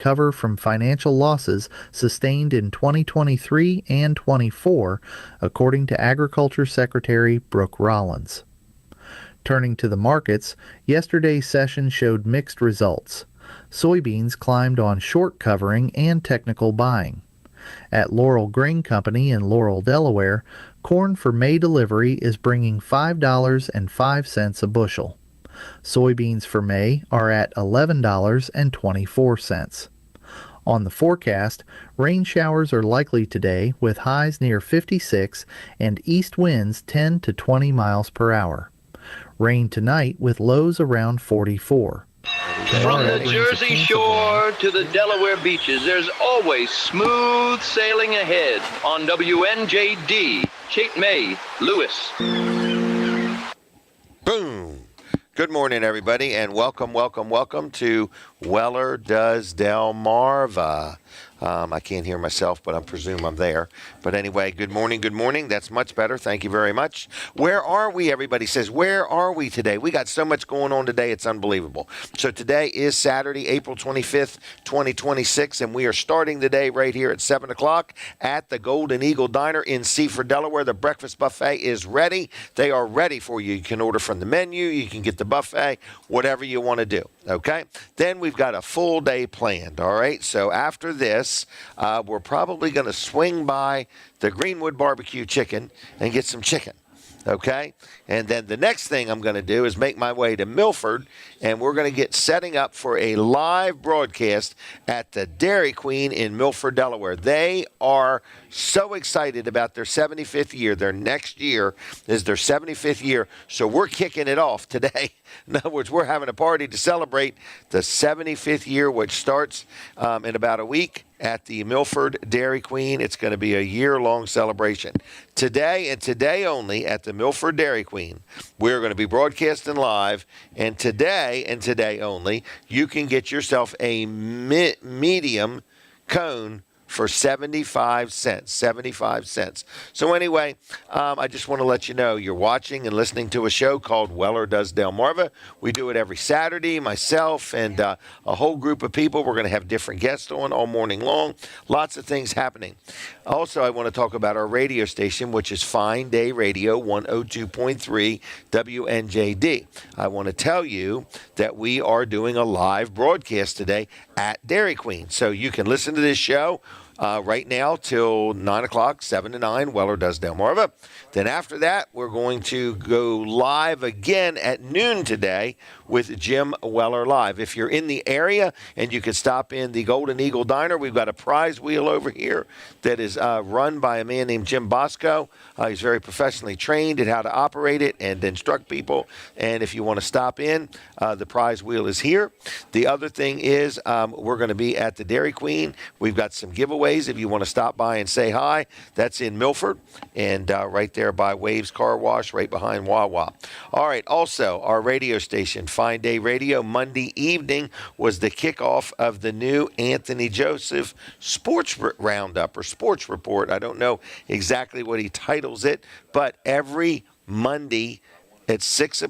recover from financial losses sustained in 2023 and 24, according to Agriculture Secretary Brooke Rollins. Turning to the markets, yesterday's session showed mixed results. Soybeans climbed on short covering and technical buying. At Laurel Grain Company in Laurel, Delaware, corn for May delivery is bringing $5.05 a bushel. Soybeans for May are at $11.24. On the forecast, rain showers are likely today with highs near 56 and east winds 10 to 20 miles per hour. Rain tonight with lows around 44. From the Jersey Shore to the Delaware beaches, there's always smooth sailing ahead on WNJD. Cape May, Lewis. Boom. Good morning, everybody, and welcome to Weller Does Delmarva. I can't hear myself, but I presume I'm there. But anyway, good morning. That's much better. Thank you very much. Where are we? Everybody says, where are we today? We got so much going on today, it's unbelievable. So today is Saturday, April 25th, 2026, and we are starting the day right here at 7 o'clock at the Golden Eagle Diner in Seaford, Delaware. The breakfast buffet is ready. They are ready for you. You can order from the menu. You can get the buffet, whatever you want to do, okay? Then we've got a full day planned, all right? So after this, we're probably going to swing by the Greenwood Barbecue Chicken and get some chicken, okay? And then the next thing I'm going to do is make my way to Milford, and we're going to get setting up for a live broadcast at the Dairy Queen in Milford, Delaware. They are so excited about their 75th year. Their next year is their 75th year, so we're kicking it off today. In other words, we're having a party to celebrate the 75th year, which starts in about a week at the Milford Dairy Queen. It's going to be a year-long celebration. Today and today only at the Milford Dairy Queen, we're going to be broadcasting live, and today and today only, you can get yourself a medium cone for 75 cents. 75 cents. So anyway, I just want to let you know you're watching and listening to a show called Weller Does Delmarva. We do it every Saturday, myself and a whole group of people. We're going to have different guests on all morning long. Lots of things happening. Also, I want to talk about our radio station, which is Fine Day Radio 102.3 WNJD. I want to tell you that we are doing a live broadcast today at Dairy Queen. So you can listen to this show right now till 9 o'clock, 7 to 9, Weller Does Delmarva. Then after that, we're going to go live again at noon today with Jim Weller Live. If you're in the area and you could stop in the Golden Eagle Diner, we've got a prize wheel over here that is run by a man named Jim Bosco. He's very professionally trained at how to operate it and instruct people. And if you want to stop in, the prize wheel is here. The other thing is we're going to be at the Dairy Queen. We've got some giveaways. If you want to stop by and say hi, that's in Milford and right there by Waves Car Wash, right behind Wawa. All right, also our radio station, Fine Day Radio, Monday evening was the kickoff of the new Anthony Joseph Sports Roundup or Sports Report. I don't know exactly what he titles it, but every Monday at 6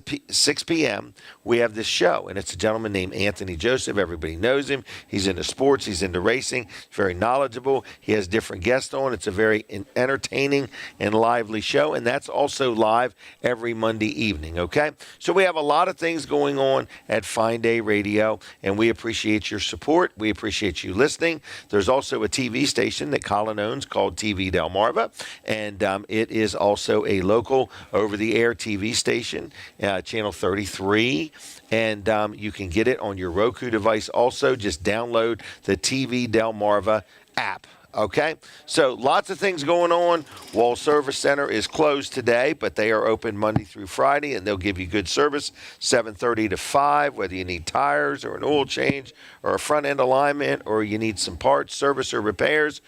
p.m., we have this show, and it's a gentleman named Anthony Joseph. Everybody knows him. He's into sports. He's into racing. Very knowledgeable. He has different guests on. It's a very entertaining and lively show, and that's also live every Monday evening, okay? So we have a lot of things going on at Fine Day Radio, and we appreciate your support. We appreciate you listening. There's also a TV station that Colin owns called TV Delmarva, and it is also a local over-the-air TV station. Channel 33, and you can get it on your Roku device also. Just download the TV Delmarva app. Okay, so lots of things going on. Wall Service Center is closed today, but they are open Monday through Friday, and they'll give you good service 7:30 to 5, whether you need tires or an oil change or a front end alignment or you need some parts, service or repairs.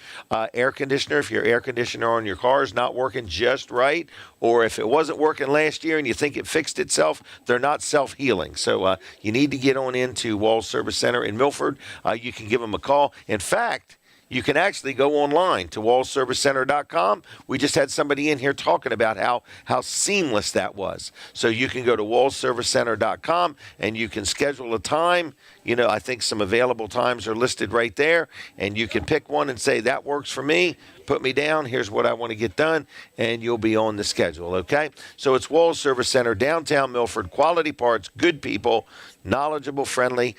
Air conditioner, if your air conditioner on your car is not working just right, or if it wasn't working last year and you think it fixed itself, they're not self-healing. So you need to get on into Wall Service Center in Milford. You can give them a call. In fact, you can actually go online to wallservicecenter.com. We just had somebody in here talking about how seamless that was. So you can go to wallservicecenter.com and you can schedule a time. I think some available times are listed right there, and you can pick one and say, that works for me. Put me down. Here's what I want to get done, and you'll be on the schedule, okay? So it's Walls Service Center, downtown Milford, quality parts, good people, knowledgeable, friendly,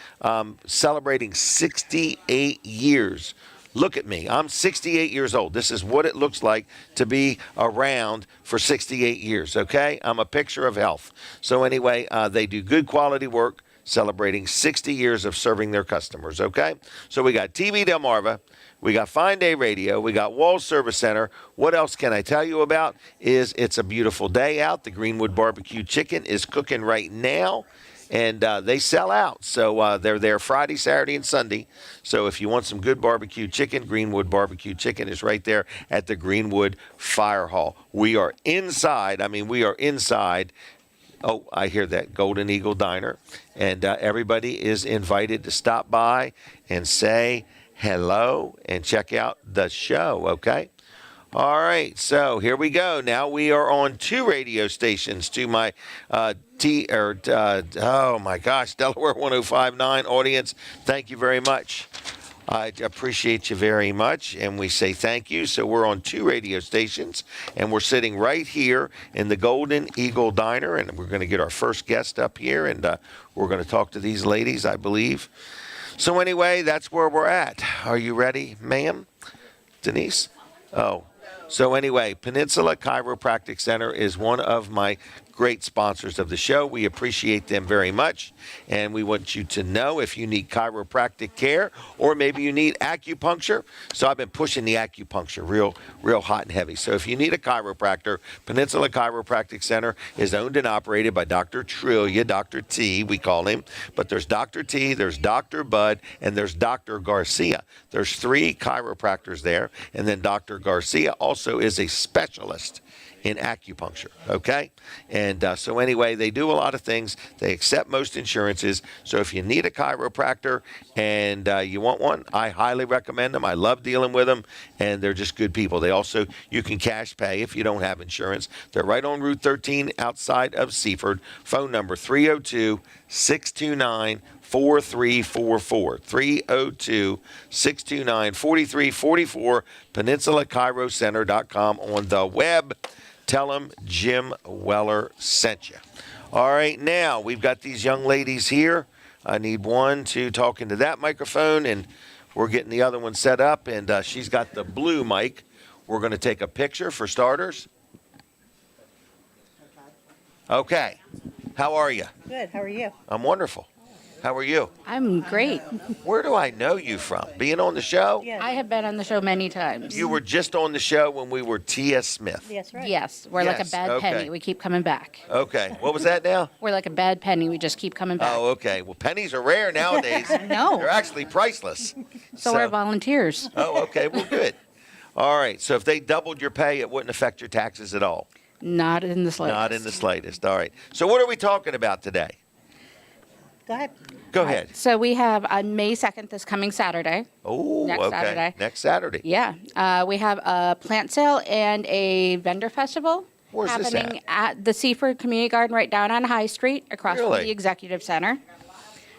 celebrating 68 years. Look at me. I'm 68 years old. This is what it looks like to be around for 68 years, okay? I'm a picture of health. So anyway, they do good quality work, celebrating 60 years of serving their customers, okay? So we got TV Delmarva. We got Fine Day Radio. We got Walls Service Center. What else can I tell you about? It's a beautiful day out. The Greenwood Barbecue Chicken is cooking right now, and they sell out. So they're there Friday, Saturday, and Sunday. So if you want some good barbecue chicken, Greenwood Barbecue Chicken is right there at the Greenwood Fire Hall. We are inside. Oh, I hear that, Golden Eagle Diner. And everybody is invited to stop by and say hello and check out the show, okay? All right, so here we go. Now we are on 2 radio stations to my Delaware 105.9 audience. Thank you very much. I appreciate you very much, and we say thank you. So we're on 2 radio stations, and we're sitting right here in the Golden Eagle Diner, and we're going to get our first guest up here, and we're going to talk to these ladies, I believe. So anyway, that's where we're at. Are you ready, ma'am? Denise? Oh. So anyway, Peninsula Chiropractic Center is one of my great sponsors of the show. We appreciate them very much, and we want you to know if you need chiropractic care or maybe you need acupuncture. So I've been pushing the acupuncture real hot and heavy. So if you need a chiropractor, Peninsula Chiropractic Center is owned and operated by Dr. Trillia, Dr. T, we call him. But there's Dr. T, there's Dr. Bud, and there's Dr. Garcia. There's 3 chiropractors there, and then Dr. Garcia also is a specialist in acupuncture, okay? And so anyway, they do a lot of things. They accept most insurances. So if you need a chiropractor and you want one, I highly recommend them. I love dealing with them, and they're just good people. They also, you can cash pay if you don't have insurance. They're right on Route 13 outside of Seaford. Phone number 302-629-4344. 302-629-4344. PeninsulaChiroCenter.com on the web. Tell them Jim Weller sent you. All right, now we've got these young ladies here. I need one to talk into that microphone, and we're getting the other one set up, and she's got the blue mic. We're going to take a picture for starters. Okay. How are you? Good. How are you? I'm wonderful. How are you? I'm great. Where do I know you from? Being on the show? Yes. I have been on the show many times. You were just on the show when we were T.S. Smith. Yes, right. Yes, we're like a Yes, bad okay. penny. We keep coming back. Okay. What was that now? We're like a bad penny. We just keep coming back. Oh, okay. Well, pennies are rare nowadays. know. They're actually priceless. So are volunteers. Oh, okay. Well, good. All right. So if they doubled your pay, it wouldn't affect your taxes at all. Not in the slightest. Not in the slightest. All right. So what are we talking about today? Go ahead. Go ahead. So we have on May 2nd, this coming Saturday. Oh, Next okay. Saturday. Next Saturday. Yeah. We have a plant sale and a vendor festival Where's this happening at the Seaford Community Garden right down on High Street across Really? from the Executive Center.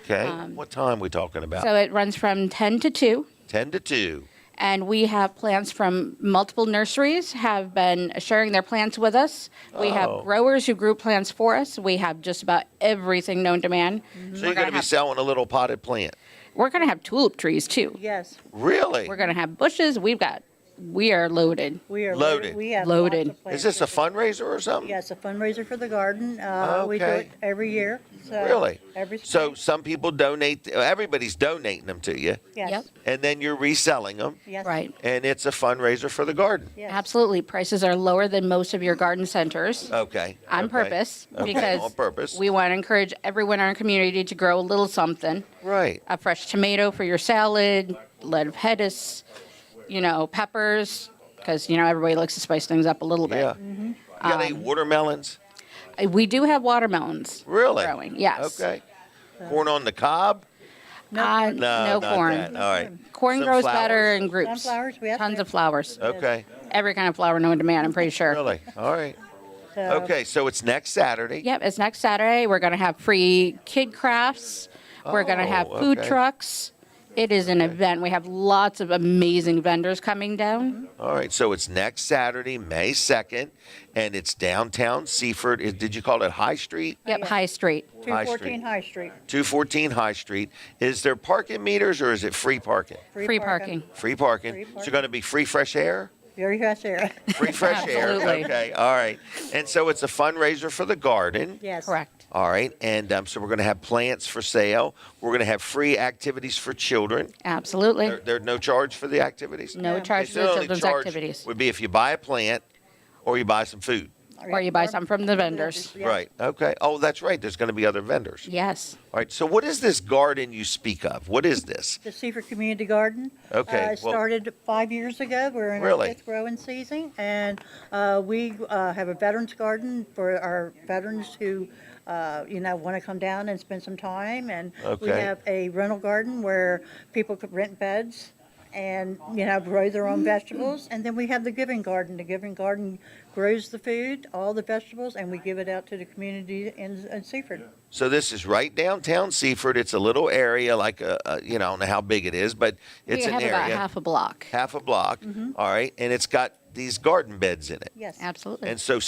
Okay. What time are we talking about? So it runs from 10 to 2. 10 to 2. And we have plants from multiple nurseries have been sharing their plants with us. We have growers who grew plants for us. We have just about everything known to man. So you're going to be selling a little potted plant? We're going to have tulip trees too. Yes. Really? We're going to have bushes. We are loaded. We are Loaded. We have Loaded. lots of plants. Is this a fundraiser or something? Yes, a fundraiser for the garden. We do Okay. it every year. So Really? Every So spring. some people donate, everybody's donating them to you, Yes. Yep. and then you're reselling them, Yes. Right. and it's a fundraiser for the garden. Yes. Absolutely. Prices are lower than most of your garden centers. Okay. On okay. purpose. Okay, Because on purpose. we want to encourage everyone in our community to grow a little something. Right. A fresh tomato for your salad, lettuce, peppers, because, everybody likes to spice things up a little bit. Yeah. You got any watermelons? We do have watermelons Really? growing, yes. Okay. Corn on the cob? No, No not corn. that. All right. Corn Some grows flowers? better in groups. Sunflowers, we have Tons to. of flowers. Okay. Every kind of flower known to man, I'm pretty sure. Really? All right. So, Okay, so it's next Saturday. Yep, it's next Saturday. We're going to have free kid crafts. We're going to have food okay. trucks. It is an event. We have lots of amazing vendors coming down. All right, so it's next Saturday, May 2nd, and it's downtown Seaford. Did you call it High Street? Yep, Yeah. High Street. 214 High Street. 214 High Street. Is there parking meters or is it free parking? Free parking. Free parking. Free So parking. going to be free fresh air? Very fresh air. Free fresh air. Absolutely. Okay, all right. And so it's a fundraiser for the garden. Yes. Correct. All right, and so we're going to have plants for sale. We're going to have free activities for children. Absolutely. There's no charge for the activities? No charge for The the only children's charge activities. would be if you buy a plant or you buy some food. Or you buy some from the vendors. Yeah. Right, okay. Oh, that's right, there's going to be other vendors. Yes. All right, so what is this garden you speak of? What is this? The Seaford Community Garden. Okay, It started 5 years ago. We're in Really? our 5th growing season. And we have a veterans garden for our veterans who, want to come down and spend some time. And we Okay. have a rental garden where people could rent beds and, grow their own vegetables. And then we have the giving garden. The giving garden grows the food, all the vegetables, and we give it out to the community in Seaford. So this is right downtown Seaford. It's a little area, like I don't know how big it is, but it's we an have about area, half a block. half a block. All right, and it's got these garden beds in it. Yes. Absolutely. And so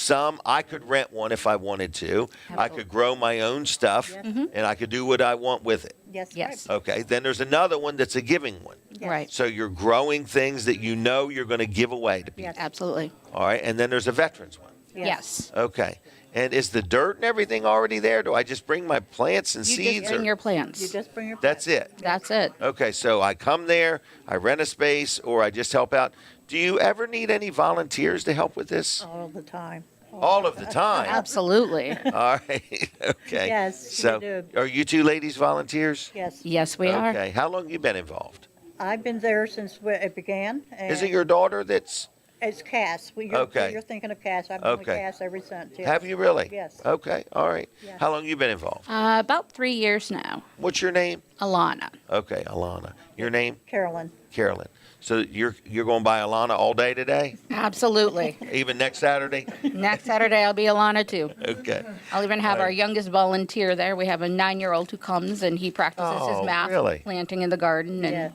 I could rent one if I wanted to. I could grow my own stuff, and I could do what I want with it. Yes. Yes. Okay, then there's another one that's a giving one. Yes. Right. So you're growing things that you know you're going to give away to people. Yes. Absolutely. All right, and then there's a veterans one. Yes. Okay, and is the dirt and everything already there? Do I just bring my plants and You seeds? just bring your plants. You just bring your. That's it. That's it. Okay, so I come there, I rent a space, or I just help out. Do you ever need any volunteers to help with this? All the time. All of the time. Absolutely. All right. Okay. Yes, So, we do. are you two ladies volunteers? Yes. Yes, we are. Okay. How long have you been involved? I've been there since it began. And Is it your daughter that's? It's Cass. Okay. You're thinking of Cass. I've been with Okay. Cass ever since. Yes. Have you really? Yes. Okay. All right. Yes. How long you been involved? About 3 years now. What's your name? Alana. Okay, Alana. Your name? Carolyn. Carolyn. So you're going by Alana all day today, Absolutely. even next Saturday? Next Saturday, I'll be Alana too. Okay. I'll even have our Right. youngest volunteer there. We have a 9-year-old who comes and he practices Oh, his math really? planting in the garden and Yeah.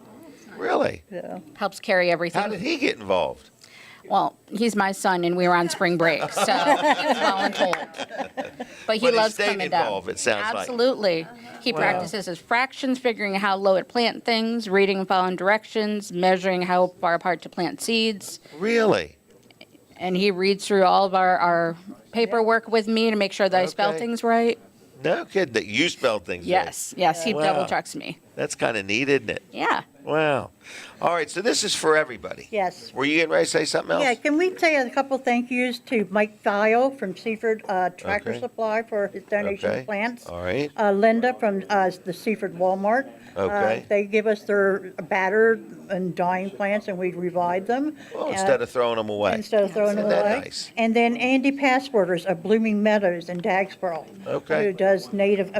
Really? So, helps carry everything. How did he get involved? Well, he's my son, and we were on spring break, so he was voluntold. But he But he loves stayed coming involved, down. it sounds like. Absolutely. He practices his fractions, figuring out how low to plant things, reading and following directions, measuring how far apart to plant seeds. Really? And he reads through all of our paperwork with me to make sure that I spell Okay. things right. No kidding that you spelled things right. Yes, he Wow. double checks me. That's kind of neat, isn't it? Yeah. Wow. All right, so this is for everybody. yes. Were you getting ready to say something else? Yeah, can we say a couple thank yous to Mike Thiel from Seaford Tractor Okay. Supply for his donation Okay. of plants. All right. Linda from the Seaford Walmart. Okay. They give us their battered and dying plants and we revive them. Well, instead of throwing them away. Instead of throwing them Isn't that away. nice? And then Andy Passworters of Blooming Meadows in Dagsboro. Okay. Who does native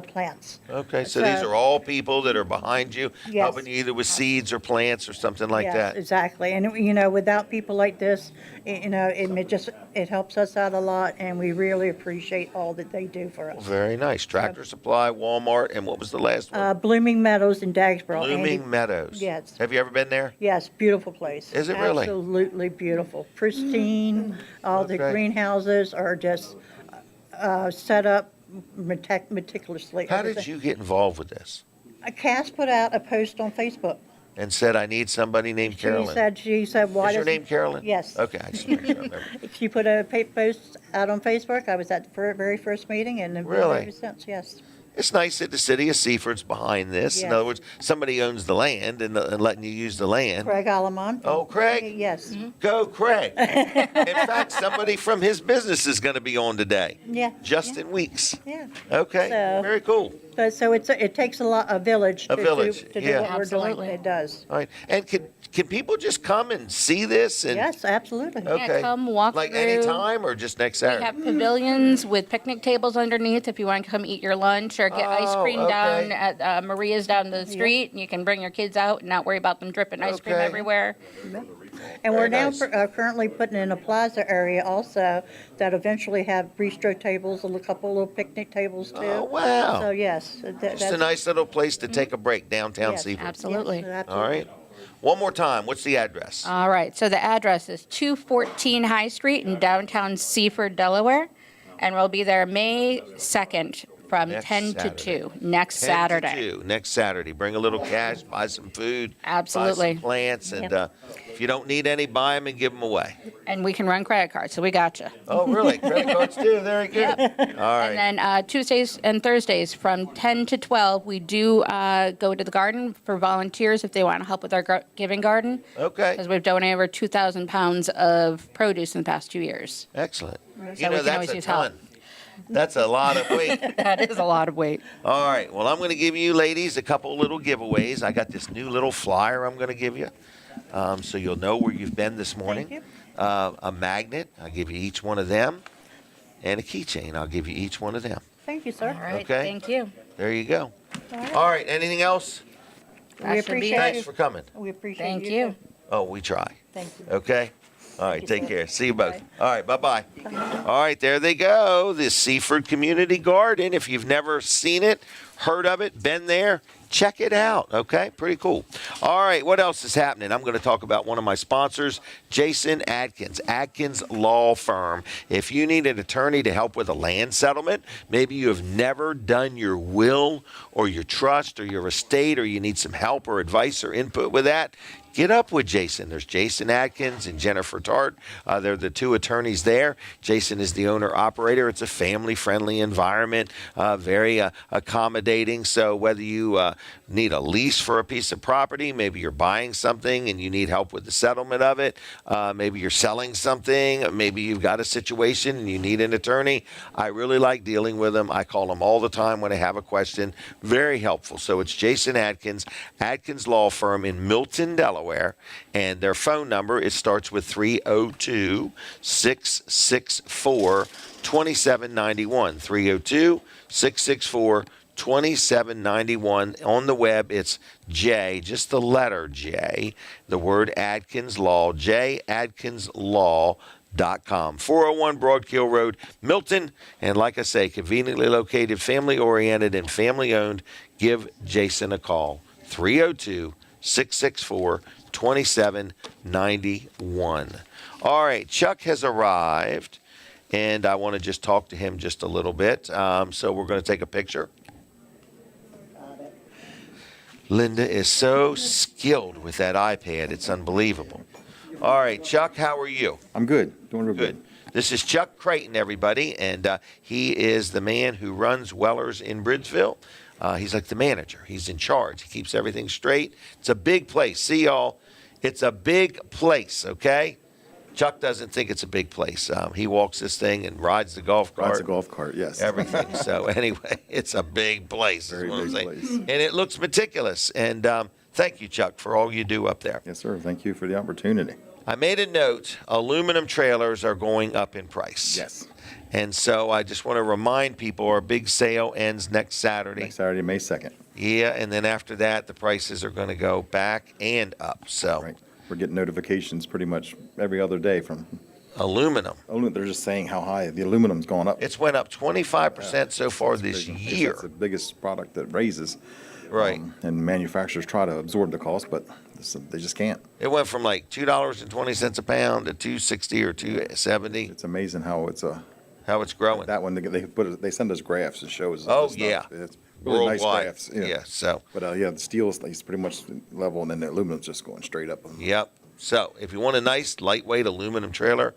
plants. Okay, so these So- are all people that are behind you, Yes. helping you either with seeds or plants or something like Yes, that. exactly. And, without people like this, it helps us out a lot and we really appreciate all that they do for us. Very nice. Tractor Supply, Walmart, and what was the last one? Blooming Meadows in Dagsboro. Blooming Andy- Meadows. Yes. Have you ever been there? Yes, beautiful place. Is it really? Absolutely beautiful. Pristine. All the Okay. greenhouses are just set up meticulously. How did you get involved with this? Cass put out a post on Facebook. And said, I need somebody named Carolyn. She said, why Is your doesn't- name Carolyn? Yes. Okay, I just want to make sure I remember. She put a post out on Facebook. I was at the very first meeting and have been Really? ever since, yes. It's nice that the city of Seaford's behind this. In Yes. other words, somebody owns the land and letting you use the land. Craig Aleman. Oh, Craig? Yes. Go, Craig. In fact, somebody from his business is going to be on today. Yeah. Justin Weeks. Yeah. Okay, So- very cool. But so it takes a village to do yeah. what we're doing. Absolutely. It does. All right. And can people just come and see this? And Yes, absolutely. Okay. come walk like through. anytime or just next We Saturday? have pavilions with picnic tables underneath if you want to come eat your lunch or get ice cream okay. down at Maria's down the street. And you can bring your kids out and not worry about them dripping ice cream Okay. everywhere. And we're Very now nice. currently putting in a plaza area also that eventually have bistro tables and a couple little picnic tables too. Oh, wow. So yes, Just a nice little place to take a break downtown Yes, Seaford. Absolutely. All right. One more time. What's the address? All right. So the address is 214 High Street in downtown Seaford, Delaware. And we'll be there May 2nd from Next 10 Saturday. to 2 next 10 to Saturday. 2, next Saturday. Bring a little cash, buy some food, Absolutely. buy some plants, and Yep. if you don't need any, buy them and give them away. And we can run credit cards, so we got you. Oh, really? Credit cards too? Very good. All right. And then Tuesdays and Thursdays from 10 to 12, we do go to the garden for volunteers if they want to help with our giving garden. Okay. Because we've donated over 2,000 pounds of produce in the past 2 years. Excellent. So You we know, can that's always a use help. ton. That's a lot of weight. That is a lot of weight. All right. Well, I'm going to give you ladies a couple little giveaways. I got this new little flyer I'm going to give you, so you'll know where you've been this morning. Thank A magnet. I'll give you each one of them, and a keychain. I'll give you each one of them. Thank you, sir. All right. Okay. Thank you. There you go. All right. All right. Anything else? That We should be appreciate it. Thanks for coming. We appreciate Thank you. you. Oh, we try. Thank you. Okay. All right. you, Take sir. care. See you both. Bye. All right. Bye-bye. All right. There they go. The Seaford Community Garden. If you've never seen it, heard of it, been there, check it out. Okay. Pretty cool. All right. What else is happening? I'm going to talk about one of my sponsors, Jason Adkins, Adkins Law Firm. If you need an attorney to help with a land settlement, maybe you have never done your will or your trust or your estate, or you need some help or advice or input with that, get up with Jason. There's Jason Adkins and Jennifer Tart. They're the two attorneys there. Jason is the owner-operator. It's a family-friendly environment, very accommodating. So whether you need a lease for a piece of property, maybe you're buying something and you need help with the settlement of it, maybe you're selling something, maybe you've got a situation and you need an attorney, I really like dealing with them. I call them all the time when I have a question. Very helpful. So it's Jason Adkins, Adkins Law Firm in Milton, Delaware. And their phone number, it starts with 302-664-2791. 302-664-2791. On the web, it's J, just the letter J, the word Adkins Law, jadkinslaw.com. 401 Broadkill Road, Milton. And like I say, conveniently located, family-oriented, and family-owned. Give Jason a call. 302-664-2791. All right, Chuck has arrived, and I want to just talk to him just a little bit. So we're going to take a picture. Linda is so skilled with that iPad, it's unbelievable. All right, Chuck, how are you? I'm good. Doing real good. This is Chuck Creighton, everybody, and he is the man who runs Weller's in Bridgeville. He's like the manager. He's in charge. He keeps everything straight. It's a big place. See, y'all, it's a big place, okay? Chuck doesn't think it's a big place. He walks this thing and rides the golf cart. Rides a golf cart, yes. Everything. So anyway, it's a big place. Very is what I'm big saying. place. And it looks meticulous. And thank you, Chuck, for all you do up there. Yes, sir. Thank you for the opportunity. I made a note. Aluminum trailers are going up in price. Yes. And so I just want to remind people our big sale ends next Saturday. Next Saturday, May 2nd. Yeah, and then after that, the prices are going to go back and up. So Right. We're getting notifications pretty much every other day from aluminum. they're just saying how high the aluminum's gone up. It's went up 25% so far It's this big. year. It's the biggest product that raises. Right. And manufacturers try to absorb the cost, but they just can't. It went from like $2.20 a pound to $2.60 or $2.70. It's amazing how it's How it's growing. that one they send us graphs that shows. Oh, the stuff. yeah. It's really nice Worldwide. graphs. Yeah. So, But the steel is pretty much level, and then the aluminum's just going straight up. yep. So if you want a nice lightweight aluminum trailer,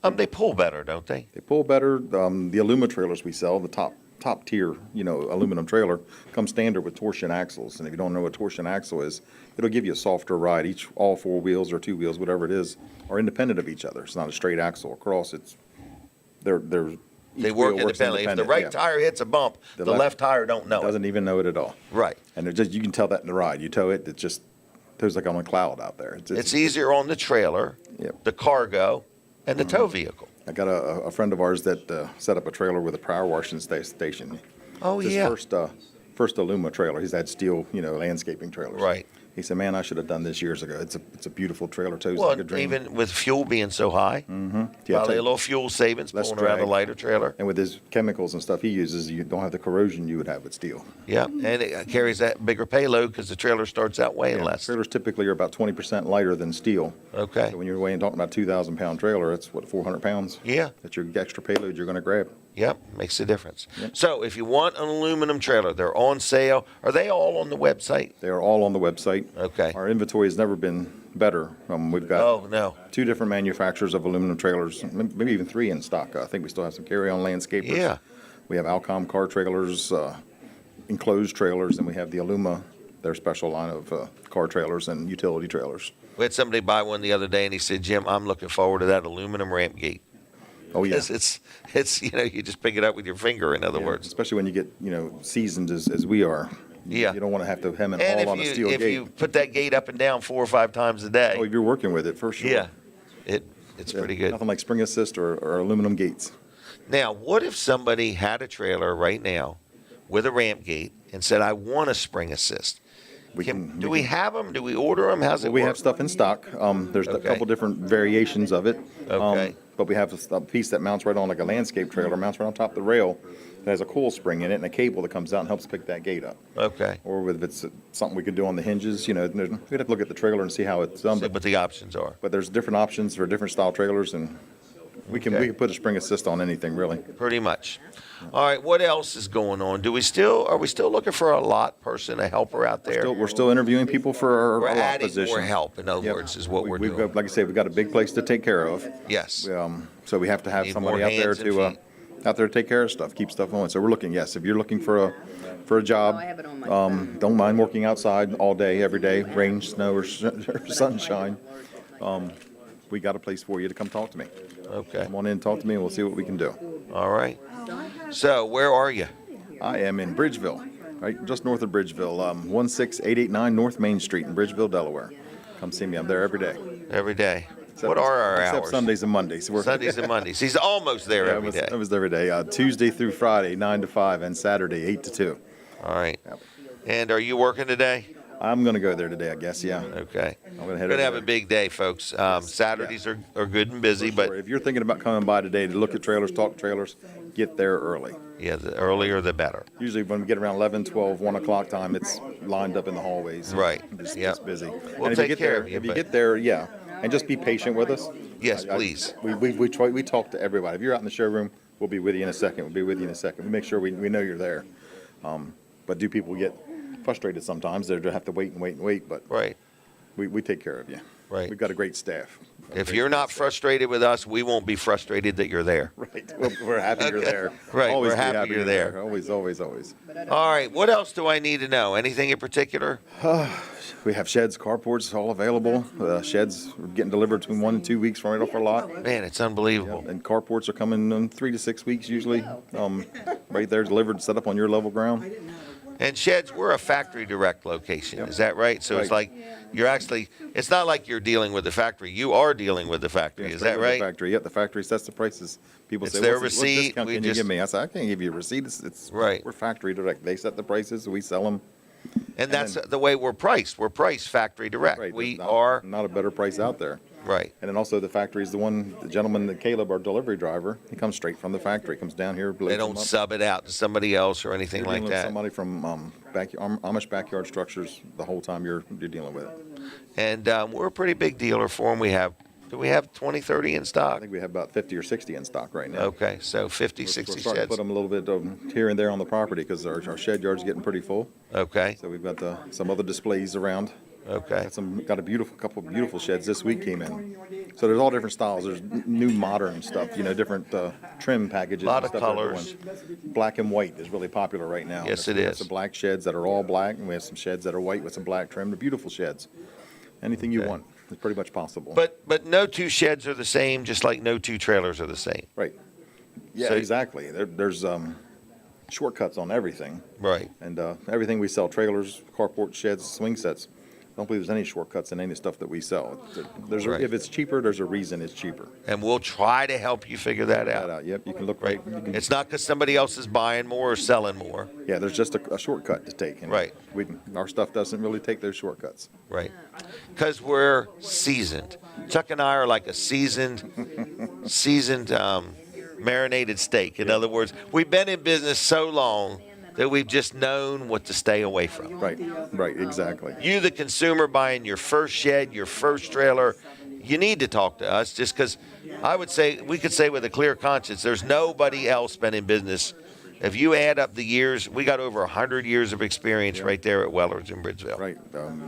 they pull better, don't they? They pull better. The aluminum trailers we sell, the top tier, aluminum trailer, comes standard with torsion axles. And if you don't know what torsion axle is, it'll give you a softer ride. All four wheels or two wheels, whatever it is, are independent of each other. It's not a straight axle across. They're They Each work wheel works independently. If the right independent, yeah. tire hits a bump, the left tire don't know it. Doesn't even know it at all. Right. And it just, you can tell that in the ride. You tow it, it just tows like on a cloud out there. It's easier on the trailer, Yep. the cargo, and the tow vehicle. I got a friend of ours that set up a trailer with a power washing station. Oh, His yeah. first Aluma trailer. He's had steel, landscaping trailers. Right. He said, "Man, I should have done this years ago. It's a beautiful trailer. Tows Well, like a dream." even with fuel being so high, Yeah, probably a little fuel savings less pulling around a drag. lighter trailer. And with his chemicals and stuff he uses, you don't have the corrosion you would have with steel. Yeah, and it carries that bigger payload because the trailer starts out weighing less. Trailers typically are about 20% lighter than steel. Okay. So when you're talking about 2,000-pound trailer, it's what, 400 pounds? Yeah. That's your extra payload you're going to grab. Yep, makes a difference. So if you want an aluminum trailer, they're on sale. Are they all on the website? They are all on the website. Okay. Our inventory has never been better. We've got Oh, no. 2 different manufacturers of aluminum trailers, maybe even 3 in stock. I think we still have some carry-on landscapers. Yeah. We have Alcom car trailers, enclosed trailers, and we have the Aluma, their special line of car trailers and utility trailers. We had somebody buy one the other day, and he said, "Jim, I'm looking forward to that aluminum ramp gate." Oh, yeah. It's you just pick it up with your finger, in other Yeah, words. especially when you get, seasoned as we are. Yeah. You don't want to have to hem and And haul on a if steel you gate. put that gate up and down 4 or 5 times a day, Oh, if you're working with it, for sure. yeah, it's pretty good. Nothing like spring assist or aluminum gates. Now, what if somebody had a trailer right now with a ramp gate and said, "I want a spring assist"? Do we have them? Do we order them? How's it Well, we work? have stuff in stock. There's a Okay. couple different variations of it. Okay. But we have a piece that mounts right on like a landscape trailer, mounts right on top of the rail. It has a coil spring in it and a cable that comes out and helps pick that gate up. Okay. Or if it's something we could do on the hinges, we'd have to look at the trailer and see how it's done. See what the options are. But there's different options for different style trailers, and we can Okay. put a spring assist on anything, really. Pretty much. All right. What else is going on? Are we still looking for a lot person, a helper out there? We're still interviewing people for We're our lot adding position. more help. In other Yep. words, is what we're We've doing. got, like I say, we've got a big place to take care of. Yes. So we have to have Need somebody more out there hands and to feet. take care of stuff, keep stuff going. So we're looking. Yes, if you're looking for a job, I have it on my don't mind working outside all day, every day, rain, snow, or sunshine. We got a place for you to come talk to me. Okay. Come on in, talk to me, and we'll see what we can do. All right. So where are you? I am in Bridgeville, right just north of Bridgeville, 16889 North Main Street in Bridgeville, Delaware. Come see me. I'm there every day. Every day. What are our Except hours? Sundays and Mondays. Sundays and Mondays. He's almost there Yeah, every day. I was there every day. Tuesday through Friday, 9 to 5, and Saturday, 8 to 2. All right. Yep. And are you working today? I'm going to go there today, I guess, yeah. Okay. I'm We're going to head going to over have a there. big day, folks. Saturdays are good and busy, Sure. but If you're thinking about coming by today to look at trailers, talk trailers, get there early. yeah, the earlier the better. Usually when we get around 11, 12, 1 o'clock time, it's lined up in the hallways. Right. It's busy. We'll And if take you get care there, of you, if you but- get there, yeah, and just be patient with us. Yes, please. We talk to everybody. If you're out in the showroom, we'll be with you in a second. We'll be with you in a second. We make sure we know you're there. But do people get frustrated sometimes? They have to wait and wait and wait, but Right. we take care of you. Right. We've got a great staff. If you're not frustrated with us, we won't be frustrated that you're there. Right. Well, we're happy you're there. Right, Always we're be happy you're there. Always, always, always. All right. What else do I need to know? Anything in particular? We have sheds, carports, all available. Sheds are getting delivered between 1 and 2 weeks from right off our lot. Man, it's unbelievable. And carports are coming in 3 to 6 weeks usually. Right there, delivered, set up on your level ground. And sheds, we're a factory direct location. Yep. Is that right? So it's Right. like it's not like you're dealing with the factory. You are dealing with the factory. Yeah, Is straight that with the right? factory. Yep, the factory sets the prices. People It's say, their what receipt, discount we can you just- give me? I say, I can't give you a receipt. It's Right. We're factory direct. They set the prices, we sell them. And that's the way we're priced. We're priced factory direct. Right. We There's are not a better price out there. right. And then also the factory is the gentleman, Caleb, our delivery driver, he comes straight from the factory, comes down here. They don't sub it out to somebody else or anything like that. Somebody from Amish backyard structures the whole time you're dealing with it. And we're a pretty big dealer for them. Do we have 20, 30 in I stock? think we have about 50 or 60 in stock right now. Okay, so 50, We're 60 starting to sheds. put them a little bit here and there on the property because our shed yard's getting pretty full. Okay, So we've got some other displays around. okay. Got a couple of beautiful sheds this week came in. So there's all different styles. There's new modern stuff, different trim packages. Lot and of stuff they're colors. doing. Black and white is really popular right now. Yes, We it have is. some black sheds that are all black, and we have some sheds that are white with some black trim. They're beautiful sheds. Anything you Okay. want is pretty much possible. But no two sheds are the same, just like no two trailers are the same. Right. Yeah, So- exactly. There's shortcuts on everything. Right. And everything we sell, trailers, carport, sheds, swing sets, I don't believe there's any shortcuts in any stuff that we sell. Right. If it's cheaper, there's a reason it's cheaper. And we'll try to help you figure that out. Yep, you can look Right. It's not because somebody else is buying more or selling more. Yeah, there's just a shortcut to take. And Right. Our stuff doesn't really take those shortcuts. Right. Because we're seasoned. Chuck and I are like a seasoned marinated steak. In other words, we've been in business so long that we've just known what to stay away from. Right, exactly. You, the consumer, buying your first shed, your first trailer, you need to talk to us just because I would say, we could say with a clear conscience, there's nobody else been in business. If you add up the years, we got over 100 years of experience right there at Weller's in Bridgeville. Right.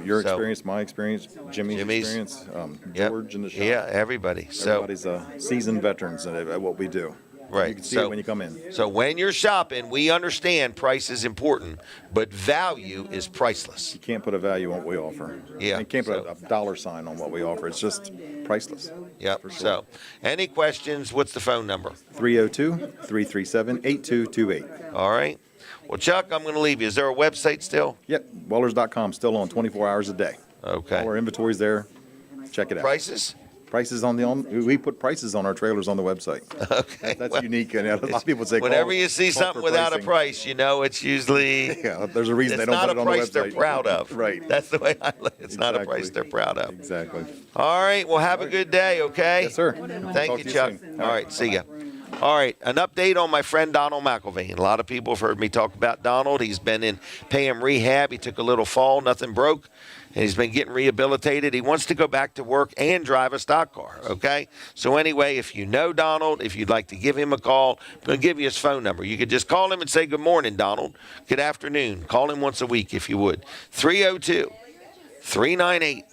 Your experience, my experience, Jimmy's experience, Yep. George in the shop. Yeah, everybody. So, Everybody's seasoned veterans at what we do. right. You can see it when you come in. So when you're shopping, we understand price is important, but value is priceless. You can't put a value on what we offer. Yeah, You can't put so- a dollar sign on what we offer. It's just priceless. Yep. For sure. So, any questions? What's the phone number? 302-337-8228. All right. Well, Chuck, I'm going to leave you. Is there a website still? Yep, Wellers.com, still on 24 hours a day. Okay. All our inventory's there. Check it out. Prices? Prices we put prices on our trailers on the website. Okay. That's well, unique, and a lot of people say, whenever you see call for something without a pricing. price, you know it's usually Yeah, there's a reason it's they don't not put a it on the price they're website. proud of. Right. That's the way I look. It's not a Exactly. price they're proud of. Exactly. All right. Well, have a good day, okay? Yes, sir. Thank Talk you, to Chuck. soon. All right. See ya. All right. An update on my friend Donald McElvain. A lot of people have heard me talk about Donald. He's been in Pam rehab. He took a little fall. Nothing broke. And he's been getting rehabilitated. He wants to go back to work and drive a stock car, okay? So anyway, if you know Donald, if you'd like to give him a call, I'm going to give you his phone number. You could just call him and say, good morning, Donald. Good afternoon. Call him once a week if you would. 302-398-0120.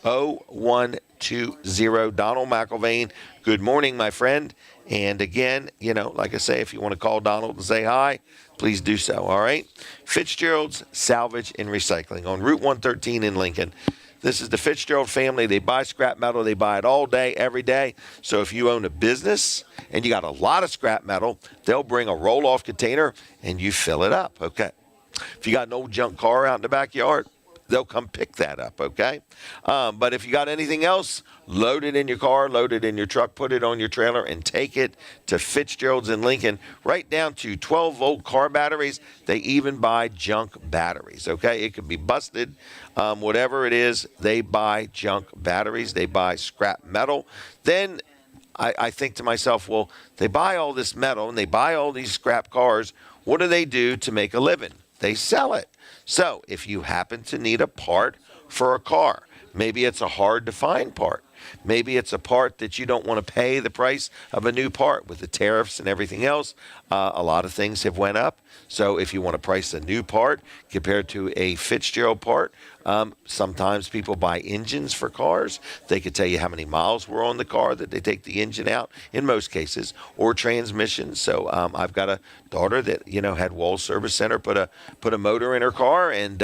398-0120. Donald McElvain. Good morning, my friend. And again, like I say, if you want to call Donald and say hi, please do so, all right? Fitzgerald's Salvage and Recycling on Route 113 in Lincoln. This is the Fitzgerald family. They buy scrap metal. They buy it all day, every day. So if you own a business and you got a lot of scrap metal, they'll bring a roll-off container and you fill it up, okay? If you got an old junk car out in the backyard, they'll come pick that up, okay? But if you got anything else, load it in your car, load it in your truck, put it on your trailer, and take it to Fitzgerald's in Lincoln, right down to 12-volt car batteries. They even buy junk batteries, okay? It could be busted, whatever it is. They buy junk batteries. They buy scrap metal. Then I think to myself, well, they buy all this metal and they buy all these scrap cars. What do they do to make a living? They sell it. So if you happen to need a part for a car, maybe it's a hard to find part. Maybe it's a part that you don't want to pay the price of a new part with the tariffs and everything else. A lot of things have went up. So if you want to price a new part compared to a Fitzgerald part, sometimes people buy engines for cars. They could tell you how many miles were on the car that they take the engine out in most cases, or transmissions. So I've got a daughter that had Wall Service Center put a motor in her car, and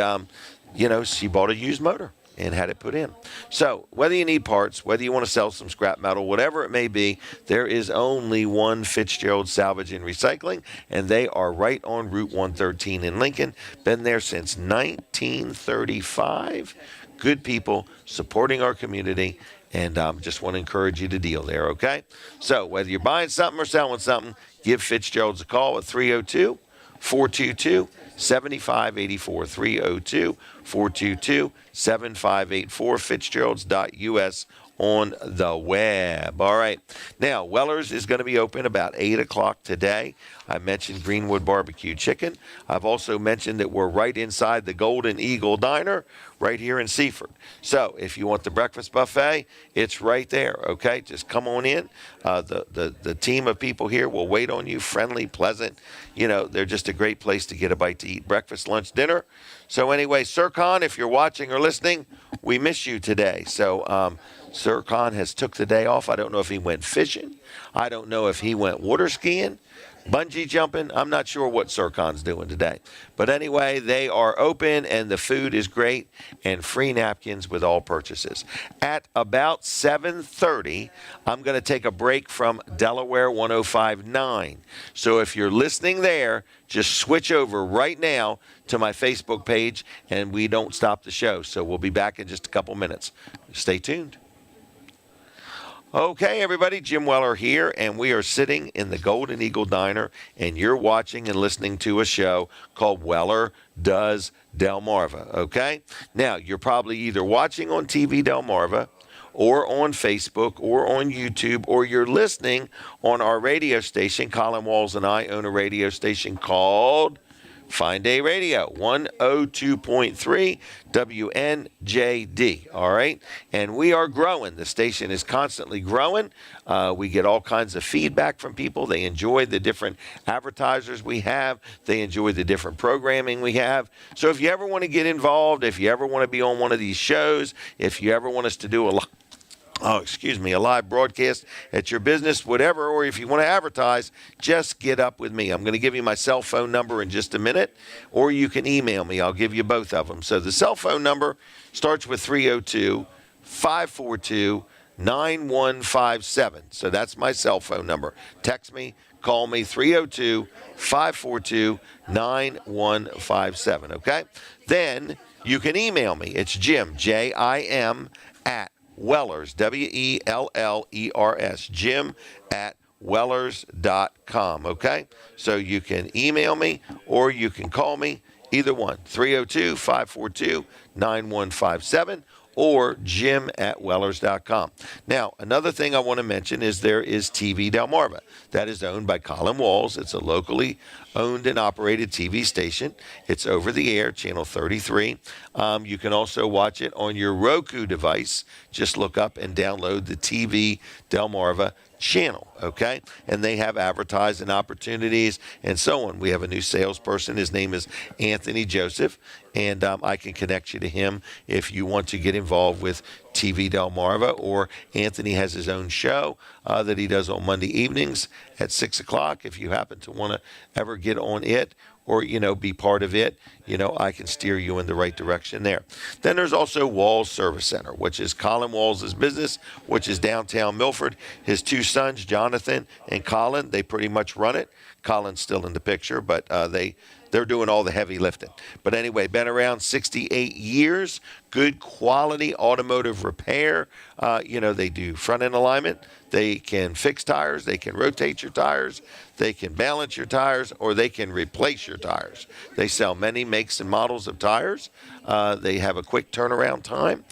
she bought a used motor and had it put in. So whether you need parts, whether you want to sell some scrap metal, whatever it may be, there is only one Fitzgerald Salvage and Recycling, and they are right on Route 113 in Lincoln. Been there since 1935. Good people supporting our community, and just want to encourage you to deal there, okay? So whether you're buying something or selling something, give Fitzgerald's a call at 302-422-7584, 302-422-7584, Fitzgeralds.us on the web. All right. Now, Weller's is going to be open about 8 o'clock today. I mentioned Greenwood Barbecue Chicken. I've also mentioned that we're right inside the Golden Eagle Diner right here in Seaford. So if you want the breakfast buffet, it's right there, okay? Just come on in. The team of people here will wait on you, friendly, pleasant. They're just a great place to get a bite to eat, breakfast, lunch, dinner. So anyway, Serkan, if you're watching or listening, we miss you today. So Serkan has took the day off. I don't know if he went fishing. I don't know if he went water skiing. bungee jumping. I'm not sure what Serkan's doing today. But anyway, they are open and the food is great and free napkins with all purchases. At about 7:30, I'm going to take a break from Delaware 105.9. So if you're listening there, just switch over right now to my Facebook page and we don't stop the show. So we'll be back in just a couple minutes. Stay tuned. Okay, everybody, Jim Weller here, and we are sitting in the Golden Eagle Diner, and you're watching and listening to a show called Weller Does Delmarva, okay? Now, you're probably either watching on TV Delmarva or on Facebook or on YouTube, or you're listening on our radio station. Colin Walls and I own a radio station called Fine Day Radio, 102.3 WNJD, all right? And we are growing. The station is constantly growing. We get all kinds of feedback from people. They enjoy the different advertisers we have. They enjoy the different programming we have. So if you ever want to get involved, if you ever want to be on one of these shows, if you ever want us to do a live broadcast at your business, whatever, or if you want to advertise, just get up with me. I'm going to give you my cell phone number in just a minute, or you can email me. I'll give you both of them. So the cell phone number starts with 302-542-9157. So that's my cell phone number. Text me, call me, 302-542-9157, okay? Then you can email me. It's Jim, Jim, at Wellers, Wellers, Jim at Wellers.com, okay? So you can email me or you can call me, either one, 302-542-9157 or Jim at Wellers.com. Now, another thing I want to mention is there is TV Delmarva. That is owned by Colin Walls. It's a locally owned and operated TV station. It's over the air, channel 33. You can also watch it on your Roku device. Just look up and download the TV Delmarva channel, okay? And they have advertising opportunities and so on. We have a new salesperson. His name is Anthony Joseph, and I can connect you to him if you want to get involved with TV Delmarva, or Anthony has his own show that he does on Monday evenings at 6 o'clock. If you happen to want to ever get on it or, be part of it, I can steer you in the right direction there. Then there's also Walls Service Center, which is Colin Walls' business, which is downtown Milford. His two sons, Jonathan and Colin, they pretty much run it. Colin's still in the picture, but they're doing all the heavy lifting. But anyway, been around 68 years, good quality automotive repair. They do front end alignment. They can fix tires. They can rotate your tires. They can balance your tires, or they can replace your tires. They sell many makes and models of tires. They have a quick turnaround time.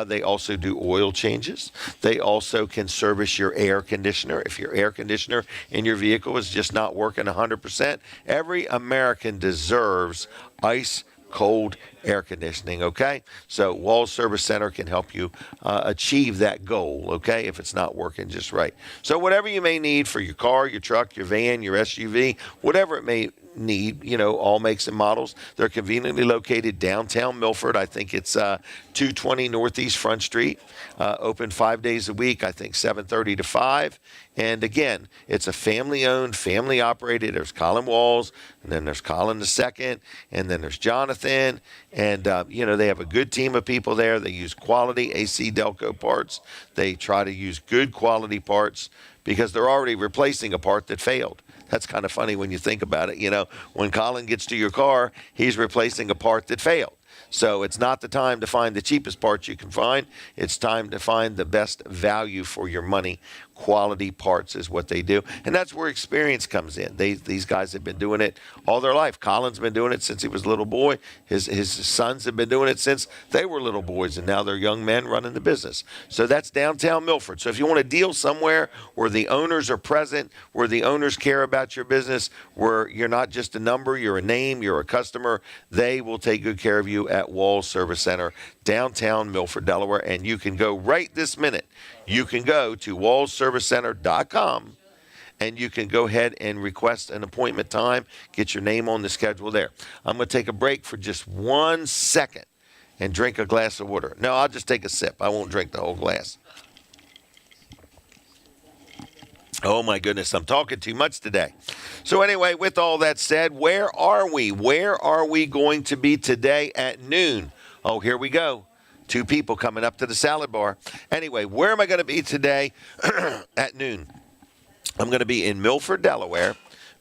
They also do oil changes. They also can service your air conditioner. If your air conditioner in your vehicle is just not working 100%, every American deserves ice cold air conditioning, okay? So Walls Service Center can help you achieve that goal, okay, if it's not working just right. So whatever you may need for your car, your truck, your van, your SUV, whatever it may need, all makes and models. They're conveniently located downtown Milford. I think it's 220 Northeast Front Street, open 5 days a week, I think 7:30 to 5. And again, it's a family-owned, family-operated. There's Colin Walls, and then there's Colin II, and then there's Jonathan. And, they have a good team of people there. They use quality AC Delco parts. They try to use good quality parts because they're already replacing a part that failed. That's kind of funny when you think about it. When Colin gets to your car, he's replacing a part that failed. So it's not the time to find the cheapest parts you can find. It's time to find the best value for your money. Quality parts is what they do. And that's where experience comes in. These guys have been doing it all their life. Colin's been doing it since he was a little boy. His sons have been doing it since they were little boys, and now they're young men running the business. So that's downtown Milford. So if you want to deal somewhere where the owners are present, where the owners care about your business, where you're not just a number, you're a name, you're a customer, they will take good care of you at Walls Service Center, downtown Milford, Delaware. And you can go right this minute. You can go to wallsservicecenter.com and you can go ahead and request an appointment time, get your name on the schedule there. I'm going to take a break for just 1 second and drink a glass of water. No, I'll just take a sip. I won't drink the whole glass. Oh, my goodness, I'm talking too much today. So anyway, with all that said, where are we? Where are we going to be today at noon? Oh, here we go. 2 people coming up to the salad bar. Anyway, where am I going to be today at noon? I'm going to be in Milford, Delaware.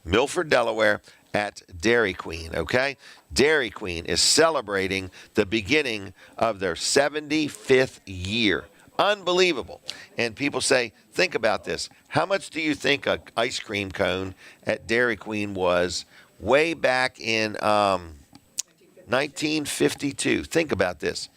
Milford, Delaware at Dairy Queen, okay? Dairy Queen is celebrating the beginning of their 75th year. Unbelievable. And people say, think about this. How much do you think an ice cream cone at Dairy Queen was way back in 1952? Think about this.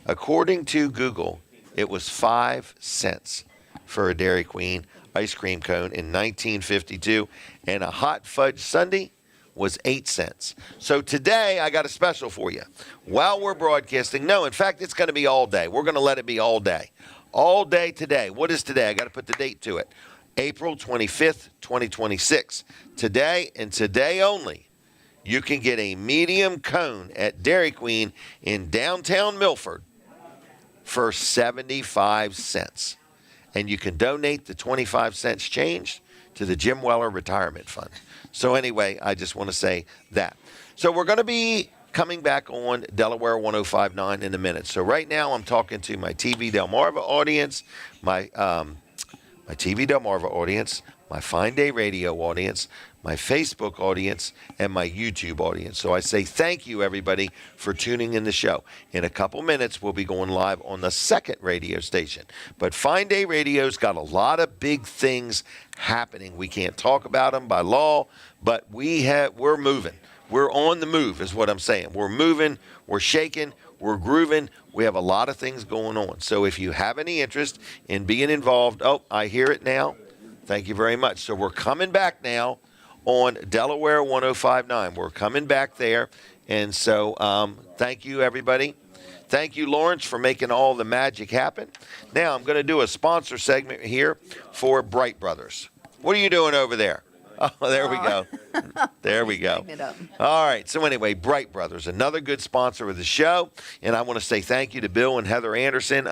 According to Google, it was 5 cents for a Dairy Queen ice cream cone in 1952, and a hot fudge sundae was 8 cents. So today I got a special for you. While we're broadcasting, no, in fact, it's going to be all day. We're going to let it be all day. All day today. What is today? I got to put the date to it. April 25th, 2026. Today and today only, you can get a medium cone at Dairy Queen in downtown Milford for 75 cents. And you can donate the 25 cents change to the Jim Weller Retirement Fund. So anyway, I just want to say that. So we're going to be coming back on Delaware 105.9 in a minute. So right now I'm talking to my TV Delmarva audience, my TV Delmarva audience, my Fine Day Radio audience, my Facebook audience, and my YouTube audience. So I say thank you, everybody, for tuning in the show. In a couple minutes, we'll be going live on the second radio station. But Fine Day Radio's got a lot of big things happening. We can't talk about them by law, but we're moving. We're on the move is what I'm saying. We're moving, we're shaking, we're grooving. We have a lot of things going on. So if you have any interest in being involved, oh, I hear it now. Thank you very much. So we're coming back now on Delaware 105.9. We're coming back there. And so thank you, everybody. Thank you, Lawrence, for making all the magic happen. Now I'm going to do a sponsor segment here for Bright Brothers. What are you doing over there? Oh, there we go. There we go. All right. So anyway, Bright Brothers, another good sponsor of the show. And I want to say thank you to Bill and Heather Anderson.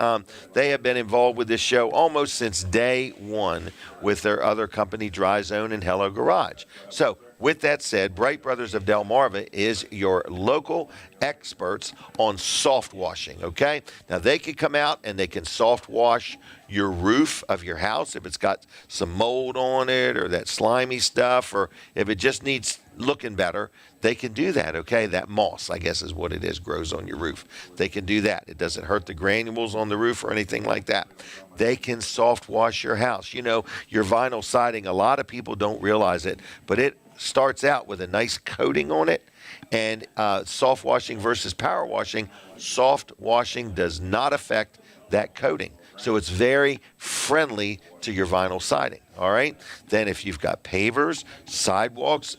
They have been involved with this show almost since day one with their other company, Dry Zone and Hello Garage. So with that said, Bright Brothers of Delmarva is your local experts on soft washing, okay? Now, they can come out and they can soft wash your roof of your house if it's got some mold on it or that slimy stuff, or if it just needs looking better, they can do that, okay? That moss, I guess is what it is, grows on your roof. They can do that. It doesn't hurt the granules on the roof or anything like that. They can soft wash your house. You know, your vinyl siding, a lot of people don't realize it, but it starts out with a nice coating on it. And soft washing versus power washing, soft washing does not affect that coating. So it's very friendly to your vinyl siding, all right? Then if you've got pavers, sidewalks,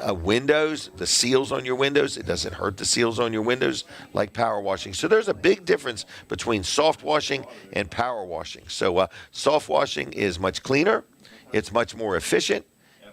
windows, the seals on your windows, it doesn't hurt the seals on your windows like power washing. So there's a big difference between soft washing and power washing. So soft washing is much cleaner, it's much more efficient,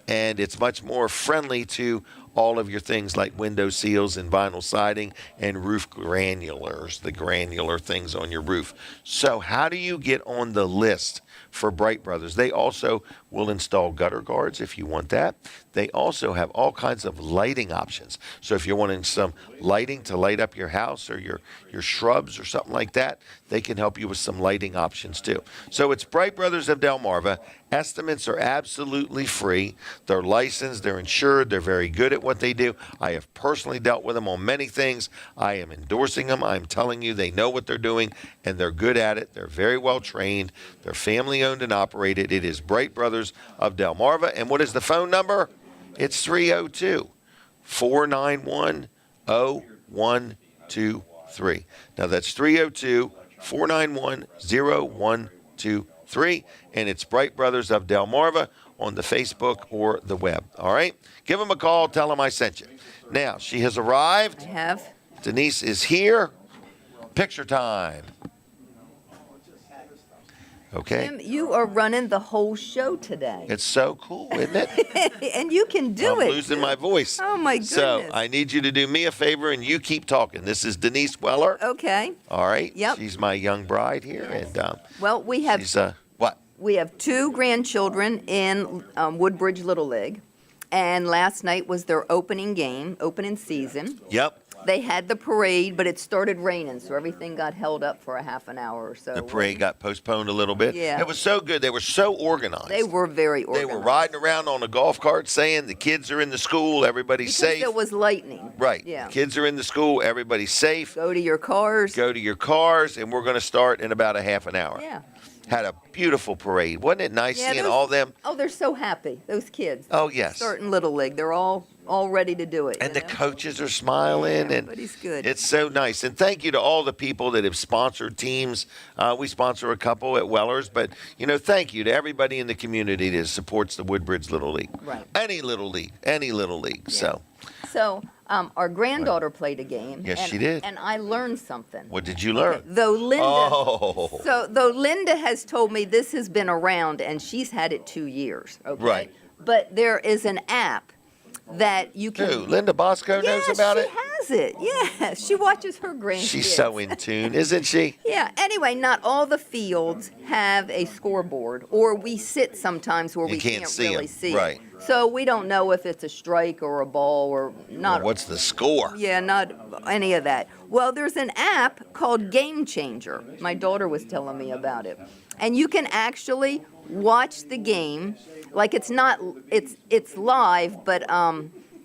and it's much more friendly to all of your things like window seals and vinyl siding and roof granulars, the granular things on your roof. So how do you get on the list for Bright Brothers? They also will install gutter guards if you want that. They also have all kinds of lighting options. So if you're wanting some lighting to light up your house or your shrubs or something like that, they can help you with some lighting options too. So it's Bright Brothers of Delmarva. Estimates are absolutely free. They're licensed, they're insured, they're very good at what they do. I have personally dealt with them on many things. I am endorsing them. I'm telling you they know what they're doing and they're good at it. They're very well trained. They're family owned and operated. It is Bright Brothers of Delmarva. And what is the phone number? It's 302-491-0123. Now that's 302-491-0123. And it's Bright Brothers of Delmarva on the Facebook or the web. All right? Give them a call. Tell them I sent you. Now, she has arrived. I have. Denise is here. Picture time. Okay. Tim, you are running the whole show today. It's so cool, isn't it? And you can do I'm it. losing my voice. Oh, my goodness. So I need you to do me a favor and you keep talking. This is Denise Weller. Okay. All right. Yep. She's my young bride here. And Well, we have she's, what? We have 2 grandchildren in Woodbridge Little League, and last night was their opening season. Yep. They had the parade, but it started raining, so everything got held up for a half an hour or so. The parade got postponed a little bit. Yeah. It was so good. They were so organized. They were very They organized. were riding around on a golf cart saying the kids are in the school, everybody's because safe. there was lightning. Right. Yeah. The kids are in the school, everybody's safe. Go to your cars. Go to your cars, and we're going to start in about a half an hour. Yeah. Had a beautiful parade. Wasn't it nice Yeah, seeing those- all them? Oh, they're so happy, those kids. Oh, yes. Starting Little League. They're all ready to do it. And you the know? coaches are smiling. And Everybody's good. It's so nice. And thank you to all the people that have sponsored teams. We sponsor a couple at Weller's. But, thank you to everybody in the community that supports the Woodbridge Little League. Right. Any Little League. Any Little League. So, So, our granddaughter played a game. Yes, and, she did. And I learned something. what did you learn? Though Linda, Oh. though Linda has told me this has been around and she's had it 2 years. Okay. Right. But there is an app that you can. Who? Linda Bosco knows about she it? has it. Yeah, she watches her grandkids. She's so in tune, isn't she? Yeah. Anyway, not all the fields have a scoreboard, or we sit sometimes where You we can't see really 'em, see right. it. So we don't know if it's a strike or a ball or not. What's the score? Yeah, not any of that. Well, there's an app called Game Changer. My daughter was telling me about it. And you can actually watch the game. Like it's live, but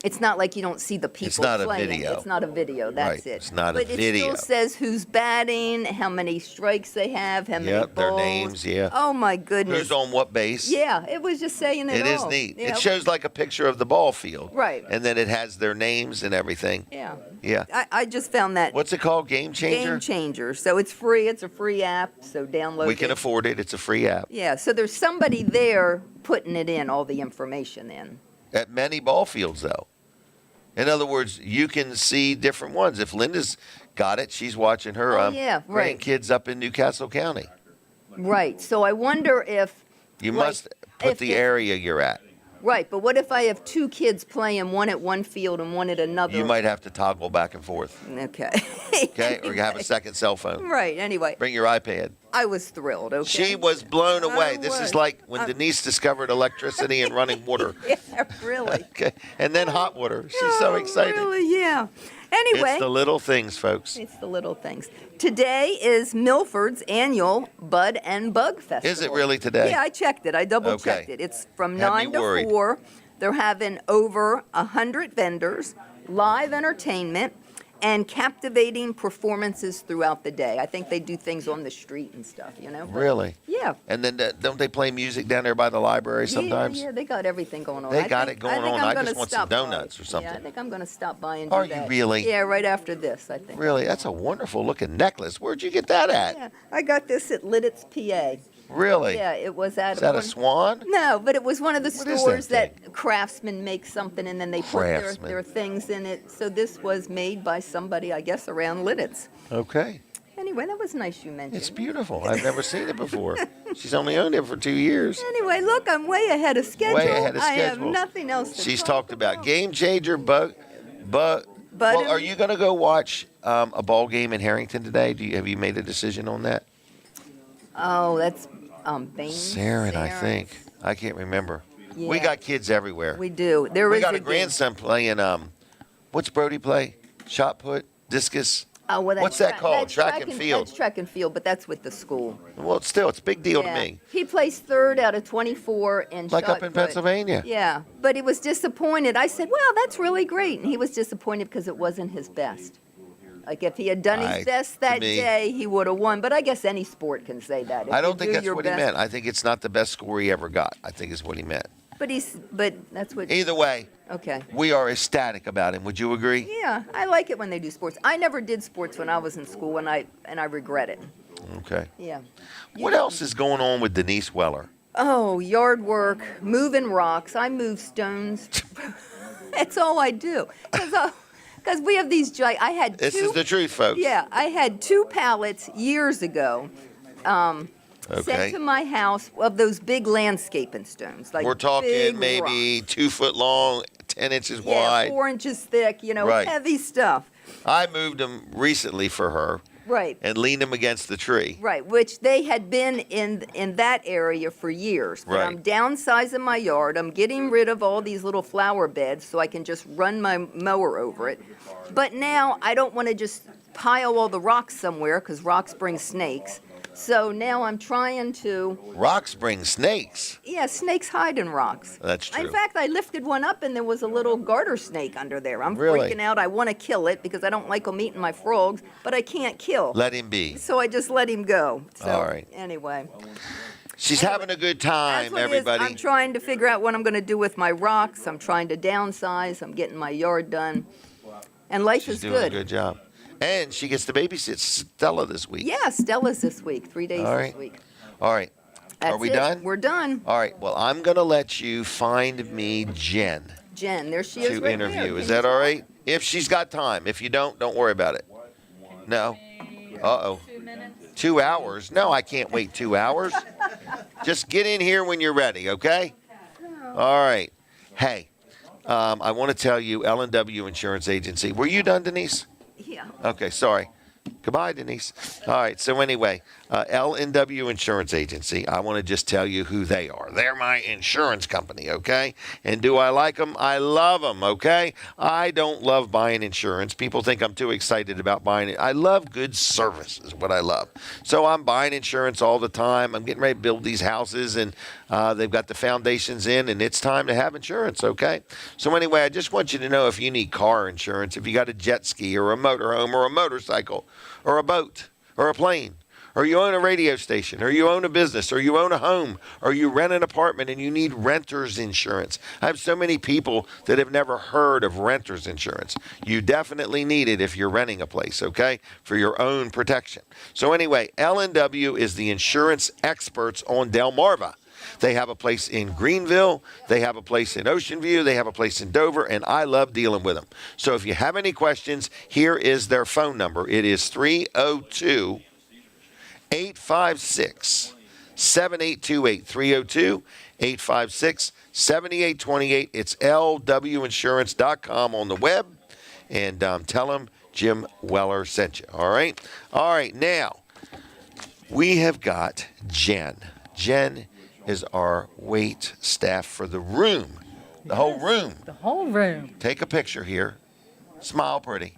it's not like you don't see the people not a playing. video. It's not a video, that's Right, it. it's not a but video. it still says who's batting, how many strikes they have, how many Yep, their balls. names, yeah. Oh my goodness. Who's on what base? Yeah, it was just saying it It is all. neat. Yeah, It shows like a picture of the ball field. Right. And then it has their names and everything. Yeah. Yeah. I just found that What's it called? Game Changer? Game Changer. So it's free. It's a free app. So download We it. can afford it. It's a free app. Yeah. So there's somebody there putting it in, all the information in. At many ball fields, though. In other words, you can see different ones. If Linda's got it, she's watching her yeah, right. grandkids up in Newcastle County. Right. So I wonder if. You Like, must put if the it- area you're at. Right. But what if I have 2 kids playing, one at one field and one at another? You might have to toggle back and forth, Okay. okay? Or you have a second cell phone. Right. Anyway, Bring your iPad. I was thrilled. Okay. She was blown away. I This is was. like when Denise discovered electricity and running water. Yeah. Really. Okay. And then hot water. She's so Oh, excited. Really? Yeah. Anyway. It's the little things, folks. It's the little things. Today is Milford's annual Bud and Bug Festival. Is it really today? Yeah, I checked it. I double checked Okay. it. It's from Had me 9 to worried. 4. They're having over 100 vendors, live entertainment, and captivating performances throughout the day. I think they do things on the street and stuff, but- Really? Yeah. And then don't they play music down there by the library sometimes? Yeah, they got everything going on. They I got think- it going think on. I'm I gonna just want some stop by. donuts or Yeah, something. I think I'm going to stop by and Are do you that. really? Yeah, right after this, I think. Really? That's a wonderful looking necklace. Where'd you get that at? Yeah, I got this at Lickety, PA. Really? Yeah, it was at Is that a one- swan? No, but it was one of the What is stores that that craftsmen make something and then they put Craftsman. their things in it. So this was made by somebody, I guess, around Lidditz. Okay. Anyway, that was nice you mentioned. It's beautiful. I've never seen it before. She's only owned it for 2 years. Anyway, look, I'm way ahead of schedule. Way ahead of I have schedule. nothing else to She's talk talked about Game Changer, Well, and- are you going to go watch a ball game in Harrington today? Have you made a decision on that? Oh, that's Bain. Sarin, I think. I can't remember. We Yeah. got kids everywhere. We do. There We is got a game. grandson playing, what's Brody play? Shot put? Discus? Oh, well, that's What's that called? that's Track and field. That's track and field, but that's with the school. Well, still, it's a big deal to Yeah. me. He plays 3rd out of 24 in Like shot up in put. Pennsylvania. Yeah, but he was disappointed. I said, well, that's really great. And he was disappointed because it wasn't his best. Like if he had done his best to that me- day, he would have won. But I guess any sport can say that. If I you don't think do that's your what best- he meant. I think it's not the best score he ever got. I think is what he meant. But that's what. Either way, Okay. we are ecstatic about him. Would you agree? Yeah, I like it when they do sports. I never did sports when I was in school, and I regret it. Okay. Yeah. What else is going on with Denise Weller? Oh, yard work, moving rocks. I move stones. That's all I do. Because we have these I had This two. is the truth, folks. Yeah, I had 2 pallets years ago Okay. sent to my house of those big landscaping stones. Like We're talking big maybe rocks. 2 foot long, 10 inches Yeah, wide. 4 inches thick, Right. heavy stuff. I moved them recently for her, Right. and lean them against the tree. Right, which they had been in that area for years. But Right. I'm downsizing my yard. I'm getting rid of all these little flower beds so I can just run my mower over it. But now I don't want to just pile all the rocks somewhere because rocks bring snakes. So now I'm trying to, Rocks bring snakes. yeah, snakes hide in rocks. That's true. In fact, I lifted one up and there was a little garter snake under there. I'm Really? freaking out. I want to kill it because I don't like them eating my frogs, but I can't kill. Let him be. So I just let him go. So, All right. Anyway. She's having a good That's time, what it is. everybody. I'm trying to figure out what I'm going to do with my rocks. I'm trying to downsize. I'm getting my yard done. And life She's is doing a good. good job. And she gets to babysit Stella this week. Yeah, Stella's this week, 3 days All this right. week. All right. That's Are we it. done? We're done. All right. Well, I'm going to let you find me Jen Jen, there she is to right interview. there. Is that all right? If she's got time. If you don't worry about it. No? Uh-oh. 2 hours? No, I can't wait 2 hours. Just get in here when you're ready, okay? All right. Hey, I want to tell you, L&W Insurance Agency. Were you done, Denise? Yeah. Okay, sorry. Goodbye, Denise. All right, so anyway, L&W Insurance Agency, I want to just tell you who they are. They're my insurance company, okay? And do I like them? I love them, okay? I don't love buying insurance. People think I'm too excited about buying it. I love good service is what I love. So I'm buying insurance all the time. I'm getting ready to build these houses, and they've got the foundations in, and it's time to have insurance, okay? So anyway, I just want you to know if you need car insurance, if you got a jet ski or a motorhome or a motorcycle or a boat or a plane, or you own a radio station, or you own a business, or you own a home, or you rent an apartment and you need renter's insurance. I have so many people that have never heard of renter's insurance. You definitely need it if you're renting a place, okay, for your own protection. So anyway, L&W is the insurance experts on Delmarva. They have a place in Greenville, they have a place in Ocean View, they have a place in Dover, and I love dealing with them. So if you have any questions, here is their phone number. It is 302-856-7828, 302-856-7828. It's lwinsurance.com on the web, and tell them Jim Weller sent you, all right? All right, now, we have got Jen. Jen is our wait staff for the room, the whole room. The whole room. Take a picture here. Smile pretty.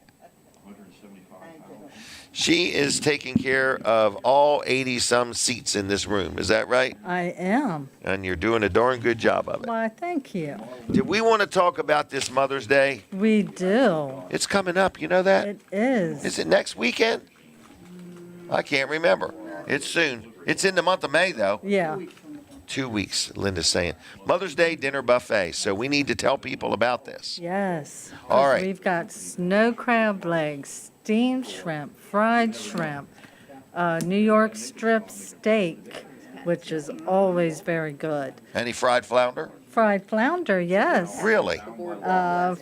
She is taking care of all 80-some seats in this room. Is that right? I am. And you're doing a darn good job of it. Why, thank you. Did we want to talk about this Mother's Day? We do. It's coming up. You know that? It is. Is it next weekend? I can't remember. It's soon. It's in the month of May, though. Yeah. 2 weeks, Linda's saying. Mother's Day dinner buffet. So we need to tell people about this. Yes. All 'Cause right. We've got snow crab legs, steamed shrimp, fried shrimp, New York strip steak, which is always very good. Any fried flounder? Fried flounder, yes. Really?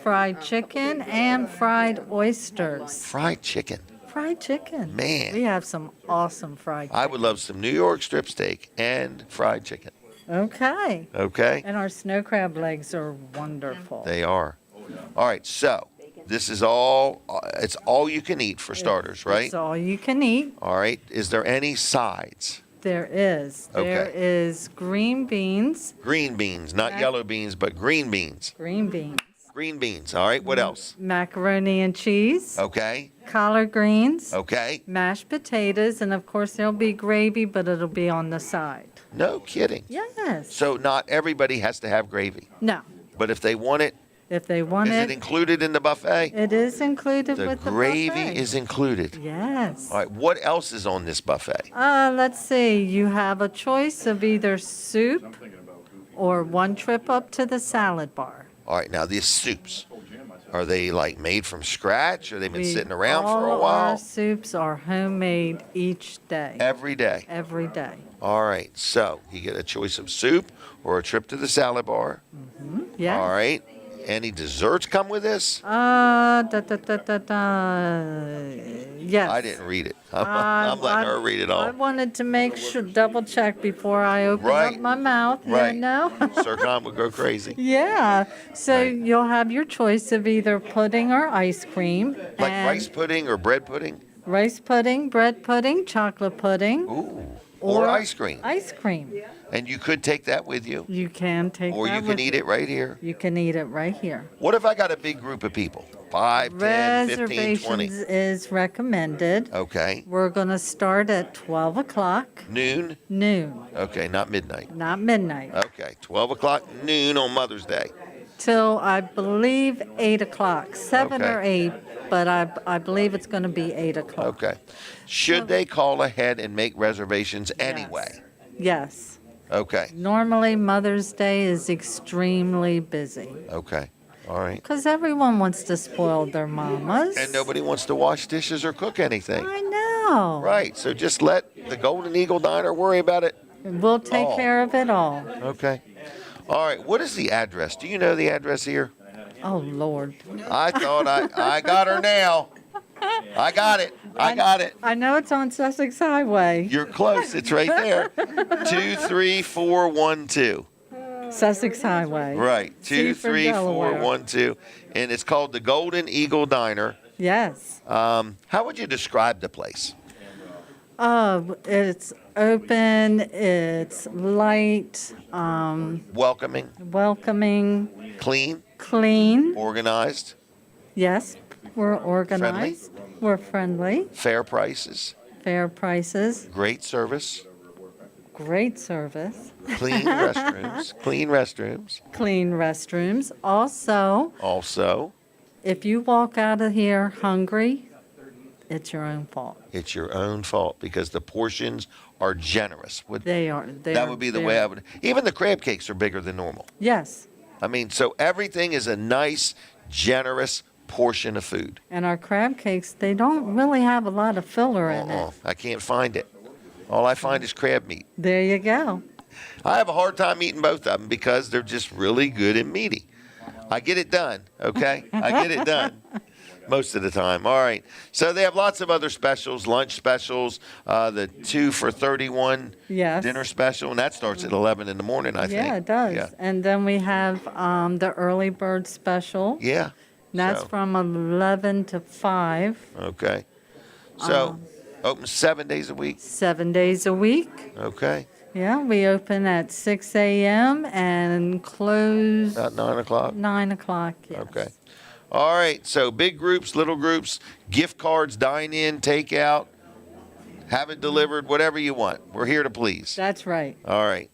Fried chicken and fried oysters. Fried chicken. Fried chicken. Man. We have some awesome fried I would love some New York strip steak and fried chicken. Okay. Okay? And our snow crab legs are wonderful. They are. All right, so this is all, it's all you can eat for starters, right? It's all you can eat. All right. Is there any sides? There is. There Okay. is green beans. Green beans, not yellow beans, but green beans. Green beans. Green beans. All right, what else? Macaroni and cheese. Okay, Collard greens. okay. Mashed potatoes. And of course, there'll be gravy, but it'll be on the side. No kidding. Yes. So not everybody has to have gravy, No. but if they want it, If they want is it it, included in the buffet? it is included The with the gravy buffet. is included. Yes. All right, what else is on this buffet? Let's see. You have a choice of either soup or one trip up to the salad bar. All right, now these soups, are they like made from scratch, or they've been We- sitting around for a All while? our soups are homemade each day, Every day. every day. All right, so you get a choice of soup or a trip to the salad bar. Yeah. All right. Any desserts come with this? Yes. I didn't read it. I'm letting her read it I all. wanted to make sure, double check before I open Right. up my mouth. Right. You know? Serkan would go crazy. Yeah. So Right. you'll have your choice of either pudding or ice cream. Like and rice pudding or bread pudding? Rice pudding, bread pudding, chocolate pudding. Ooh. Or ice cream. Ice cream. And you could take that with you. You can take Or that you can with eat it right here. You can eat it right here. What if I got a big group of people? 5, 10, 15, 20. Reservations is recommended. Okay. We're going to start at 12 o'clock Noon? noon, Okay, not midnight. not midnight, Okay, 12 o'clock noon on Mother's Day. till I believe 8 o'clock, 7 Okay. or 8, but I believe it's going to be 8 o'clock. Okay. Should they call ahead and make reservations anyway? Yes. Okay. Normally, Mother's Day is extremely busy Okay. All right. because everyone wants to spoil their mamas. And nobody wants to wash dishes or cook anything. I know. Right. So just let the Golden Eagle Diner worry about it. We'll take all. care of it all. Okay. All right. What is the address? Do you know the address here? Oh, Lord. I thought I got her now. I got it. I got it. I know it's on Sussex Highway. You're close. It's right there. 23412. Sussex Highway. Right. Seaford, Delaware. 23412. And it's called the Golden Eagle Diner. Yes. How would you describe the place? It's open, it's light, Welcoming, welcoming, clean, clean. organized, Yes, we're organized. We're friendly, fair prices, fair prices, great service, great service, clean restrooms, clean restrooms. clean restrooms. Also, Also, if you walk out of here hungry, it's your own fault. it's your own fault because the portions are generous. They are. That would be the way I would. Even the crab cakes are bigger than normal. Yes, I mean, so everything is a nice, generous portion of food. and our crab cakes, they don't really have a lot of filler in it. I can't find it. All I find is crab meat. There you go. I have a hard time eating both of them because they're just really good and meaty. I get it done, okay? I get it done most of the time. All right. So they have lots of other specials, lunch specials, the 2 for $31 Yes. dinner special, and that starts at 11 in the morning, I think. Yeah, it does. Yeah. And then we have the early bird special. Yeah. That's So, from 11 to 5, okay. So open 7 days a week. 7 days a week. Okay. Yeah, we open at 6 a.m. and close About 9 o'clock. 9 o'clock. Yes. Okay. All right. So big groups, little groups, gift cards, dine in, take out, have it delivered, whatever you want. We're here to please. That's right. All right.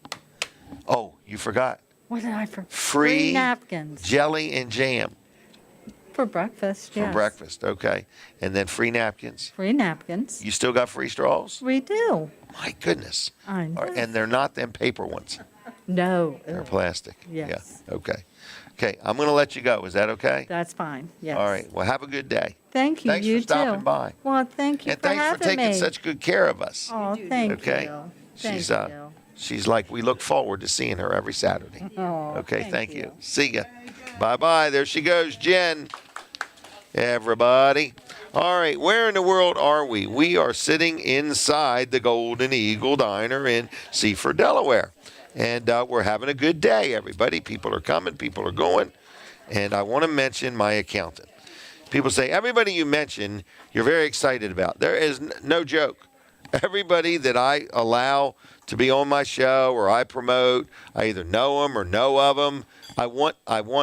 Oh, you forgot. What did I forget? Free napkins jelly and jam for breakfast. for Yes. breakfast. Okay. And then free napkins. Free napkins. You still got free straws? We do. My goodness. I know. All right, and they're not them paper ones. No. They're plastic. Yes. Yeah. Okay. Okay. I'm going to let you go. Is that okay? That's fine. Yes. All right. Well, have a good day. Thank you. Thanks you for stopping too. by. Well, thank you And for thanks for having taking me. such good care of us. Oh, thank Okay. you. Thank She's you. she's like, we look forward to seeing her every Saturday. Oh, Okay, thank you. See ya. Bye-bye. There she goes, Jen. Everybody. All right, where in the world are we? We are sitting inside the Golden Eagle Diner in Seaford, Delaware. And we're having a good day, everybody. People are coming, people are going. And I want to mention my accountant. People say, everybody you mention, you're very excited about. There is no joke. Everybody that I allow to be on my show or I promote, I either know them or know of them. I want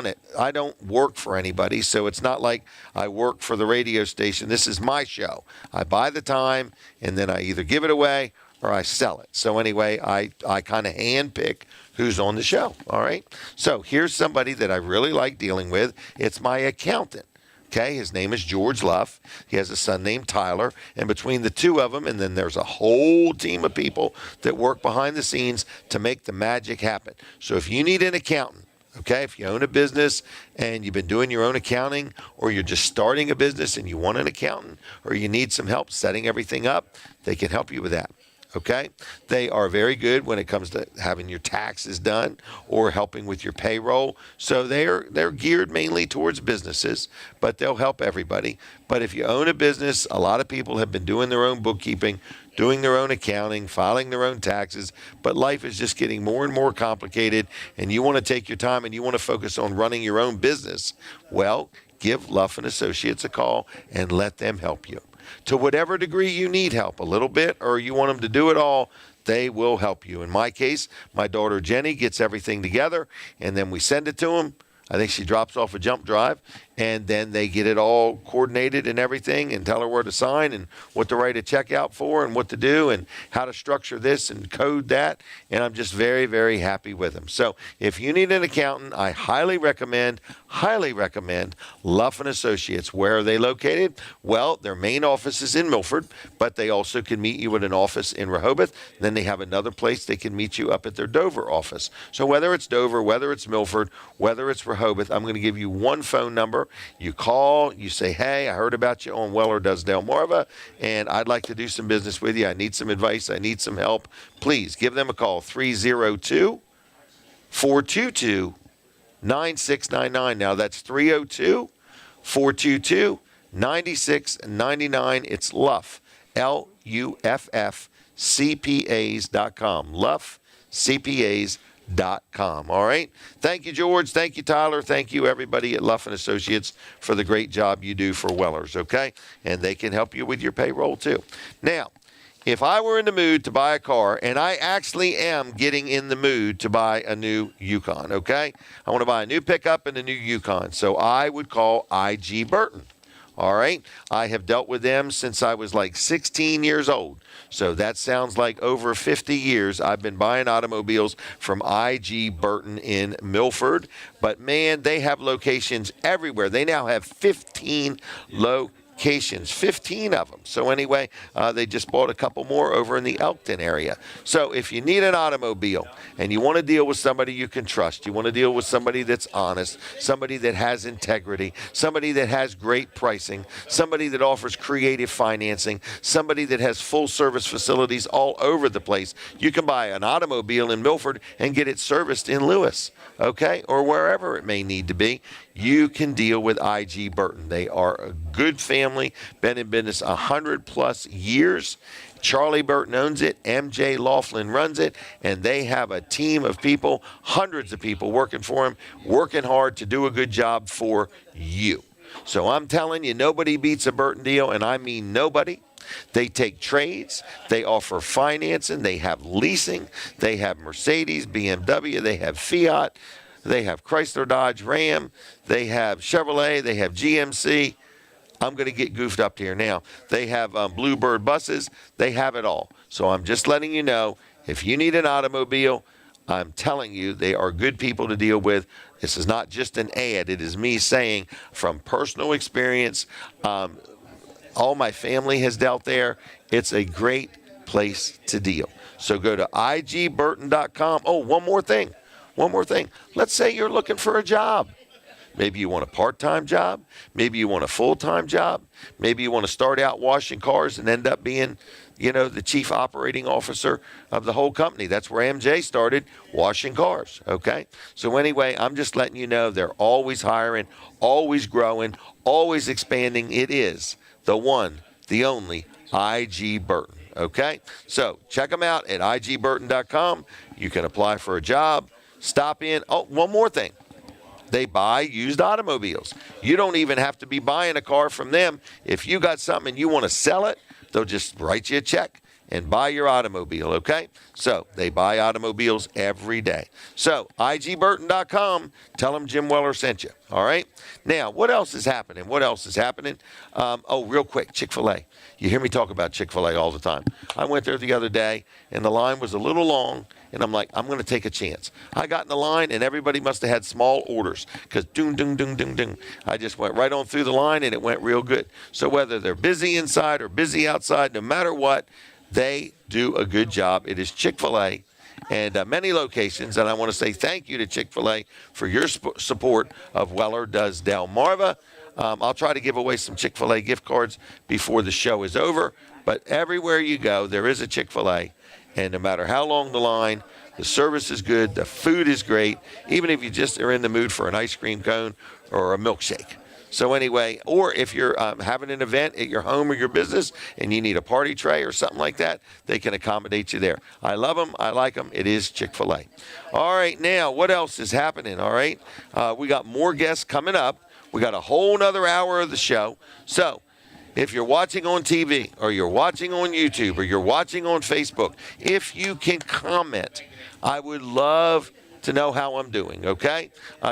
it. I don't work for anybody, so it's not like I work for the radio station. This is my show. I buy the time, and then I either give it away or I sell it. So anyway, I kind of handpick who's on the show, all right? So here's somebody that I really like dealing with. It's my accountant. Okay, his name is George Luff. He has a son named Tyler. And between the two of them, and then there's a whole team of people that work behind the scenes to make the magic happen. So if you need an accountant, okay, if you own a business and you've been doing your own accounting, or you're just starting a business and you want an accountant, or you need some help setting everything up, they can help you with that. Okay? They are very good when it comes to having your taxes done or helping with your payroll. So they're geared mainly towards businesses, but they'll help everybody. But if you own a business, a lot of people have been doing their own bookkeeping, doing their own accounting, filing their own taxes, but life is just getting more and more complicated, and you want to take your time and you want to focus on running your own business. Well, give Luff and Associates a call and let them help you. To whatever degree you need help, a little bit, or you want them to do it all, they will help you. In my case, my daughter Jenny gets everything together, and then we send it to them. I think she drops off a jump drive, and then they get it all coordinated and everything, and tell her where to sign and what to write a check out for and what to do and how to structure this and code that. And I'm just very, very happy with them. So if you need an accountant, I highly recommend Luff & Associates. Where are they located? Well, their main office is in Milford, but they also can meet you at an office in Rehoboth. Then they have another place they can meet you up at their Dover office. So whether it's Dover, whether it's Milford, whether it's Rehoboth, I'm going to give you one phone number. You call, you say, hey, I heard about you on Weller Does Delmarva, and I'd like to do some business with you. I need some advice. I need some help. Please give them a call, 302-422-9699. Now that's 302-422-9699. It's Luff, Luff, CPAs.com. Luff, CPAs.com. All right. Thank you, George. Thank you, Tyler. Thank you, everybody at Luff & Associates, for the great job you do for Wellers, okay? And they can help you with your payroll, too. Now, if I were in the mood to buy a car, and I actually am getting in the mood to buy a new Yukon, okay? I want to buy a new pickup and a new Yukon, so I would call IG Burton. All right. I have dealt with them since I was like 16 years old. So that sounds like over 50 years I've been buying automobiles from IG Burton in Milford. But, man, they have locations everywhere. They now have 15 locations, 15 of them. So anyway, they just bought a couple more over in the Elkton area. So if you need an automobile and you want to deal with somebody you can trust, you want to deal with somebody that's honest, somebody that has integrity, somebody that has great pricing, somebody that offers creative financing, somebody that has full service facilities all over the place, you can buy an automobile in Milford and get it serviced in Lewis, okay, or wherever it may need to be. You can deal with IG Burton. They are a good family, been in business 100+ years. Charlie Burton owns it, MJ Laughlin runs it, and they have a team of people, hundreds of people working for them, working hard to do a good job for you. So I'm telling you, nobody beats a Burton deal, and I mean nobody. They take trades, they offer financing, they have leasing, they have Mercedes, BMW, they have Fiat, they have Chrysler, Dodge, Ram, they have Chevrolet, they have GMC. I'm going to get goofed up here now. They have Bluebird buses. They have it all. So I'm just letting you know, if you need an automobile, I'm telling you, they are good people to deal with. This is not just an ad. It is me saying from personal experience, all my family has dealt there. It's a great place to deal. So go to igburton.com. Oh, one more thing. Let's say you're looking for a job. Maybe you want a part-time job. Maybe you want a full-time job. Maybe you want to start out washing cars and end up being, the chief operating officer of the whole company. That's where MJ started, washing cars, okay? So anyway, I'm just letting you know they're always hiring, always growing, always expanding. It is the one, the only IG Burton, okay? So check them out at igburton.com. You can apply for a job. Stop in. Oh, one more thing. They buy used automobiles. You don't even have to be buying a car from them. If you got something and you want to sell it, they'll just write you a check and buy your automobile, okay? So they buy automobiles every day. So igburton.com, tell them Jim Weller sent you, all right? Now, what else is happening? Real quick, Chick-fil-A. You hear me talk about Chick-fil-A all the time. I went there the other day, and the line was a little long, and I'm like, I'm going to take a chance. I got in the line, and everybody must have had small orders because doom, doom, doom, doom, doom. I just went right on through the line, and it went real good. So whether they're busy inside or busy outside, no matter what, they do a good job. It is Chick-fil-A and many locations, and I want to say thank you to Chick-fil-A for your support of Weller Does Delmarva. I'll try to give away some Chick-fil-A gift cards before the show is over, but everywhere you go, there is a Chick-fil-A, and no matter how long the line, the service is good, the food is great, even if you just are in the mood for an ice cream cone or a milkshake. So anyway, or if you're having an event at your home or your business and you need a party tray or something like that, they can accommodate you there. I love them. I like them. It is Chick-fil-A. All right, now, what else is happening, all right? We got more guests coming up. We got a whole nother hour of the show. So if you're watching on TV or you're watching on YouTube or you're watching on Facebook, if you can comment, I would love to know how I'm doing, okay?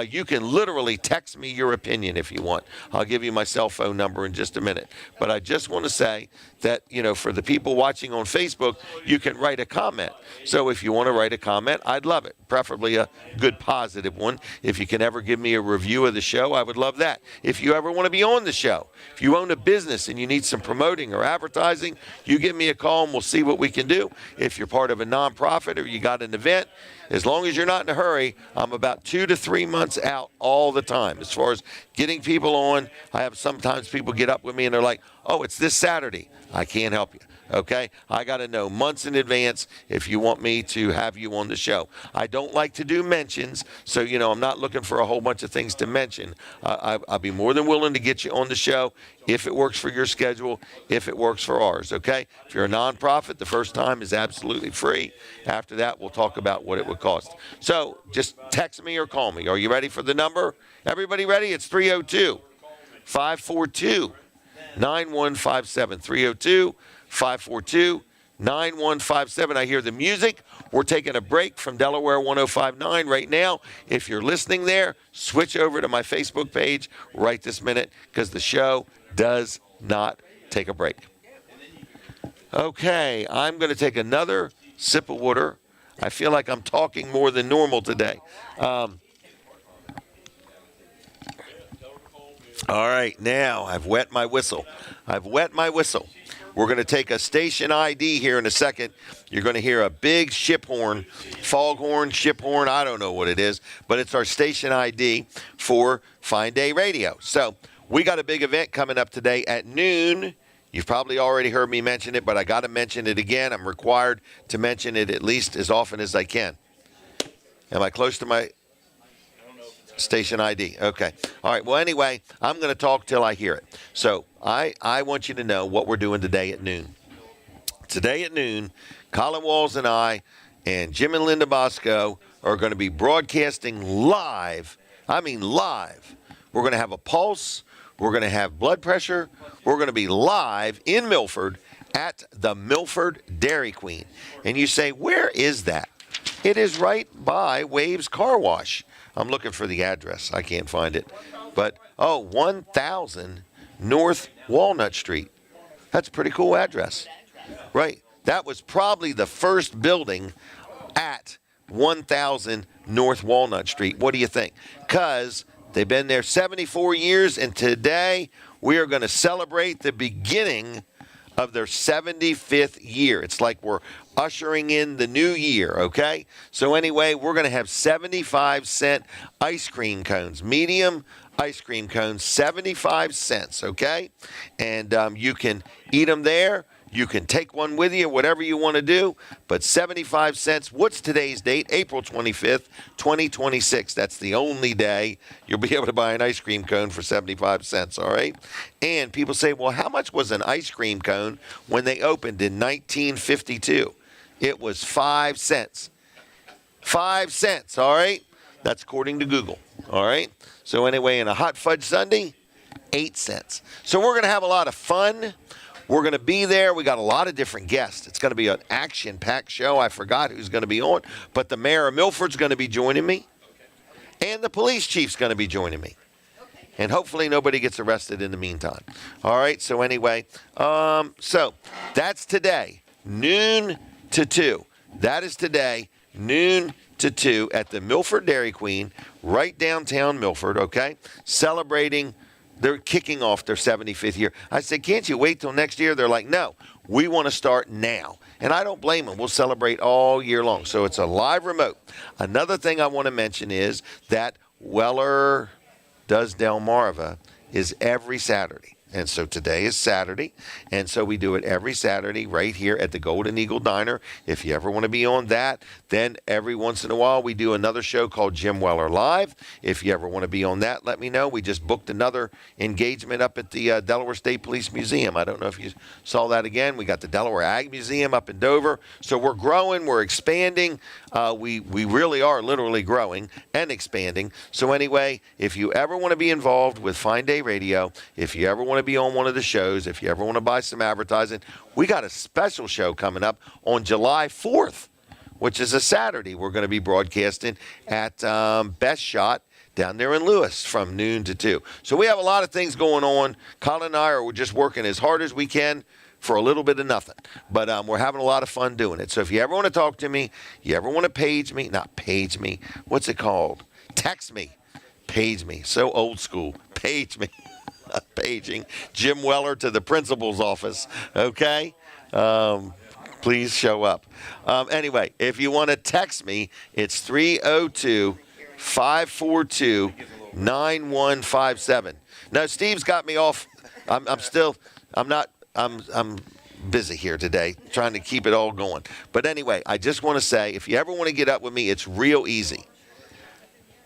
You can literally text me your opinion if you want. I'll give you my cell phone number in just a minute. But I just want to say that, for the people watching on Facebook, you can write a comment. So if you want to write a comment, I'd love it, preferably a good positive one. If you can ever give me a review of the show, I would love that. If you ever want to be on the show, if you own a business and you need some promoting or advertising, you give me a call and we'll see what we can do. If you're part of a nonprofit or you got an event, as long as you're not in a hurry, I'm about 2 to 3 months out all the time. As far as getting people on, I have sometimes people get up with me and they're like, oh, it's this Saturday. I can't help you. Okay? I got to know months in advance if you want me to have you on the show. I don't like to do mentions, so, I'm not looking for a whole bunch of things to mention. I'll be more than willing to get you on the show if it works for your schedule, if it works for ours, okay? If you're a nonprofit, the first time is absolutely free. After that, we'll talk about what it would cost. So just text me or call me. Are you ready for the number? Everybody ready? It's 302-542-9157. 302-542-9157. I hear the music. We're taking a break from Delaware 105.9 right now. If you're listening there, switch over to my Facebook page right this minute because the show does not take a break. Okay, I'm going to take another sip of water. I feel like I'm talking more than normal today. All right, now I've wet my whistle. We're going to take a station ID here in a second. You're going to hear a big ship horn, foghorn, ship horn, I don't know what it is, but it's our station ID for Fine Day Radio. So we got a big event coming up today at noon. You've probably already heard me mention it, but I got to mention it again. I'm required to mention it at least as often as I can. Am I close to my station ID? Okay. All right. Well, anyway, I'm going to talk till I hear it. So I want you to know what we're doing today at noon. Today at noon, Colin Walls and I and Jim and Linda Bosco are going to be broadcasting live. I mean live. We're going to have a pulse. We're going to have blood pressure. We're going to be live in Milford at the Milford Dairy Queen. And you say, where is that? It is right by Waves Car Wash. I'm looking for the address. I can't find it. But, 1000 North Walnut Street. That's a pretty cool address. Right. That was probably the first building at 1000 North Walnut Street. What do you think? Because they've been there 74 years, and today we are going to celebrate the beginning of their 75th year. It's like we're ushering in the new year, okay? So anyway, we're going to have 75-cent ice cream cones, medium ice cream cones, 75 cents, okay? And you can eat them there. You can take one with you, whatever you want to do, but 75 cents. What's today's date? April 25th, 2026. That's the only day you'll be able to buy an ice cream cone for 75 cents, all right? And people say, well, how much was an ice cream cone when they opened in 1952? It was 5 cents. 5 cents, all right? That's according to Google, all right? So anyway, in a hot fudge sundae, 8 cents. So we're going to have a lot of fun. We're going to be there. We got a lot of different guests. It's going to be an action-packed show. I forgot who's going to be on, but the mayor of Milford's going to be joining me, and the police chief's going to be joining me. And hopefully nobody gets arrested in the meantime. All right, so anyway, so that's today, noon to 2. That is today, noon to 2 at the Milford Dairy Queen, right downtown Milford, okay, celebrating. They're kicking off their 75th year. I said, can't you wait till next year? They're like, no, we want to start now. And I don't blame them. We'll celebrate all year long. So it's a live remote. Another thing I want to mention is that Weller Does Delmarva is every Saturday. And so today is Saturday, and so we do it every Saturday right here at the Golden Eagle Diner. If you ever want to be on that, then every once in a while we do another show called Jim Weller Live. If you ever want to be on that, let me know. We just booked another engagement up at the Delaware State Police Museum. I don't know if you saw that again. We got the Delaware Ag Museum up in Dover. So we're growing, we're expanding. We really are literally growing and expanding. So anyway, if you ever want to be involved with Fine Day Radio, if you ever want want to be on one of the shows, if you ever want to buy some advertising, we got a special show coming up on July 4th, which is a Saturday. We're going to be broadcasting at Best Shot down there in Lewis from noon to 2. So we have a lot of things going on. Colin and I are just working as hard as we can for a little bit of nothing. But we're having a lot of fun doing it. So if you ever want to talk to me, you ever want to page me, not page me, what's it called? Text me. Page me. So old school. Page me. Paging Jim Weller to the principal's office. Okay? Please show up. Anyway, if you want to text me, it's 302-542-9157. Now, Steve's got me off. I'm busy here today trying to keep it all going. But anyway, I just want to say, if you ever want to get up with me, it's real easy.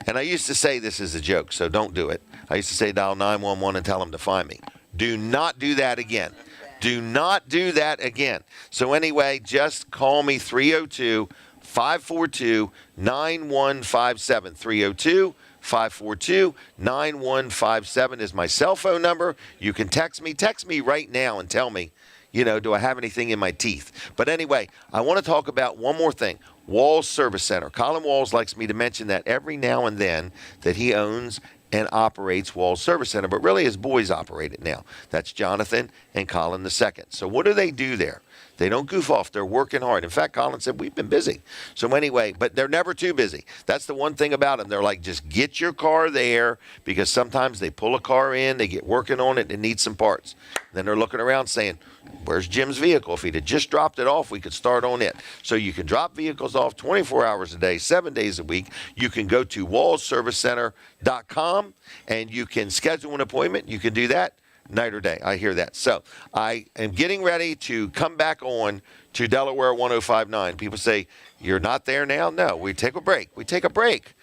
And I used to say this as a joke, so don't do it. I used to say dial 911 and tell them to find me. Do not do that again. Do not do that again. So anyway, just call me 302-542-9157. 302-542-9157 is my cell phone number. You can text me. Text me right now and tell me, do I have anything in my teeth? But anyway, I want to talk about one more thing. Walls Service Center. Colin Walls likes me to mention that every now and then, that he owns and operates Walls Service Center, but really his boys operate it now. That's Jonathan and Colin II. So what do they do there? They don't goof off. They're working hard. In fact, Colin said, we've been busy. So anyway, but they're never too busy. That's the one thing about them. They're like, just get your car there, because sometimes they pull a car in, they get working on it, and needs some parts. Then they're looking around saying, where's Jim's vehicle? If he'd have just dropped it off, we could start on it. So you can drop vehicles off 24 hours a day, 7 days a week. You can go to wallservicecenter.com and you can schedule an appointment. You can do that night or day. I hear that. So I am getting ready to come back on to Delaware 105.9. People say, you're not there now? No, we take a break. We take a break.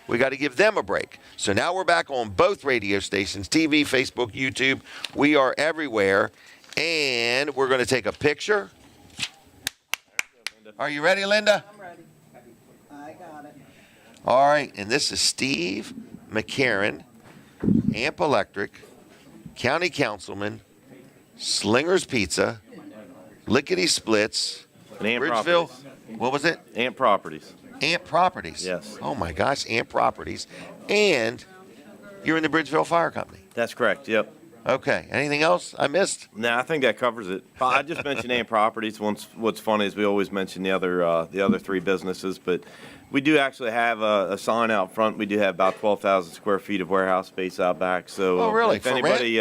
We got to give them a break. So now we're back on both radio stations, TV, Facebook, YouTube. We are everywhere. And we're going to take a picture. Are you ready, Linda? I'm ready. I got it. All right. And this is Steve McCarron, Amp Electric, County Councilman, Slingers Pizza, Lickety Splitz, And Amp Bridgeville. Properties. What was it? Amp Properties. Amp Properties. Yes. Oh, my gosh. Amp Properties. And you're in the Bridgeville Fire Company. That's correct. Yep. Okay. Anything else I missed? No, I think that covers it. I just mentioned Amp Properties. What's funny is we always mention the other three businesses, but we do actually have a sign out front. We do have about 12,000 square feet of warehouse space out back. So, Oh, really? if For anybody,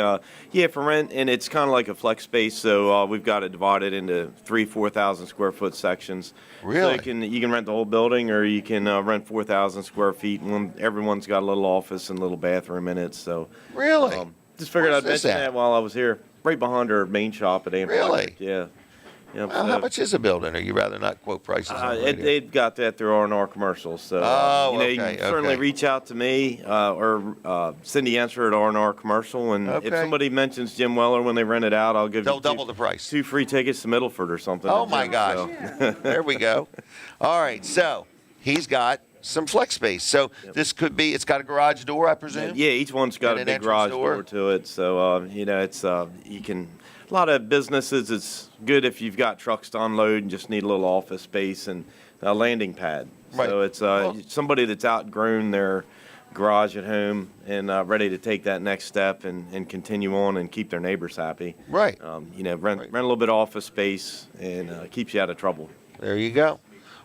yeah, for rent, and it's kind of like a flex space. So we've got it divided into 4,000 square foot sections. Really? So you can rent the whole building, or you can rent 4,000 square feet. And everyone's got a little office and a little bathroom in it. So Really? just figured Where's I'd this mention at? that while I was here, right behind our main shop at Amp Really? Electric. Yeah. Yep, How so, much is a building? Or you rather not quote prices on the radio? they've got that through R&R commercials. So, Oh, you okay, can certainly okay. reach out to me or Cindy Answer at R&R Commercial. And if Okay. somebody mentions Jim Weller when they rent it out, I'll give They'll you double the price. 2 free tickets to Middleford or something. Oh, my gosh. There we go. All right. So he's got some flex space. So this could be, it's got a garage door, I presume? Yeah, each one's got And a an big entrance garage door? door to it. So, it's, you can, a lot of businesses, it's good if you've got trucks to unload and just need a little office space and a landing pad. Right. So it's Well- somebody that's outgrown their garage at home and ready to take that next step and continue on and keep their neighbors happy. Right. Rent Right. a little bit of office space and keeps you out of trouble. There you go.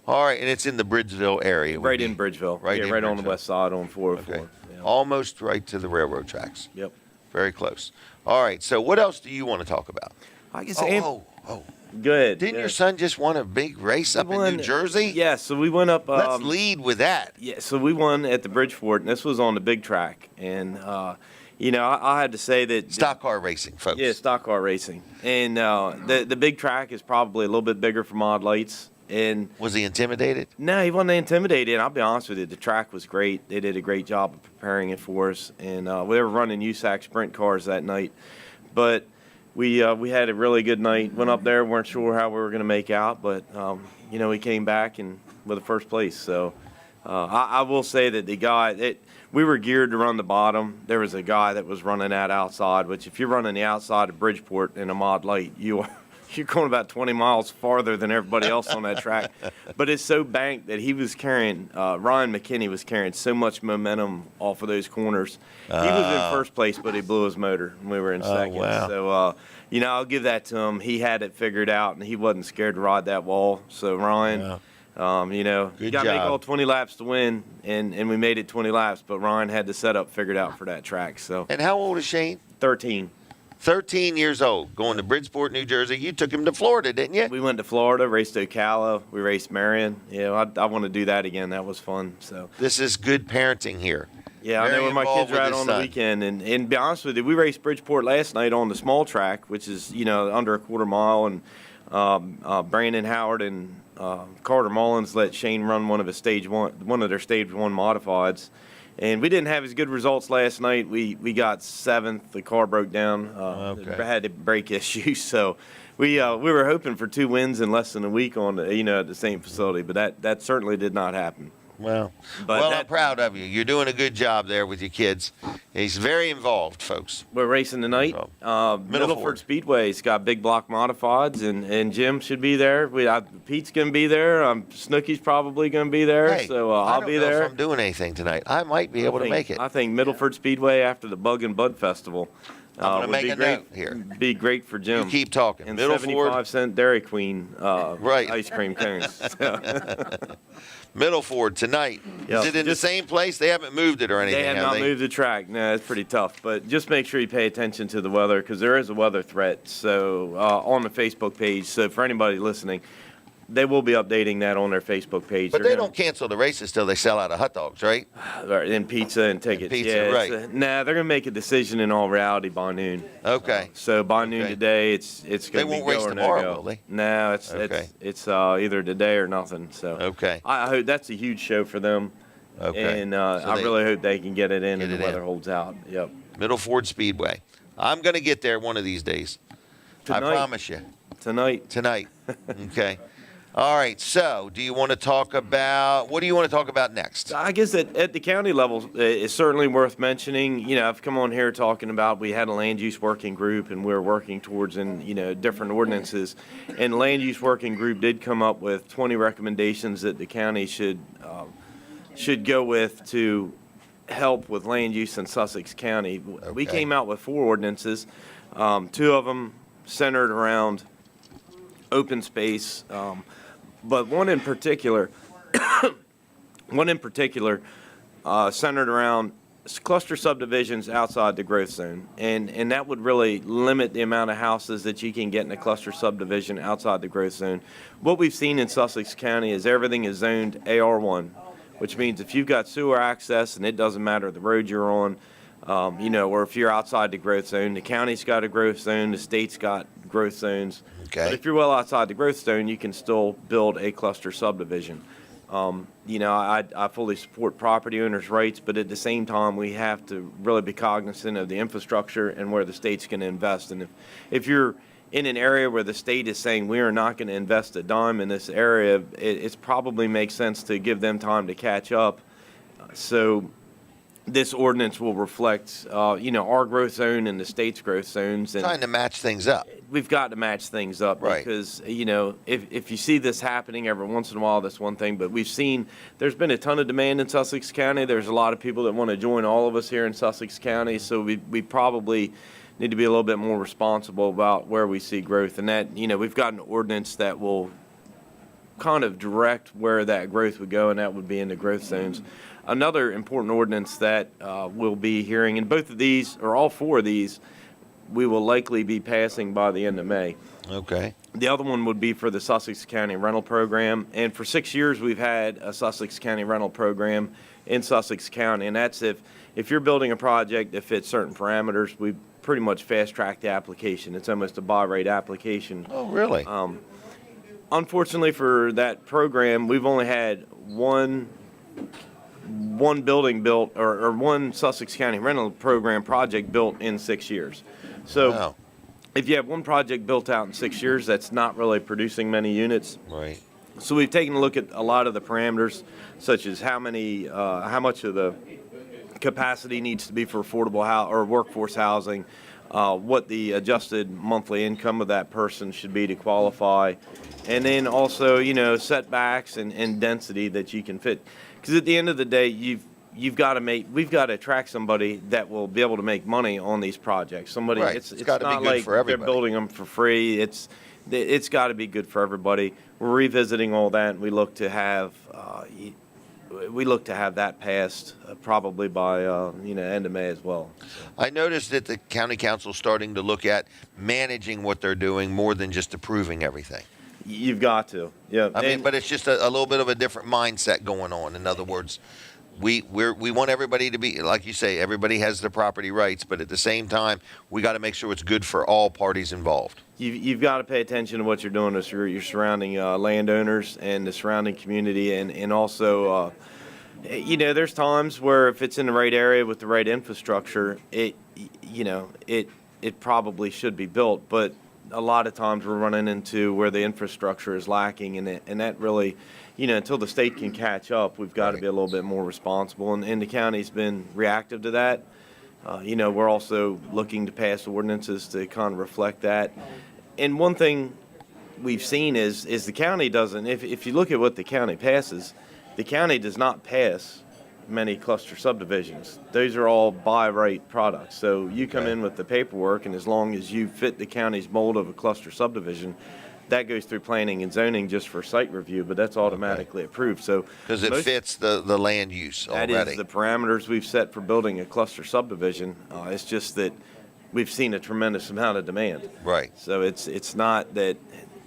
All right. And it's in the Bridgeville area. would Right be- in Bridgeville. Right yeah, in right on the Bridgeville. west side on 404. Okay. Yeah. Almost right to the railroad tracks. Yep. Very close. All right. So what else do you want to talk about? I guess Oh. good. Didn't yeah. your son just won a big race up in won- New Jersey? Yeah, so we went up. Let's lead with that. Yeah, so we won at the Bridgeport, and this was on the big track. And, I had to say that. Stock car racing, folks. Yeah, stock car racing. And the big track is probably a little bit bigger for mod lights. And Was he intimidated? no, he wasn't intimidated. I'll be honest with you. The track was great. They did a great job of preparing it for us. And we were running USAC sprint cars that night. But we had a really good night. Went up there, weren't sure how we were going to make out. But, we came back and with the first place. So I will say that the guy, we were geared to run the bottom. There was a guy that was running that outside, which if you're running the outside of Bridgeport in a mod light, you're going about 20 miles farther than everybody else on that track. But it's so banked that he was carrying, Ryan McKinney was carrying so much momentum off of those corners. He was in first place, but he blew his motor when we were in second. Wow. So, I'll give that to him. He had it figured out, and he wasn't scared to ride that wall. So, Ryan, you got to make all 20 laps to win, and we made it 20 laps, but Ryan had the setup figured out for that track. So. And how old is Shane? 13. 13 years old, going to Bridgeport, New Jersey. You took him to Florida, didn't you? We went to Florida, raced Ocala, we raced Marion. I want to do that again. That was fun. So this is good parenting here. Yeah, Very I know where my kids involved are with at his on the son. weekend. And to be honest with you, we raced Bridgeport last night on the small track, which is, under a quarter mile. And Brandon Howard and Carter Mullins let Shane run one of their stage one modifieds. And we didn't have as good results last night. We got 7th. The car broke down. Had a brake issue. So we were hoping for 2 wins in less than a week on at the same facility, but that certainly did not happen. Well, I'm proud of you. You're doing a good job there with your kids. He's very involved, folks. We're racing tonight. Middleford Speedway's got big block modifieds, and Jim should be there. Pete's going to be there. Snooky's probably going to be there, Hey, so I'll be I don't know there. if I'm doing anything tonight. I might be able to make it. I think Middleford Speedway after the Bug and Bud Festival. I'm going to make a great, note here. Be great for Jim. You keep talking. And Middleford, 75-cent Dairy Queen right. ice cream cones. Middleford tonight. Yep. Is it in the same place? They haven't moved it or anything, They have not moved the track. No, it's pretty tough. But just make sure you pay attention to the weather because there is a weather threat. So on the Facebook page. So for anybody listening, they will be updating that on their Facebook page. But they don't cancel the races till they sell out of hot dogs, right? And pizza and tickets. Pizza, yeah, right. They're going to make a decision in all reality by noon. Okay. So by noon today, it's going to be They won't race go or tomorrow, no go. will they? No, it's either today or nothing. So okay. I hope that's a huge show for them. Okay. And So I really hope they can get it in and the weather holds out. Yep. Middleford Speedway. I'm going to get there one of these days. Tonight. I promise you. Tonight. Okay. All right. So, do you want to talk about what do you want to talk about next? I guess at the county level, it's certainly worth mentioning. I've come on here talking about we had a land use working group and we're working towards different ordinances. And the land use working group did come up with 20 recommendations that the county should go with to help with land use in Sussex County. Okay. We came out with 4 ordinances. 2 of them centered around open space. But one in particular centered around cluster subdivisions outside the growth zone. And that would really limit the amount of houses that you can get in a cluster subdivision outside the growth zone. What we've seen in Sussex County is everything is zoned AR1, which means if you've got sewer access and it doesn't matter the road you're on, or if you're outside the growth zone, the county's got a growth zone, the state's got growth zones. Okay. But if you're well outside the growth zone, you can still build a cluster subdivision. I fully support property owners' rights, but at the same time, we have to really be cognizant of the infrastructure and where the state's going to invest. And if you're in an area where the state is saying we are not going to invest a dime in this area, it probably makes sense to give them time to catch up. So this ordinance will reflect, our growth zone and the state's growth zones. And trying to match things up. We've got to match things up, right? Because, if you see this happening every once in a while, that's one thing. But there's been a ton of demand in Sussex County. There's a lot of people that want to join all of us here in Sussex County. So we probably need to be a little bit more responsible about where we see growth. And that, we've got an ordinance that will kind of direct where that growth would go, and that would be in the growth zones. Another important ordinance that we'll be hearing, and both of these, or all 4 of these, we will likely be passing by the end of May. Okay. The other one would be for the Sussex County rental program. And for 6 years, we've had a Sussex County rental program in Sussex County. And that's if you're building a project that fits certain parameters, we pretty much fast-track the application. It's almost a buy-rate application. Oh, really? Unfortunately for that program, we've only had one building built or one Sussex County rental program project built in 6 years. So if you have one project built out in 6 years, that's not really producing many units. Right. So we've taken a look at a lot of the parameters, such as how much of the capacity needs to be for affordable or workforce housing, what the adjusted monthly income of that person should be to qualify, and then also, setbacks and density that you can fit. Because at the end of the day, we've got to attract somebody that will be able to make money on these projects. Somebody, Right. it's gotta be not good like for they're everybody. building them for free. It's got to be good for everybody. We're revisiting all that, and we look to have that passed probably by end of May as well. I noticed that the county council's starting to look at managing what they're doing more than just approving everything. You've got to, yeah. I mean, but it's just a little bit of a different mindset going on. In other words, we want everybody to be, like you say, everybody has their property rights, but at the same time, we got to make sure it's good for all parties involved. You've got to pay attention to what you're doing to your surrounding landowners and the surrounding community, and also, there's times where if it's in the right area with the right infrastructure, it probably should be built, but a lot of times we're running into where the infrastructure is lacking, and that really, until the state can catch up, we've got to be a little bit more responsible, and the county's been reactive to that. We're also looking to pass ordinances to kind of reflect that. And one thing we've seen is the county doesn't, if you look at what the county passes, the county does not pass many cluster subdivisions. Those are all by right products. So you come in with the paperwork, and as long as you fit the county's mold of a cluster subdivision, that goes through planning and zoning just for site review, but that's automatically approved. So Because it fits the land use already. that is the parameters we've set for building a cluster subdivision. It's just that we've seen a tremendous amount of demand. Right. So it's not that,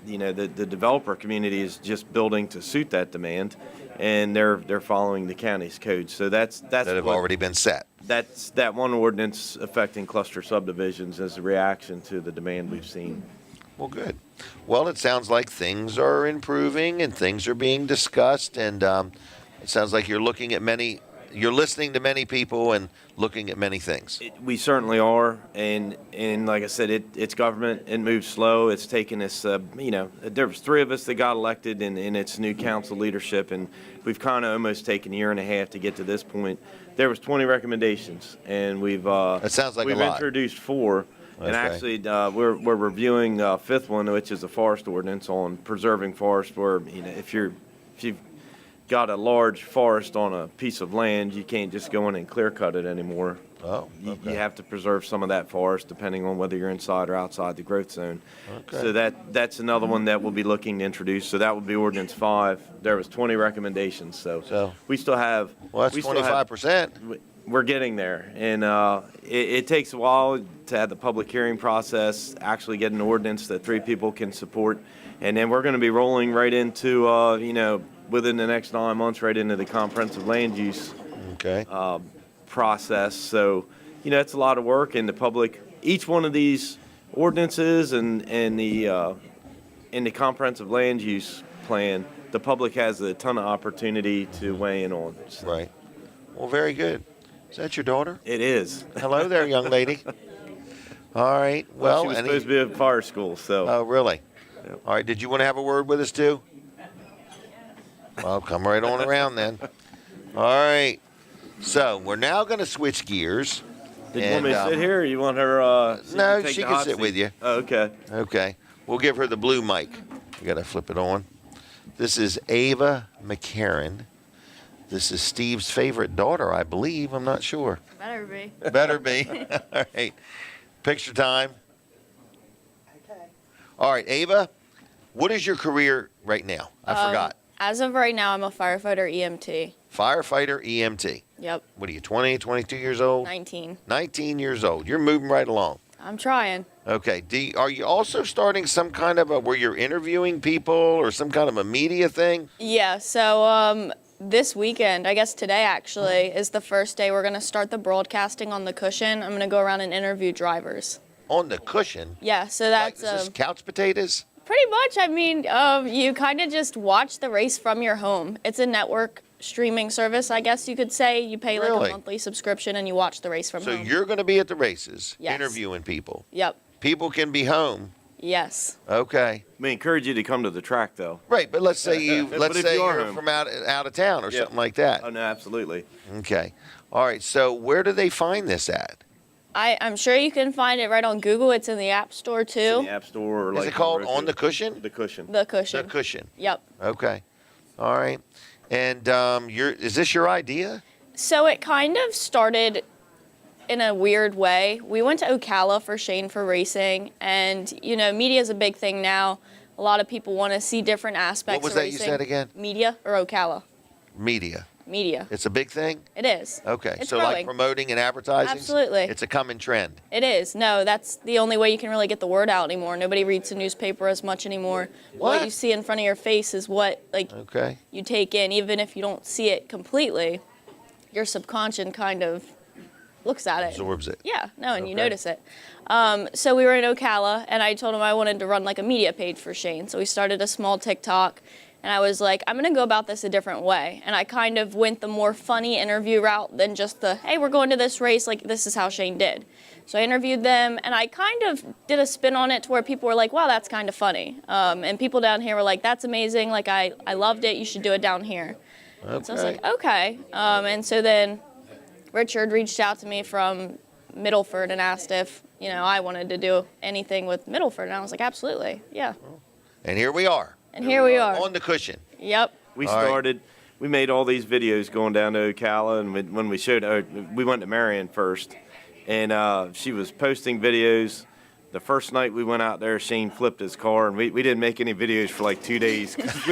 the developer community is just building to suit that demand, and they're following the county's code. So that's That have already been set. That's that one ordinance affecting cluster subdivisions as a reaction to the demand we've seen. Well, good. Well, it sounds like things are improving and things are being discussed, and it sounds like you're listening to many people and looking at many things. We certainly are, and like I said, it's government. It moves slow. It's taken us, there was 3 of us that got elected in its new council leadership, and we've kind of almost taken a year and a half to get to this point. There was 20 recommendations, and we've That sounds like a lot. introduced 4. And Okay. actually, we're reviewing a 5th one, which is a forest ordinance on preserving forest. Where if you've got a large forest on a piece of land, you can't just go in and clear cut it anymore. Oh, You okay. have to preserve some of that forest, depending on whether you're inside or outside the growth zone. Okay. So that's another one that we'll be looking to introduce. So that would be ordinance 5. There was 20 recommendations. So we still have. Well, that's 25%. We're getting there, and it takes a while to have the public hearing process, actually get an ordinance that 3 people can support, and then we're going to be rolling right into, within the next 9 months, right into the comprehensive land use process. So, it's a lot of work, and the public, each one of these ordinances and the comprehensive land use plan, the public has a ton of opportunity to weigh in on. So. Right. Well, very good. Is that your daughter? It is. Hello there, young lady. All right. Well, Well, she was supposed to be at fire school, so. Oh, really? Yep. All right. Did you want to have a word with us too? Well, come right on around then. All right. So we're now going to switch gears. Did you want me to sit here, or you want her? No, take she the can hot sit seat? with you. Oh, okay. Okay. We'll give her the blue mic. We got to flip it on. This is Ava McCarron. This is Steve's favorite daughter, I believe. I'm not sure. Better be. Better be. All right. Picture time. Okay. All right, Ava, what is your career right now? I forgot. As of right now, I'm a firefighter EMT. Firefighter EMT. Yep, What are you, 20, 22 years old? 19. 19 years old. You're moving right along. I'm trying. Okay. Are you also starting some kind of where you're interviewing people or some kind of a media thing? Yeah, so this weekend, I guess today actually, is the first day we're going to start the broadcasting on the cushion. I'm going to go around and interview drivers. On the cushion? Yeah, so that's Is this couch potatoes? pretty much. I mean, you kind of just watch the race from your home. It's a network streaming service, I guess you could say. You pay like Really? a monthly subscription and you watch the race from So home. you're going to be at the races Yes. interviewing people. Yep. People can be home Yes. Okay. We encourage you to come to the track, though. Right, but let's say you're home. from out of town or something like that. Oh, no, absolutely. Okay. All right. So where do they find this at? I'm sure you can find it right on Google. It's in the App Store, too. It's in the App Store. Or Is it called On the Cushion? The Cushion. The Cushion. The Cushion. Yep. Okay. All right. And is this your idea? So it kind of started in a weird way. We went to Ocala for Shane for racing, and media is a big thing now. A lot of people want to see different aspects What was of that racing. you said again? Media or Ocala? Media. Media. It's a big thing? It is. Okay. It's So growing. like promoting and advertising? Absolutely. It's a coming trend. It is. No, that's the only way you can really get the word out anymore. Nobody reads the newspaper as much anymore. What you see in front of your face is what Okay. you take in, even if you don't see it completely. Your subconscious kind of looks at it. Absorbs it. Yeah, no, and you Okay. notice it. So we were in Ocala, and I told him I wanted to run like a media page for Shane. So we started a small TikTok, and I was like, I'm going to go about this a different way. And I kind of went the more funny interview route than just the, hey, we're going to this race, like this is how Shane did. So I interviewed them, and I kind of did a spin on it to where people were like, wow, that's kind of funny. And people down here were like, that's amazing, like I loved it, you should do it down here. Okay. So I was like, okay. And so then Richard reached out to me from Middleford and asked if, I wanted to do anything with Middleford. And I was like, absolutely, yeah. And here we are. And here we are. On the Cushion. Yep. We All right. started, we made all these videos going down to Ocala, and when we showed, we went to Marion first, and she was posting videos. The first night we went out there, Shane flipped his car, and we didn't make any videos for like 2 days. 'Cause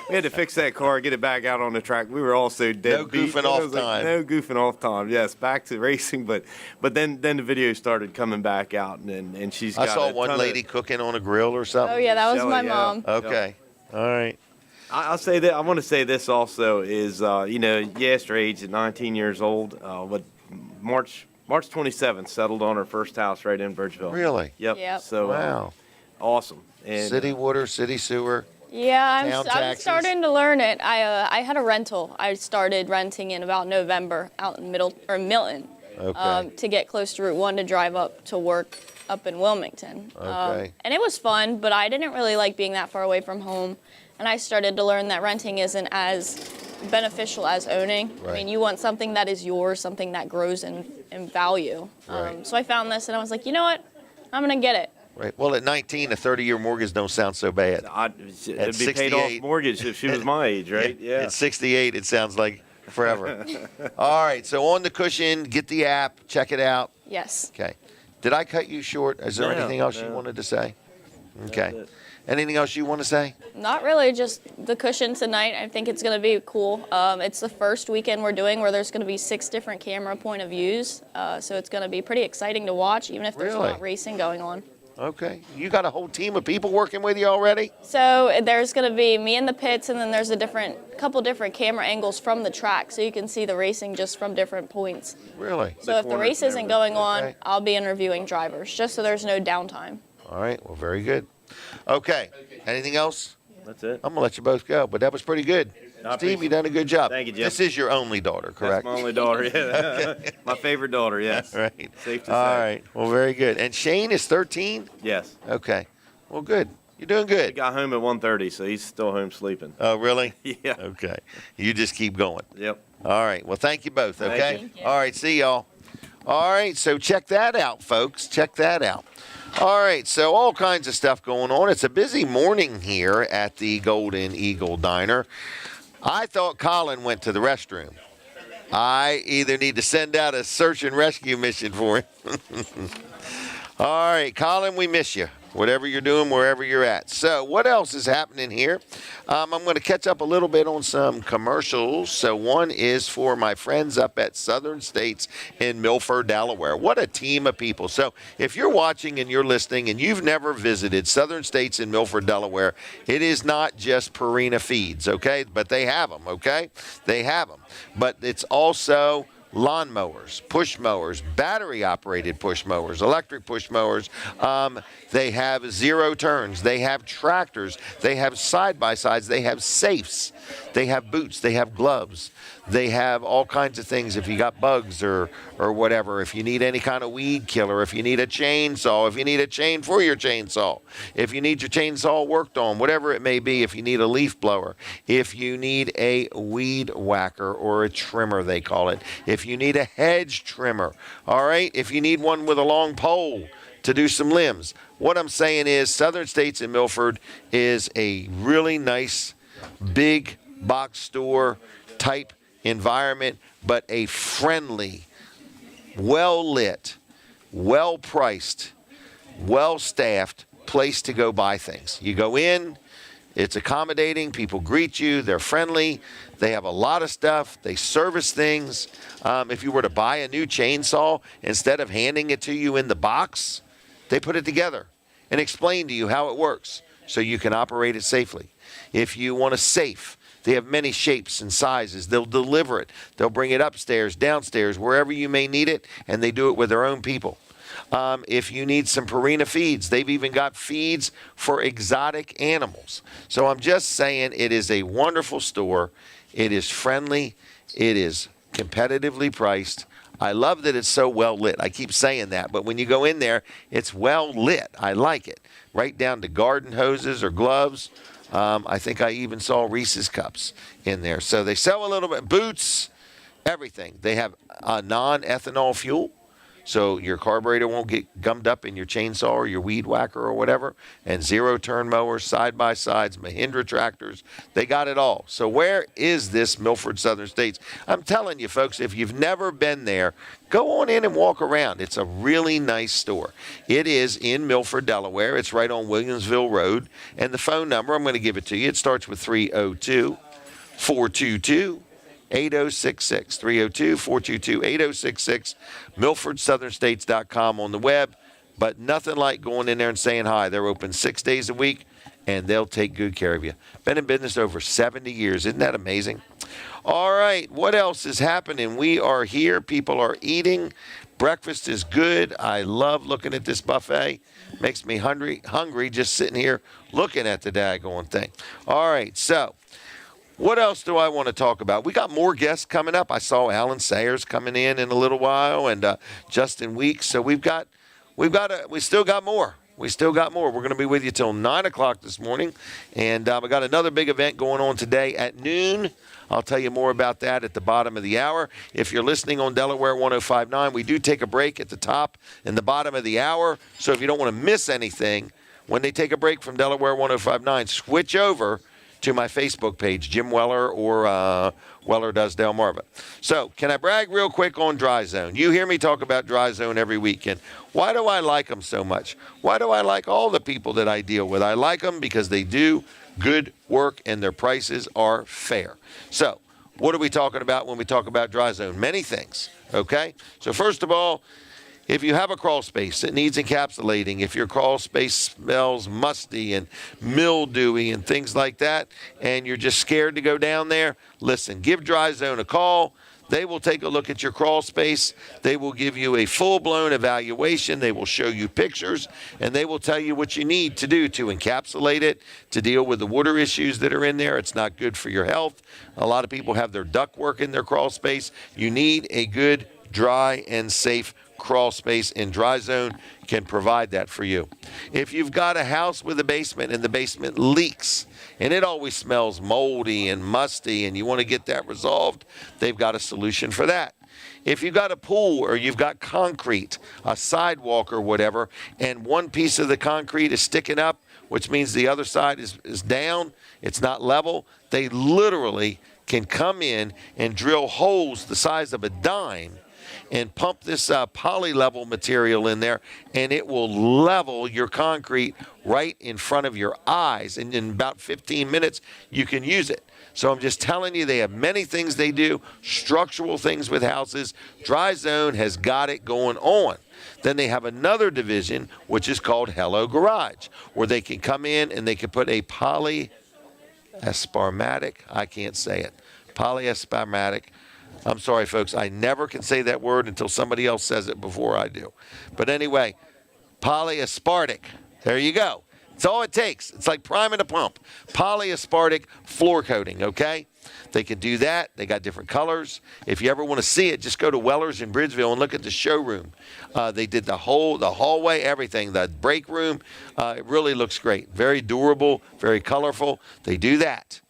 we had to fix that car, get it back out on the track. We were all so dead No beat. goofing off time. No goofing off time. Yes, back to racing, but then the videos started coming back out, and she's I got saw a one ton lady cooking on a grill or something. Oh, yeah, that was Shelly, my yeah. mom. Okay. All right. I'll say that. I want to say this also is, Yester age at 19 years old, but March 27th settled on her first house right in Birchville. Really? Yep. So Wow. awesome. And City water, city sewer. Yeah, Town I'm taxes. starting to learn it. I had a rental. I started renting in about November out in Milton. Okay. To get close to Route 1 to drive up to work up in Wilmington. Okay. And it was fun, but I didn't really like being that far away from home. And I started to learn that renting isn't as beneficial as owning. Right. I mean, you want something that is yours, something that grows in value. Right. So I found this, and I was like, you know what? I'm going to get it. Right. Well, at 19, a 30-year mortgage don't sound so bad. it'd be paid off 68. mortgage if she was my age, right? Yeah. At 68, it sounds like forever. All right. So On the Cushion, get the app, check it out. Yes. Okay. Did I cut you short? Is there No, anything else you no. wanted to say? Okay. That's it. Anything else you want to say? Not really, just the Cushion tonight. I think it's going to be cool. It's the first weekend we're doing where there's going to be 6 different camera point of views. So it's going to be pretty exciting to watch, even if there's Really? not racing going on. Okay. You got a whole team of people working with you already? So there's going to be me in the pits, and then there's a couple different camera angles from the track, so you can see the racing just from different points. Really? So if the corners race and isn't going on, Okay. I'll be interviewing drivers, just so there's no downtime. All right. Well, very good. Okay. Anything else? That's it. I'm going to let you both go, but that was pretty good. I Steve, appreciate you done a good job. Thank you, Jim. This is your only daughter, correct? That's my only daughter. Yeah. My favorite daughter. Yes. Right. Safe to All say. right. Well, very good. And Shane is 13? Yes. Okay. Well, good. You're doing He good. got home at 1:30, so he's still home sleeping. Oh, really? Yeah. Okay. You just keep going. Yep. All right. Well, thank you both, Thank okay? you. All right. See y'all. All right. So check that out, folks. Check that out. All right. So all kinds of stuff going on. It's a busy morning here at the Golden Eagle Diner. I thought Colin went to the restroom. I either need to send out a search and rescue mission for him. All right, Colin, we miss you. Whatever you're doing, wherever you're at. So what else is happening here? I'm going to catch up a little bit on some commercials. So one is for my friends up at Southern States in Milford, Delaware. What a team of people. So if you're watching and you're listening and you've never visited Southern States in Milford, Delaware, it is not just Purina feeds, okay? But they have them, okay? They have them. But it's also lawn mowers, push mowers, battery-operated push mowers, electric push mowers. They have zero turns. They have tractors. They have side-by-sides. They have safes. They have boots. They have gloves. They have all kinds of things if you got bugs or whatever. If you need any kind of weed killer, if you need a chainsaw, if you need a chain for your chainsaw, if you need your chainsaw worked on, whatever it may be, if you need a leaf blower, if you need a weed whacker or a trimmer, they call it, if you need a hedge trimmer, all right, if you need one with a long pole to do some limbs. What I'm saying is Southern States in Milford is a really nice, big box store type environment, but a friendly, well-lit, well-priced, well-staffed place to go buy things. You go in, it's accommodating, people greet you, they're friendly, they have a lot of stuff, they service things. If you were to buy a new chainsaw, instead of handing it to you in the box, they put it together and explain to you how it works so you can operate it safely. If you want a safe, they have many shapes and sizes. They'll deliver it. They'll bring it upstairs, downstairs, wherever you may need it, and they do it with their own people. If you need some Purina feeds, they've even got feeds for exotic animals. So I'm just saying it is a wonderful store. It is friendly. It is competitively priced. I love that it's so well lit. I keep saying that, but when you go in there, it's well lit. I like it. Right down to garden hoses or gloves. I think I even saw Reese's cups in there. So they sell a little bit, boots, everything. They have non-ethanol fuel, so your carburetor won't get gummed up in your chainsaw or your weed whacker or whatever. And zero-turn mowers, side-by-sides, Mahindra tractors. They got it all. So where is this Milford Southern States? I'm telling you, folks, if you've never been there, go on in and walk around. It's a really nice store. It is in Milford, Delaware. It's right on Williamsville Road. And the phone number, I'm going to give it to you. It starts with 302-422-8066. 302-422-8066. MilfordSouthernStates.com on the web. But nothing like going in there and saying hi. They're open 6 days a week, and they'll take good care of you. Been in business over 70 years. Isn't that amazing? All right, what else is happening? We are here. People are eating. Breakfast is good. I love looking at this buffet. Makes me hungry just sitting here looking at the daggone thing. All right, so what else do I want to talk about? We got more guests coming up. I saw Alan Sayers coming in a little while, and Justin Weeks. So we still got more. We still got more. We're going to be with you till 9 o'clock this morning. And we got another big event going on today at noon. I'll tell you more about that at the bottom of the hour. If you're listening on Delaware 105.9, we do take a break at the top and the bottom of the hour. So if you don't want to miss anything, when they take a break from Delaware 105.9, switch over to my Facebook page, Jim Weller or Weller Does Delmarva. So can I brag real quick on Dry Zone? You hear me talk about Dry Zone every weekend. Why do I like them so much? Why do I like all the people that I deal with? I like them because they do good work and their prices are fair. So what are we talking about when we talk about Dry Zone? Many things, okay? So first of all, if you have a crawl space that needs encapsulating, if your crawl space smells musty and mildewy and things like that, and you're just scared to go down there, listen, give Dry Zone a call. They will take a look at your crawl space. They will give you a full-blown evaluation. They will show you pictures, and they will tell you what you need to do to encapsulate it, to deal with the water issues that are in there. It's not good for your health. A lot of people have their ductwork in their crawl space. You need a good, dry, and safe crawl space, and Dry Zone can provide that for you. If you've got a house with a basement and the basement leaks and it always smells moldy and musty and you want to get that resolved, they've got a solution for that. If you've got a pool or you've got concrete, a sidewalk or whatever, and one piece of the concrete is sticking up, which means the other side is down, it's not level, they literally can come in and drill holes the size of a dime and pump this poly-level material in there, and it will level your concrete right in front of your eyes. And in about 15 minutes, you can use it. So I'm just telling you, they have many things they do, structural things with houses. Dry Zone has got it going on. Then they have another division, which is called Hello Garage, where they can come in and they can put a polyasparmatic I'm sorry, folks. I never can say that word until somebody else says it before I do. But anyway, polyaspartic. There you go. It's all it takes. It's like priming a pump. Polyaspartic floor coating, okay? They can do that. They got different colors. If you ever want to see it, just go to Weller's in Bridgeville and look at the showroom. They did the hallway, everything, the break room. It really looks great. Very durable, very colorful. They do that.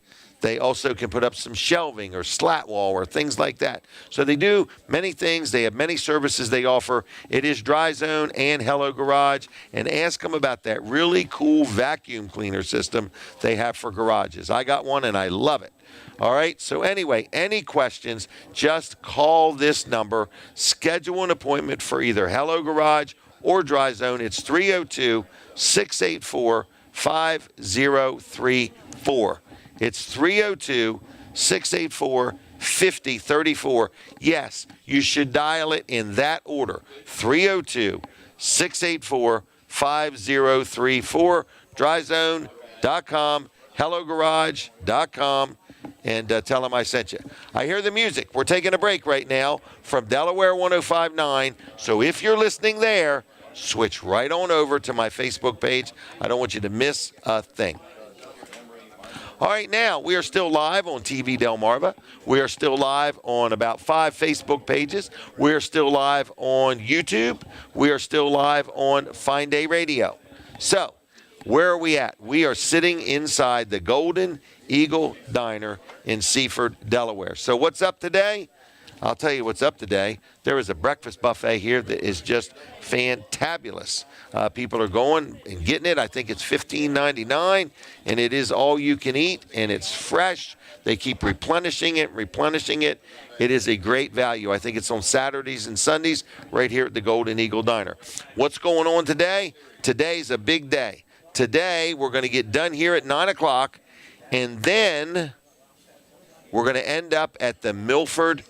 They also can put up some shelving or slat wall or things like that. So they do many things. They have many services they offer. It is Dry Zone and Hello Garage. And ask them about that really cool vacuum cleaner system they have for garages. I got one and I love it. All right, so anyway, any questions, just call this number. Schedule an appointment for either Hello Garage or Dry Zone. It's 302-684-5034. It's 302-684-5034. Yes, you should dial it in that order. 302-684-5034. DryZone.com, HelloGarage.com, and tell them I sent you. I hear the music. We're taking a break right now from Delaware 105.9. So if you're listening there, switch right on over to my Facebook page. I don't want you to miss a thing. All right, now we are still live on TV Delmarva. We are still live on about 5 Facebook pages. We are still live on YouTube. We are still live on Fine Day Radio. So, where are we at? We are sitting inside the Golden Eagle Diner in Seaford, Delaware. So what's up today? I'll tell you what's up today. There is a breakfast buffet here that is just fantabulous. People are going and getting it. I think it's $15.99, and it is all you can eat, and it's fresh. They keep replenishing it. It is a great value. I think it's on Saturdays and Sundays right here at the Golden Eagle Diner. What's going on today? Today's a big day. Today, we're going to get done here at 9 o'clock, and then we're going to end up at the Milford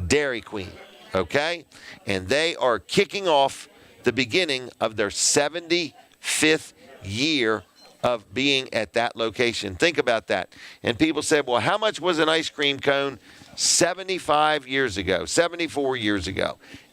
Dairy Queen, okay? And they are kicking off the beginning of their 75th year of being at that location. Think about that. And people said, well, how much was an ice cream cone 74 years ago?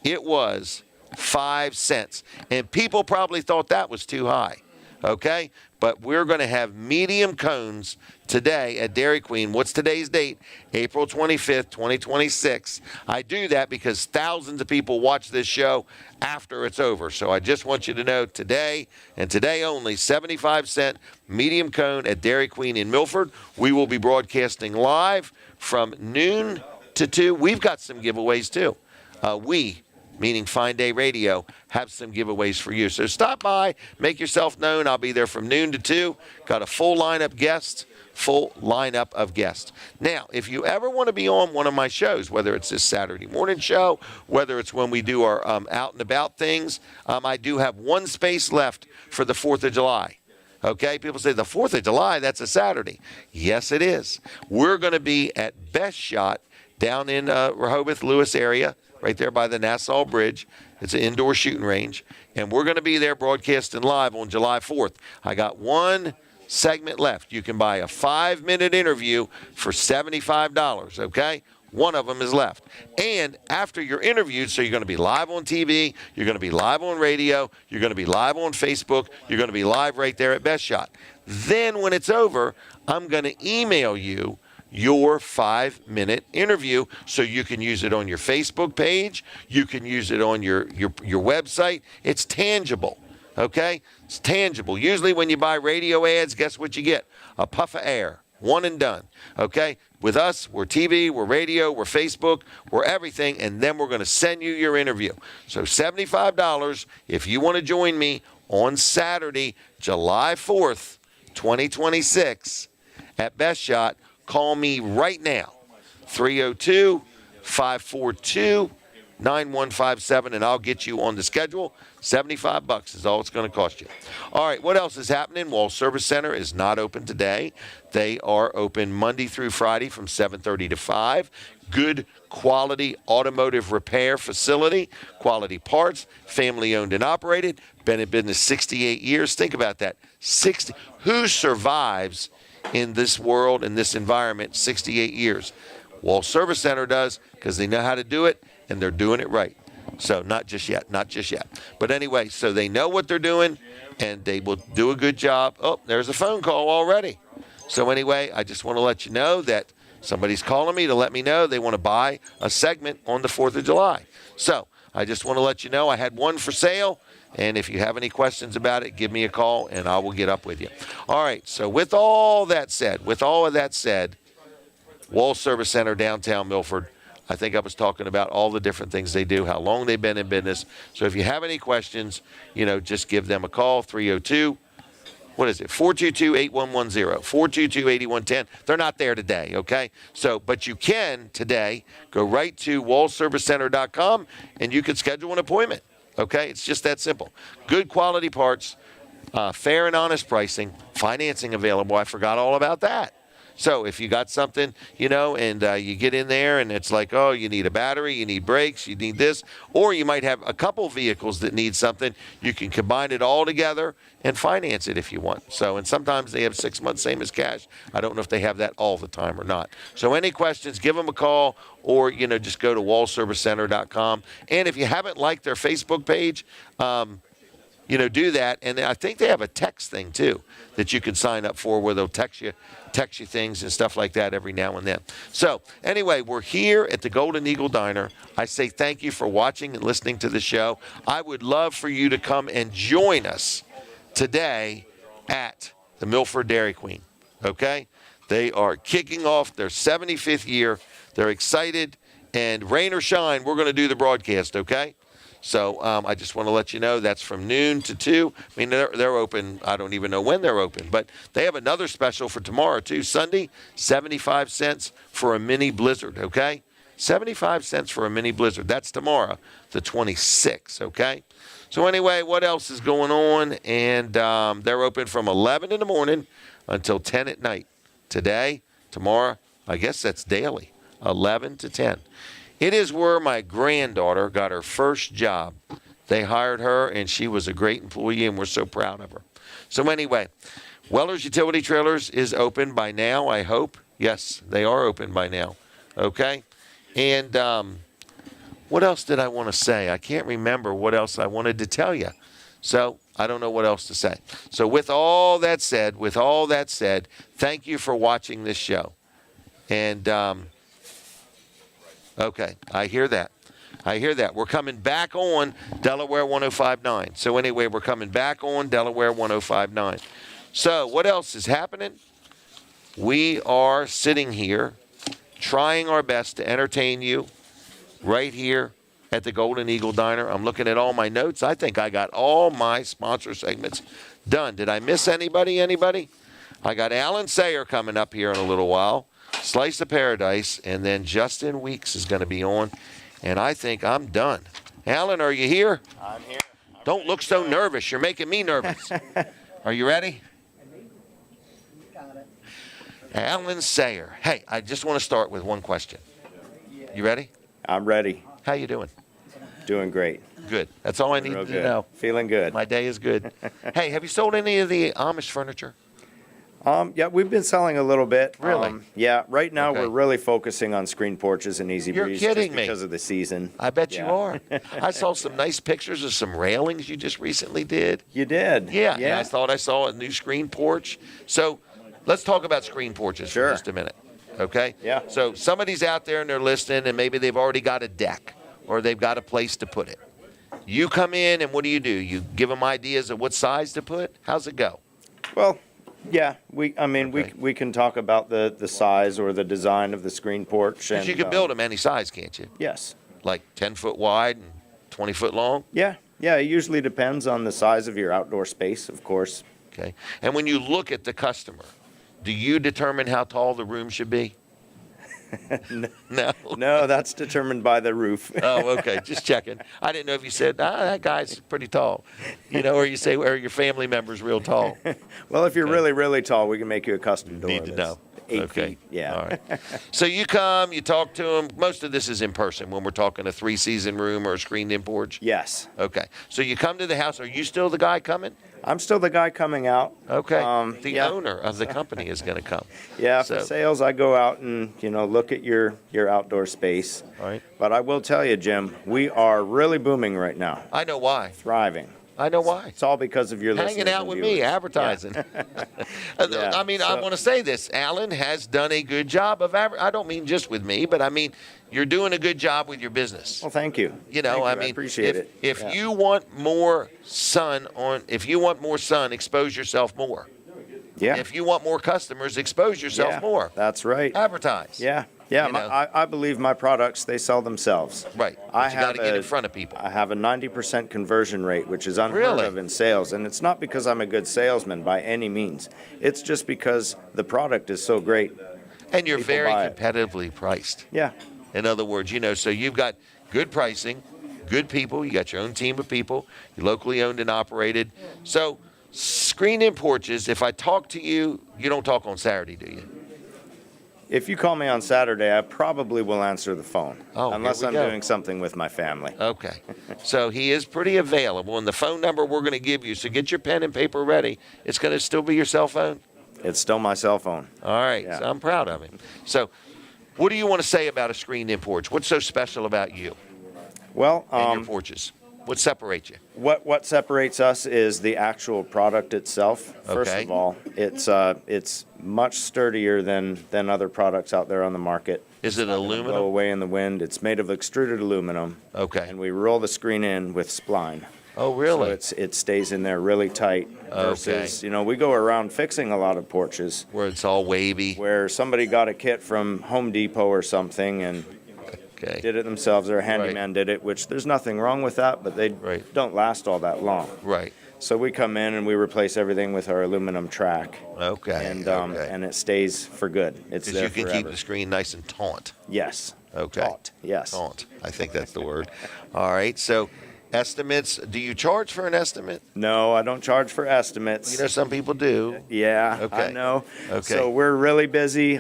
It was 5 cents. And people probably thought that was too high, okay? But we're going to have medium cones today at Dairy Queen. What's today's date? April 25th, 2026. I do that because thousands of people watch this show after it's over. So I just want you to know today, and today only, 75-cent medium cone at Dairy Queen in Milford. We will be broadcasting live from noon to 2. We've got some giveaways too. Meaning Fine Day Radio, have some giveaways for you. So stop by, make yourself known. I'll be there from noon to 2. Got a full lineup of guests. Now, if you ever want to be on one of my shows, whether it's this Saturday morning show, whether it's when we do our out and about things, I do have one space left for the 4th of July. Okay, people say the 4th of July, that's a Saturday. Yes, it is. We're going to be at Best Shot down in Rehoboth, Lewis area, right there by the Nassau Bridge. It's an indoor shooting range. And we're going to be there broadcasting live on July 4th. I got one segment left. You can buy a 5-minute interview for $75, okay? One of them is left. And after you're interviewed, so you're going to be live on TV, you're going to be live on radio, you're going to be live on Facebook, you're going to be live right there at Best Shot. Then when it's over, I'm going to email you your 5-minute interview so you can use it on your Facebook page, you can use it on your website. It's tangible, okay? It's tangible. Usually when you buy radio ads, guess what you get? A puff of air, one and done, okay? With us, we're TV, we're radio, we're Facebook, we're everything, and then we're going to send you your interview. So $75 if you want to join me on Saturday, July 4th, 2026 at Best Shot. Call me right now, 302-542-9157, and I'll get you on the schedule. $75 is all it's going to cost you. All right, what else is happening? Wall Service Center is not open today. They are open Monday through Friday from 7:30 to 5. Good quality automotive repair facility, quality parts, family owned and operated, been in business 68 years. Think about that. 60. Who survives in this world, in this environment, 68 years? Wall Service Center does, because they know how to do it, and they're doing it right. So not just yet. But anyway, so they know what they're doing, and they will do a good job. Oh, there's a phone call already. So anyway, I just want to let you know that somebody's calling me to let me know they want to buy a segment on the 4th of July. So I just want to let you know I had one for sale, and if you have any questions about it, give me a call, and I will get up with you. All right, so with all of that said, Wall Service Center, downtown Milford, I think I was talking about all the different things they do, how long they've been in business. So if you have any questions, just give them a call, 302. What is it? 422-8110, 422-8110. They're not there today, okay? So, but you can today go right to wallservicecenter.com and you can schedule an appointment, okay? It's just that simple. Good quality parts, fair and honest pricing, financing available. I forgot all about that. So if you got something, and you get in there and it's like, oh, you need a battery, you need brakes, you need this, or you might have a couple vehicles that need something, you can combine it all together and finance it if you want. So, and sometimes they have 6 months, same as cash. I don't know if they have that all the time or not. So any questions, give them a call, or, just go to wallservicecenter.com. And if you haven't liked their Facebook page, do that. And I think they have a text thing too that you can sign up for, where they'll text you things and stuff like that every now and then. So anyway, we're here at the Golden Eagle Diner. I say thank you for watching and listening to the show. I would love for you to come and join us today at the Milford Dairy Queen. Okay? They are kicking off their 75th year. They're excited, and rain or shine, we're going to do the broadcast. Okay? So I just want to let you know that's from noon to 2. I mean, they're open. I don't even know when they're open. But they have another special for tomorrow, too. Sunday, 75 cents for a mini blizzard, okay? 75 cents for a mini blizzard. That's tomorrow, the 26th, okay? So anyway, what else is going on? And they're open from 11 in the morning until 10 at night. Today, tomorrow, I guess that's daily, 11 to 10. It is where my granddaughter got her first job. They hired her, and she was a great employee, and we're so proud of her. So anyway, Weller's Utility Trailers is open by now, I hope. Yes, they are open by now. Okay? And what else did I want to say? I can't remember what else I wanted to tell you. So I don't know what else to say. So with all that said, thank you for watching this show. And okay, I hear that. We're coming back on Delaware 105.9. So anyway, we're coming back on Delaware 105.9. So what else is happening? We are sitting here trying our best to entertain you right here at the Golden Eagle Diner. I'm looking at all my notes. I think I got all my sponsor segments done. Did I miss anybody? I got Alan Sayer coming up here in a little while. Slice of Paradise, and then Justin Weeks is going to be on, and I think I'm done. Alan, are you here? I'm here. Don't look so nervous. You're making me nervous. Are you ready? Got it. Alan Sayer. Hey, I just want to start with one question. You ready? I'm ready. How you doing? Doing great. Good. That's all I need Real to good. know. Feeling good. My day is good. Hey, have you sold any of the Amish furniture? Yeah, we've been selling a little bit. Really? Yeah, right now Okay. we're really focusing on screen porches and easy You're breeze kidding just me. because of the season. I bet you Yeah. are. I saw some nice pictures of some railings you just recently did. You did? Yeah, and I thought I saw a new screen porch. So let's talk about screen porches Sure. for just a minute, okay? Yeah. So somebody's out there and they're listening, and maybe they've already got a deck or they've got a place to put it. You come in, and what do? You give them ideas of what size to put? How's it go? Well, yeah, we Okay. can talk about the size or the design of the screen porch. Because And you can build them any size, can't you? Yes. Like 10 foot wide and 20 foot long? Yeah, it usually depends on the size of your outdoor space, of course. Okay. And when you look at the customer, do you determine how tall the room should be? No. No, that's determined by the roof. Oh, okay. Just checking. I didn't know if you said, that guy's pretty tall. Or you say, or your family member's real tall. Well, if you're really, really tall, we can make you a custom door. Need to know. 8 Okay. feet. Yeah. All right. So you come, you talk to them. Most of this is in person when we're talking a 3-season room or a screened-in porch? Yes. Okay. So you come to the house. Are you still the guy coming? I'm still the guy coming out. Okay. The yeah. owner of the company is going to come. Yeah, So- for sales, I go out and, look at your outdoor space. All right. But I will tell you, Jim, we are really booming right now, I know why. thriving. I know why. It's all because of your listeners Hanging out and with viewers. me, advertising. Yeah, I mean, I so- want to say this. Alan has done a good job of I don't mean just with me, but I mean, you're doing a good job with your business. Well, thank you. You know, Thank I mean, appreciate it. if Yeah. you want more sun, expose yourself more. Yeah. If you want more customers, expose yourself Yeah, more. That's right. Advertise. Yeah. You know. I believe my products, they sell themselves. Right. I But you got have to get in front of people. I have a 90% conversion rate, which is unheard Really? of in sales. And it's not because I'm a good salesman by any means. It's just because the product is so great. And you're People very buy it. competitively priced. Yeah. In other words, so you've got good pricing, good people, you got your own team of people, you're locally owned and operated. So screen-in porches, if I talk to you, you don't talk on Saturday, do you? If you call me on Saturday, I probably will answer the phone. Oh, here unless we I'm go. doing something with my family. Okay. So he is pretty available. And the phone number we're going to give you, so get your pen and paper ready. It's going to still be your cell phone? It's still my cell phone. All right. Yeah. So I'm proud of him. So what do you want to say about a screened-in porch? What's so special about you Well, and your porches? What separates you? What separates us is the actual product itself. First Okay. of all, it's much sturdier than other products out there on the market. Is it Blow aluminum? away in the wind. It's made of extruded aluminum, Okay. and we roll the screen in with spline. Oh, really? So it stays in there really tight. Versus, we go around fixing a lot of porches Where it's all wavy. where somebody got a kit from Home Depot or something and Okay. did it themselves, or a handyman did it, which there's nothing wrong with that, but they Right. don't last all that long. Right. So we come in and we replace everything with our aluminum track, Okay. and okay. and it stays for good. It's Because there you can forever. keep the screen nice and taut. Yes. Okay. Taut, yes. Taunt. I think that's the word. All right. So estimates. Do you charge for an estimate? No, I don't charge for estimates. Some people do. Yeah, Okay. I know. Okay. So we're really busy.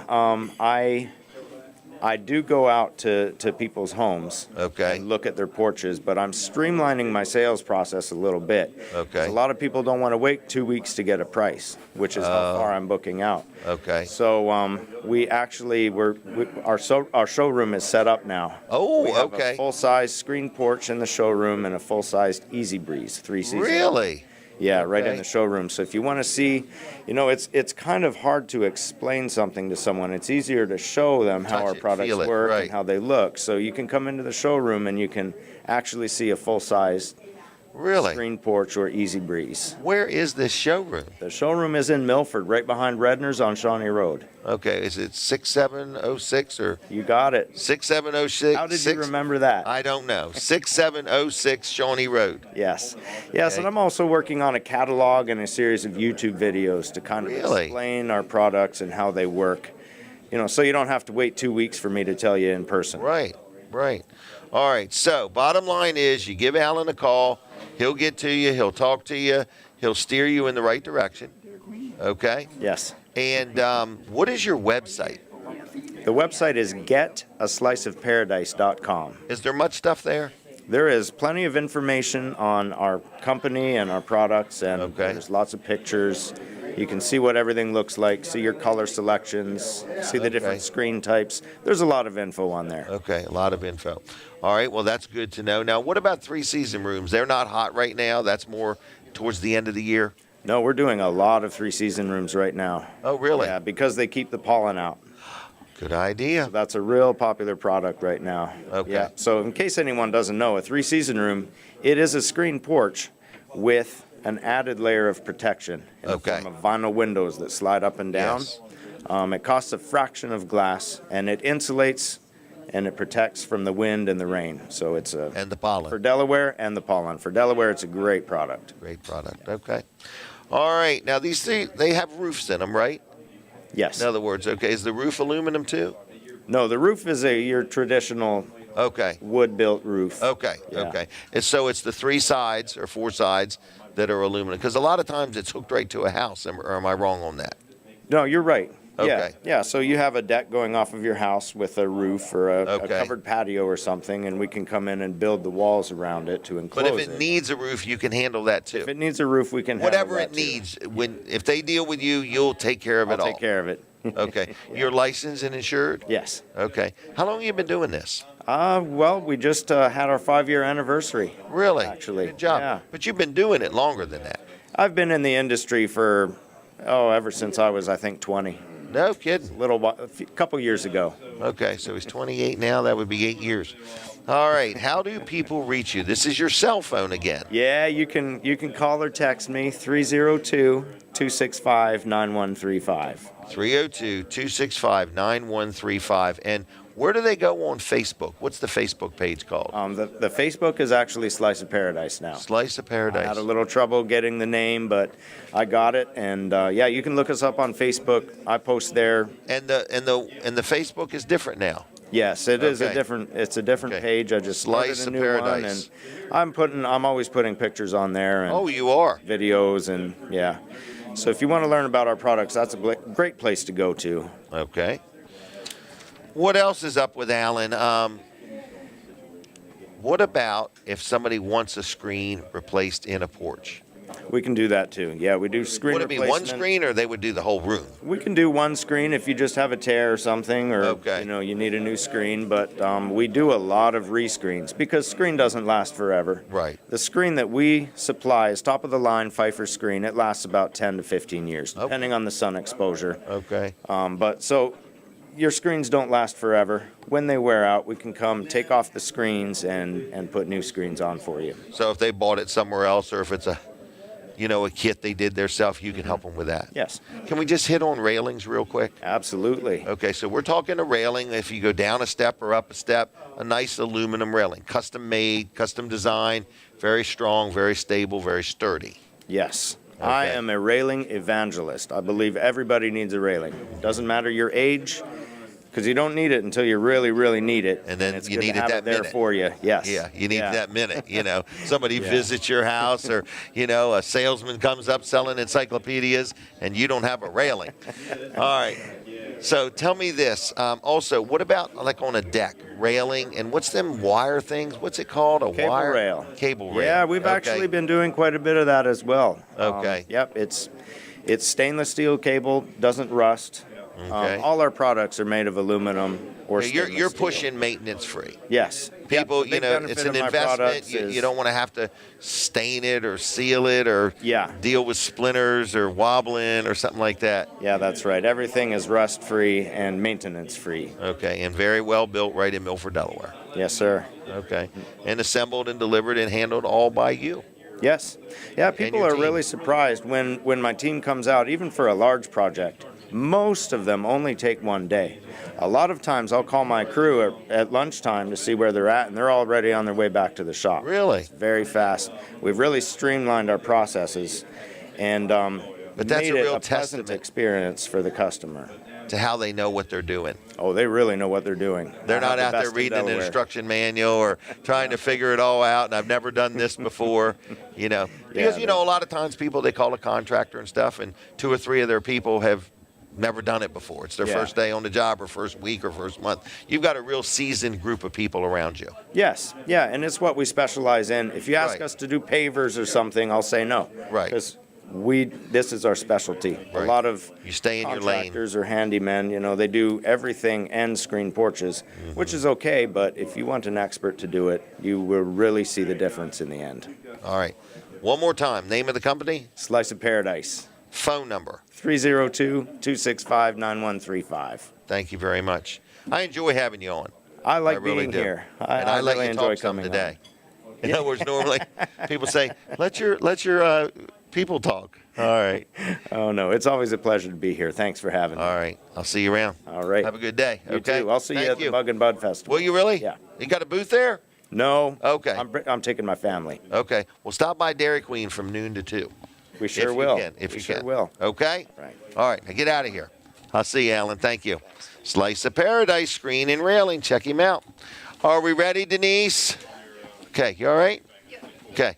I do go out to people's homes Okay. and look at their porches, but I'm streamlining my sales process a little bit. 'Cause Okay. A lot of people don't want to wait 2 weeks to get a price, which is how far I'm booking out. Okay. So we actually our showroom is set up now. Oh, We have okay. a full-size screen porch in the showroom and a full-sized Easy Breeze 3-season. Really? Yeah, right Okay. in the showroom. So if you want to see, it's kind of hard to explain something to someone. It's easier to show them how Touch our it, products feel it, work right. and how they look. So you can come into the showroom and you can actually see a full-size Really? screen porch or Easy Breeze. Where is this showroom? The showroom is in Milford, right behind Redner's on Shawnee Road. Okay. Is it 6706 or You got it. 6706? How did you remember that? I don't know. 6706 Shawnee Road. Yes. Okay. And I'm also working on a catalog and a series of YouTube videos to kind of Really? explain our products and how they work. So you don't have to wait 2 weeks for me to tell you in person. Right. Right. All right. So bottom line is you give Alan a call. He'll get to you. He'll talk to you. He'll steer you in the right direction. Okay. Yes. And what is your website? The website is getasliceofparadise.com. Is there much stuff there? There is plenty of information on our company and our products, and Okay. there's lots of pictures. You can see what everything looks like, see your color selections, see the Okay. different screen types. There's a lot of info on there. Okay, a lot of info. All right, well, that's good to know. Now, what about 3-season rooms? They're not hot right now. That's more towards the end of the year. No, we're doing a lot of 3-season rooms right now. Oh, really? Yeah, because they keep the pollen out. Good idea. That's a real popular product right now. Okay. Yeah. So in case anyone doesn't know, a 3-season room, it is a screen porch with an added layer of protection in Okay. the form of vinyl windows that slide up and down. Yes. It costs a fraction of glass, and it insulates and it protects from the wind and the rain. So it's And the pollen. for Delaware and the pollen. For Delaware, it's a great product. Great product. Okay. All right. Now, these three, they have roofs in them, right? Yes. In other words, okay, is the roof aluminum too? No, the roof is your traditional Okay. wood-built roof. Okay. Yeah. Okay. And so it's the 3 sides or 4 sides that are aluminum. Because a lot of times it's hooked right to a house. Or am I wrong on that? No, you're right. Okay. Yeah. So you have a deck going off of your house with a roof or a Okay. covered patio or something, and we can come in and build the walls around it to enclose But if it needs a roof, you can handle that too. If it needs a roof, we can handle Whatever that it too. needs, if they deal with you, you'll take care of it I'll all. take care of it. Okay. You're licensed and insured? Yes. Okay. How long have you been doing this? Well, we just had our 5-year anniversary. Really? Actually. Good job. Yeah. But you've been doing it longer than that. I've been in the industry for, ever since I was, I think, 20. No kidding. A couple years ago. Okay, so he's 28 now. That would be 8 years. All right. How do people reach you? This is your cell phone again. Yeah, you can call or text me 302-265-9135. 302-265-9135. And where do they go on Facebook? What's the Facebook page called? The Facebook is actually Slice of Paradise now. Slice of Paradise. I had a little trouble getting the name, but I got it. And yeah, you can look us up on Facebook. I post there. And the Facebook is different now. Yes, it is Okay. It's a different Okay. page. I just started Slice a of new one, Paradise. and I'm always putting pictures on there. And Oh, you are. videos and yeah. So if you want to learn about our products, that's a great place to go to. Okay. What else is up with Alan? What about if somebody wants a screen replaced in a porch? We can do that too. Yeah, we do screen Would it be one replacement. screen, or they would do the whole room? We can do one screen if you just have a tear or something, or Okay. you need a new screen. But we do a lot of rescreens because screen doesn't last forever. Right. The screen that we supply is top of the line Pfeiffer screen. It lasts about 10 to 15 years, depending on the sun exposure. Okay. But so your screens don't last forever. When they wear out, we can come take off the screens and put new screens on for you. So if they bought it somewhere else, or if it's a kit they did themselves, you can help them with that. Yes. Can we just hit on railings real quick? Absolutely. Okay, so we're talking a railing. If you go down a step or up a step, a nice aluminum railing, custom made, custom designed, very strong, very stable, very sturdy. Yes. I am a railing evangelist. I believe everybody needs a railing. Doesn't matter your age, because you don't need it until you really, really need it. And then it's you good need to it have that it there minute. for you. Yes. Yeah, you need Yeah. that minute. Somebody visits your house, or a salesman comes up selling encyclopedias, and you don't have a railing. All right. So tell me this. Also, what about like on a deck, railing, and what's them wire things? What's it called? A Cable wire rail. Cable rail. Yeah, we've Okay. actually been doing quite a bit of that as well. Okay. Yep, it's stainless steel cable, doesn't rust. Okay. All our products are made of aluminum or You're stainless steel. pushing maintenance free. Yes. People, Yep, the big benefit it's an of my investment. products You is- don't want to have to stain it or seal it or deal with splinters or wobbling or something like that. Yeah, that's right. Everything is rust free and maintenance free. Okay, and very well built right in Milford, Delaware. Yes, sir. Okay, and assembled and delivered and handled all by you. Yes. Yeah, people your are team. really surprised when my team comes out, even for a large project. Most of them only take one day. A lot of times I'll call my crew at lunchtime to see where they're at, and they're already on their way back to the shop. Really? It's very fast. We've really streamlined our processes and But that's made a it real a pleasant testament experience for the customer. To how they know what they're doing. Oh, they really know what they're doing. They're I have not the out there best in reading an Delaware. instruction manual or trying to figure it all out, and I've never done this before, Because, a lot of times people, they call a contractor and stuff, and 2 or 3 of their people have never done it before. It's their Yeah. first day on the job or first week or first month. You've got a real seasoned group of people around you. Yes, yeah, and it's what we specialize in. If you ask Right. us to do pavers or something, I'll say no. Right. Because this is our specialty. Right. A lot of You stay in your lane. contractors or handymen, they do everything and screen porches, Mm-hmm. which is okay, but if you want an expert to do it, you will really see the difference in the end. All right. One more time. Name of the company? Slice of Paradise. Phone number? 302-265-9135. Thank you very much. I enjoy having you on. I like really being do. here. And I let really you enjoy talk some coming today. on. In other words, normally people say, let your people talk. All right. Oh, no, it's always a pleasure to be here. Thanks for having me. All right. I'll see you around. All right. Have a good day. You Okay. too. I'll see you Thank at the Bug and Bud Festival. Will you really? Yeah. You got a booth there? No. Okay. I'm taking my family. Okay. Well, stop by Dairy Queen from noon to 2. We sure if will. You can, if we you sure can. will. Okay? Right. All right. Now get out of here. I'll see you, Alan. Thank you. Slice of Paradise screen and railing. Check him out. Are we ready, Denise? Okay. You all right? Okay.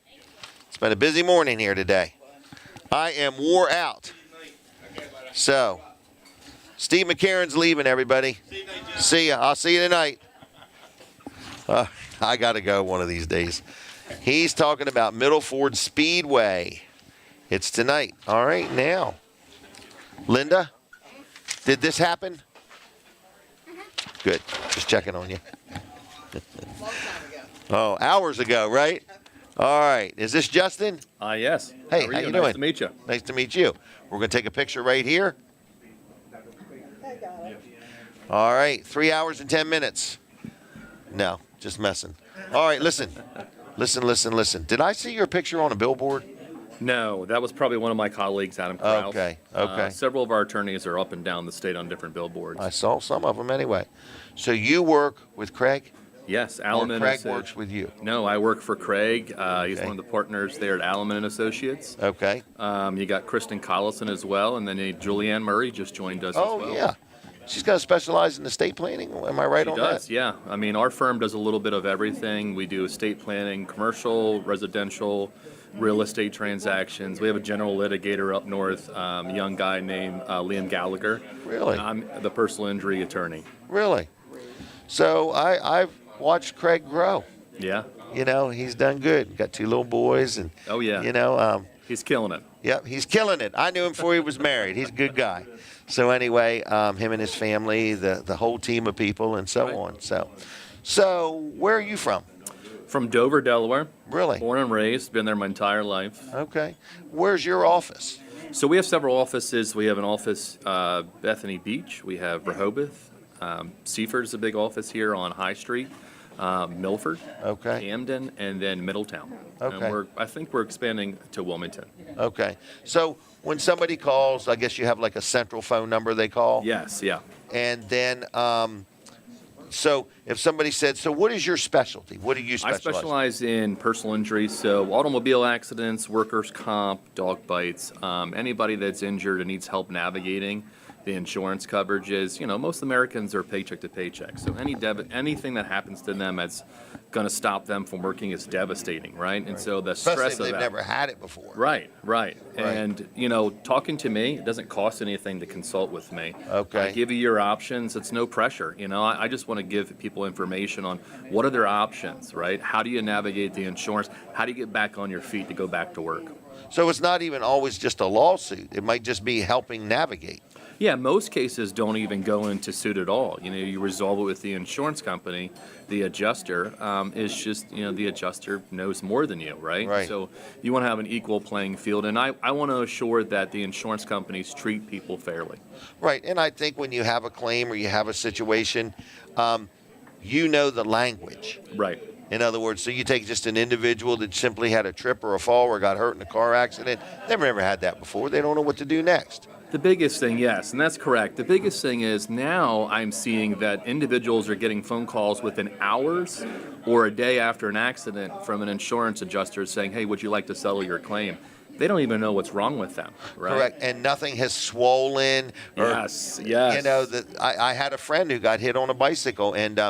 It's been a busy morning here today. I am wore out. So Steve McCarron's leaving, everybody. See ya. I'll see you tonight. I got to go one of these days. He's talking about Middle Ford Speedway. It's tonight. All right, now. Linda, did this happen? Good. Just checking on you. Oh, hours ago, right? All right. Is this Justin? Yes. Hey, how you doing? Nice to meet you. Nice to meet you. We're going to take a picture right here. All right. 3 hours and 10 minutes. No, just messing. All right, listen. Listen. Did I see your picture on a billboard? No, that was probably one of my colleagues, Adam Krause. Okay. Several of our attorneys are up and down the state on different billboards. I saw some of them anyway. So you work with Craig? Yes, Or Aleman. Craig works with you? No, I work for Craig. He's one of the partners there at Aleman and Associates. Okay. You got Kristen Collison as well, and then Julianne Murray just joined us as well. Oh, yeah. She's got to specialize in estate planning. Am I right on that? She does, yeah. I mean, our firm does a little bit of everything. We do estate planning, commercial, residential, real estate transactions. We have a general litigator up north, a young guy named Liam Gallagher. Really? And I'm the personal injury attorney. Really? So I've watched Craig grow. Yeah. You know, he's done good. Got 2 little boys. And Oh, yeah. You know. He's killing it. Yep, he's killing it. I knew him before he was married. He's a good guy. So anyway, him and his family, the whole team of people and so on. So where are you from? From Dover, Delaware. Really? Born and raised, been there my entire life. Okay. Where's your office? So we have several offices. We have an office, Bethany Beach. We have Rehoboth. Seaford is a big office here on High Street. Milford, Okay. Camden, and then Middletown. Okay. And I think we're expanding to Wilmington. Okay. So when somebody calls, I guess you have like a central phone number they call? Yes, yeah. And then, so if somebody said, so what is your specialty? What do you I specialize? specialize in personal injury, so automobile accidents, workers' comp, dog bites, anybody that's injured and needs help navigating the insurance coverages. You know, most Americans are paycheck to paycheck, so anything that happens to them that's going to stop them from working is devastating, right? And so the Especially stress if of they've that. never had it before. Right. And, you know, talking to me, it doesn't cost anything to consult with me. Okay. I give you your options. It's no pressure. You know, I just want to give people information on what are their options, right? How do you navigate the insurance? How do you get back on your feet to go back to work? So it's not even always just a lawsuit. It might just be helping navigate. Yeah, most cases don't even go into suit at all. You know, you resolve it with the insurance company. The adjuster is just, you know, the adjuster knows more than you, right? Right. So you want to have an equal playing field, and I want to assure that the insurance companies treat people fairly. Right. And I think when you have a claim or you have a situation, you know the language. Right. In other words, so you take just an individual that simply had a trip or a fall or got hurt in a car accident. They've never had that before. They don't know what to do next. The biggest thing, yes, and that's correct. The biggest thing is now I'm seeing that individuals are getting phone calls within hours or a day after an accident from an insurance adjuster saying, hey, would you like to settle your claim? They don't even know what's wrong with them, right? Correct. And nothing has swollen. Or, Yes. You know, I had a friend who got hit on a bicycle, and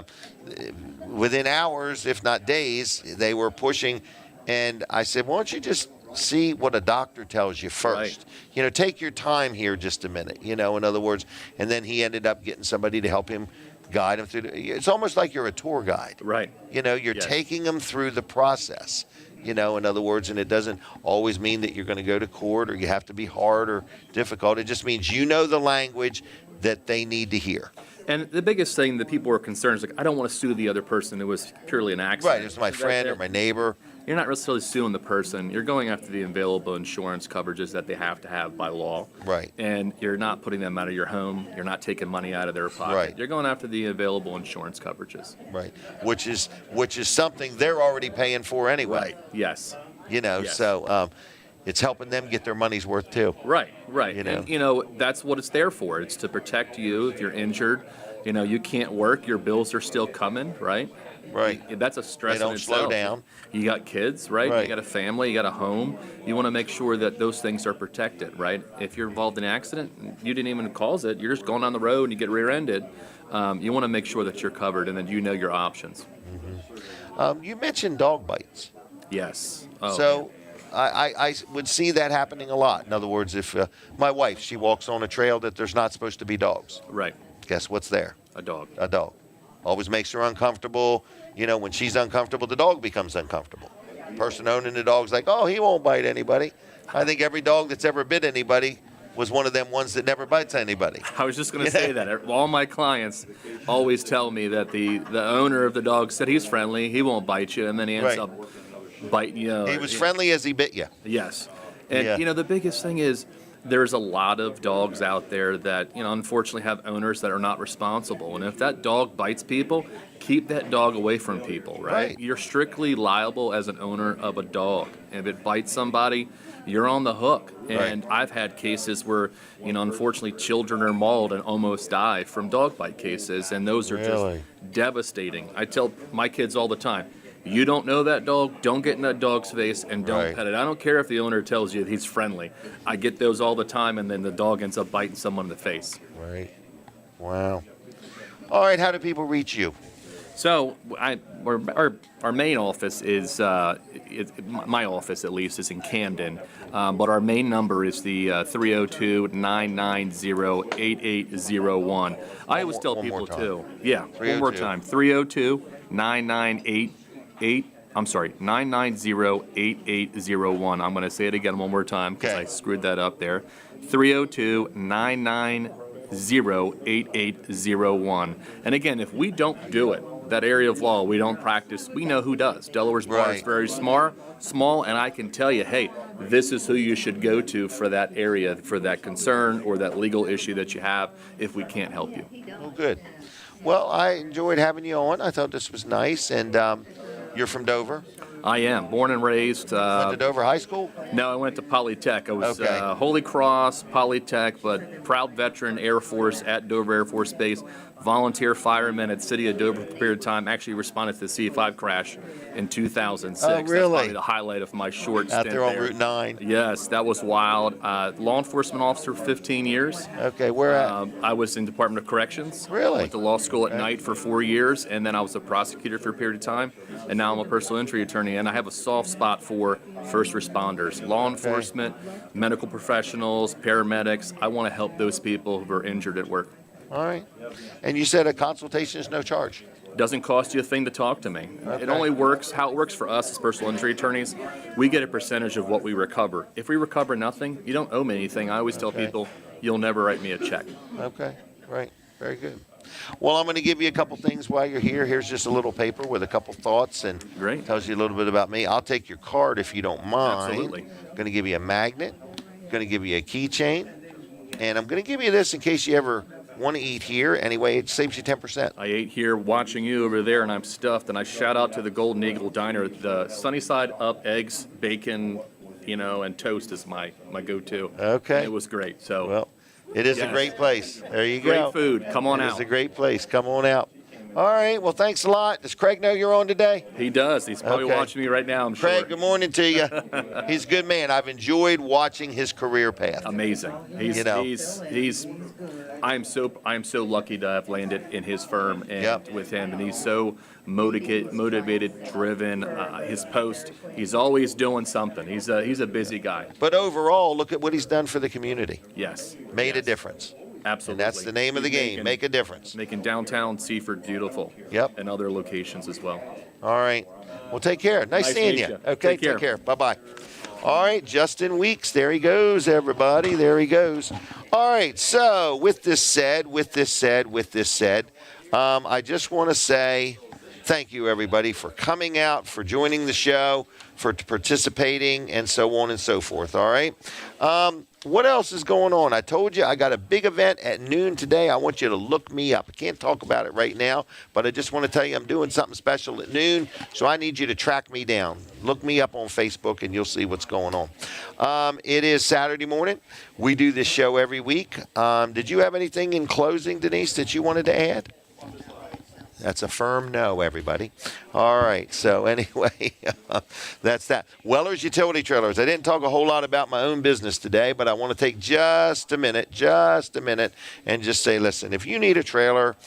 within hours, if not days, they were pushing. And I said, why don't you just see what a doctor tells you first? Right. You know, take your time here just a minute, you know, in other words. And then he ended up getting somebody to help him, guide him through. It's almost like you're a tour guide. Right. You know, you're Yes. taking them through the process. You know, in other words, and it doesn't always mean that you're going to go to court or you have to be hard or difficult. It just means you know the language that they need to hear. And the biggest thing that people are concerned is like, I don't want to sue the other person. It was purely an accident. Right, it's my friend or my neighbor. You're not necessarily suing the person. You're going after the available insurance coverages that they have to have by law. Right. And you're not putting them out of your home. You're not taking money out of their pocket. Right. You're going after the available insurance coverages. Right. Which is something they're already paying for anyway. Right. Yes. You know, Yes. so it's helping them get their money's worth too. Right. You know. And, you know, that's what it's there for. It's to protect you if you're injured. You know, you can't work. Your bills are still coming, right? Right. That's a stress They don't in itself. slow down. You got kids, right? Right. You got a family, you got a home. You want to make sure that those things are protected, right? If you're involved in an accident, you didn't even cause it. You're just going down the road and you get rear-ended. You want to make sure that you're covered and that you know your options. You mentioned dog bites. Yes. Oh, So I would see that happening a lot. In other words, if my wife, she walks on a trail that there's not supposed to be dogs. Right. Guess what's there? A dog. A dog. Always makes her uncomfortable. You know, when she's uncomfortable, the dog becomes uncomfortable. Person owning the dog's like, oh, he won't bite anybody. I think every dog that's ever bit anybody was one of them ones that never bites anybody. I was just going to say that. All my clients always tell me that the owner of the dog said he's friendly, he won't bite you, and then he ends up biting you. He was friendly as he bit you. Yes. And, you know, the biggest thing is there's a lot of dogs out there that, you know, unfortunately have owners that are not responsible. And if that dog bites people, keep that dog away from people, right? You're strictly liable as an owner of a dog. If it bites somebody, you're on the hook. And I've had cases where, you know, unfortunately children are mauled and almost die from dog bite cases, and those are just devastating. I tell my kids all the time, you don't know that dog, don't get in that dog's face and don't pet it. I don't care if the owner tells you he's friendly. I get those all the time, and then the dog ends up biting someone in the face. Right. Wow. All right, how do people reach you? So our main office is, my office at least, is in Camden, but our main number is the 302-990-8801. I always tell people too. Yeah, one more time. 990-8801. I'm going to say it again one more time because I screwed that up there. 302-990-8801. And again, if we don't do it, that area of law we don't practice, we know who does. Delaware's bar is very small, and I can tell you, hey, this is who you should go to for that area, for that concern or that legal issue that you have if we can't help you. Well, good. Well, I enjoyed having you on. I thought this was nice. And you're from Dover? I am. Born and raised. Went to Dover High School? No, I went to Polytech. I was Holy Cross, Polytech, but proud veteran Air Force at Dover Air Force Base. Volunteer fireman at City of Dover for a period of time. Actually responded to the C-5 crash in 2006. Oh, really? That's probably the highlight of my short stint out there on Route 9. Yes, that was wild. Law enforcement officer for 15 years. Okay, where at? I was in Department of Corrections. Really? Went to law school at night for 4 years, and then I was a prosecutor for a period of time, and now I'm a personal injury attorney, and I have a soft spot for first responders, law enforcement, medical professionals, paramedics. I want to help those people who are injured at work. All right. And you said a consultation is no charge? Doesn't cost you a thing to talk to me. It only works, how it works for us as personal injury attorneys, we get a percentage of what we recover. If we recover nothing, you don't owe me anything. I always tell people, you'll never write me a check. Okay, right. Very good. Well, I'm going to give you a couple things while you're here. Here's just a little paper with a couple thoughts and tells you a little bit about me. I'll take your card if you don't mind. Absolutely. I'm going to give you a magnet. I'm going to give you a keychain. And I'm going to give you this in case you ever want to eat here. Anyway, it saves you 10%. I ate here watching you over there, and I'm stuffed. And I shout out to the Golden Eagle Diner. The sunny side up, eggs, bacon, you know, and toast is my go-to. Okay. And it was great. So. Well, it is a great place. There you go. Great food. Come on out. It's a great place. Come on out. All right. Well, thanks a lot. Does Craig know you're on today? He does. He's probably watching me right now, I'm sure. Craig, good morning to you. He's a good man. I've enjoyed watching his career path. Amazing. I'm so lucky to have landed in his firm and with him, and he's so motivated, driven. His post, he's always doing something. He's a busy guy. But overall, look at what he's done for the community. Yes. Made a difference. Absolutely. And that's the name of the game. Make a difference. Making downtown Seaford beautiful. Yep. And other locations as well. All right. Well, take care. Nice seeing you. Okay, take care. Bye-bye. All right, Justin Weeks. There he goes, everybody. There he goes. All right, so with this said, I just want to say thank you, everybody, for coming out, for joining the show, for participating, and so on and so forth, all right? What else is going on? I told you I got a big event at noon today. I want you to look me up. I can't talk about it right now, but I just want to tell you I'm doing something special at noon, so I need you to track me down. Look me up on Facebook, and you'll see what's going on. It is Saturday morning. We do this show every week. Did you have anything in closing, Denise, that you wanted to add? That's a firm no, everybody. All right, so anyway, that's that. Weller's Utility Trailers. I didn't talk a whole lot about my own business today, but I want to take just a minute, and just say, listen, if you need a trailer,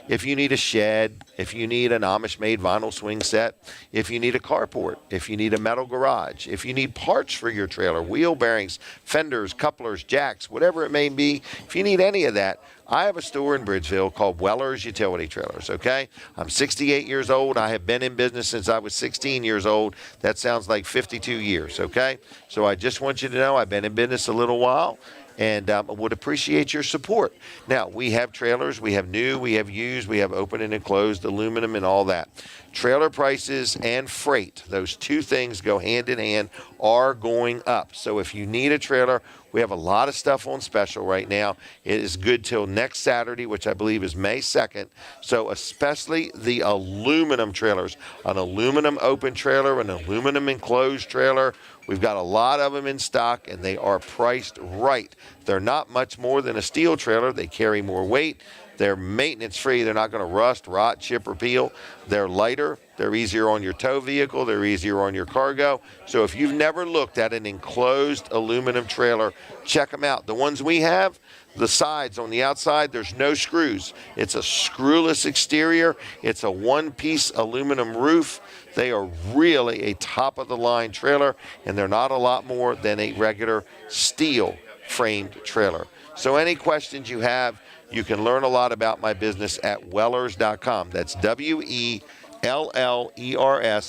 if you need a shed, if you need an Amish-made vinyl swing set, if you need a carport, if you need a metal garage, if you need parts for your trailer, wheel bearings, fenders, couplers, jacks, whatever it may be, if you need any of that, I have a store in Bridgeville called Weller's Utility Trailers, okay? I'm 68 years old. I have been in business since I was 16 years old. That sounds like 52 years, okay? So I just want you to know I've been in business a little while, and would appreciate your support. Now, we have trailers, we have new, we have used, we have open and enclosed, aluminum and all that. Trailer prices and freight, those two things go hand in hand, are going up. So if you need a trailer, we have a lot of stuff on special right now. It is good till next Saturday, which I believe is May 2nd. So especially the aluminum trailers, an aluminum open trailer, an aluminum enclosed trailer. We've got a lot of them in stock, and they are priced right. They're not much more than a steel trailer. They carry more weight. They're maintenance-free. They're not going to rust, rot, chip, or peel. They're lighter. They're easier on your tow vehicle. They're easier on your cargo. So if you've never looked at an enclosed aluminum trailer, check them out. The ones we have, the sides on the outside, there's no screws. It's a screwless exterior. It's a one-piece aluminum roof. They are really a top-of-the-line trailer, and they're not a lot more than a regular steel-framed trailer. So any questions you have, you can learn a lot about my business at Wellers.com. That's Wellers,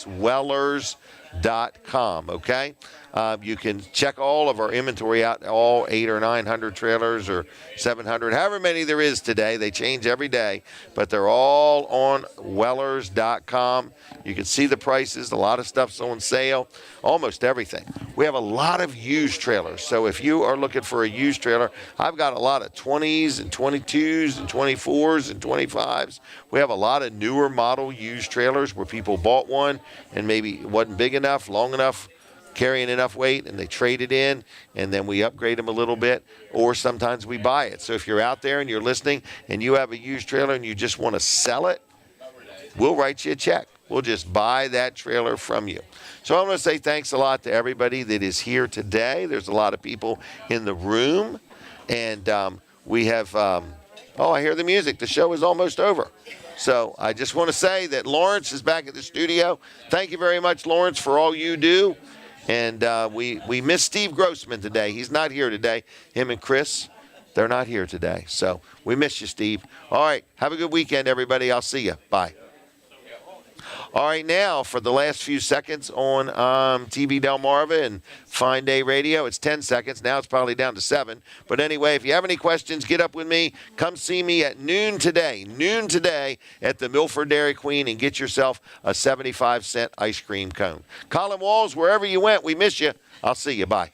Wellers.com, okay? You can check all of our inventory out, all 800 or 900 trailers or 700, however many there is today. They change every day, but they're all on Wellers.com. You can see the prices. A lot of stuff's on sale, almost everything. We have a lot of used trailers, so if you are looking for a used trailer, I've got a lot of 20s and 22s and 24s and 25s. We have a lot of newer model used trailers where people bought one and maybe it wasn't big enough, long enough, carrying enough weight, and they trade it in, and then we upgrade them a little bit, or sometimes we buy it. So if you're out there and you're listening and you have a used trailer and you just want to sell it, we'll write you a check. We'll just buy that trailer from you. So I want to say thanks a lot to everybody that is here today. There's a lot of people in the room, and we have, oh, I hear the music. The show is almost over. So I just want to say that Lawrence is back at the studio. Thank you very much, Lawrence, for all you do. And we miss Steve Grossman today. He's not here today. Him and Chris, they're not here today. So we miss you, Steve. All right. Have a good weekend, everybody. I'll see you. Bye. All right, now for the last few seconds on TV Delmarva and Fine Day Radio, it's 10 seconds. Now it's probably down to 7. But anyway, if you have any questions, get up with me. Come see me at noon today at the Milford Dairy Queen, and get yourself a 75-cent ice cream cone. Colin Walls, wherever you went, we miss you. I'll see you. Bye.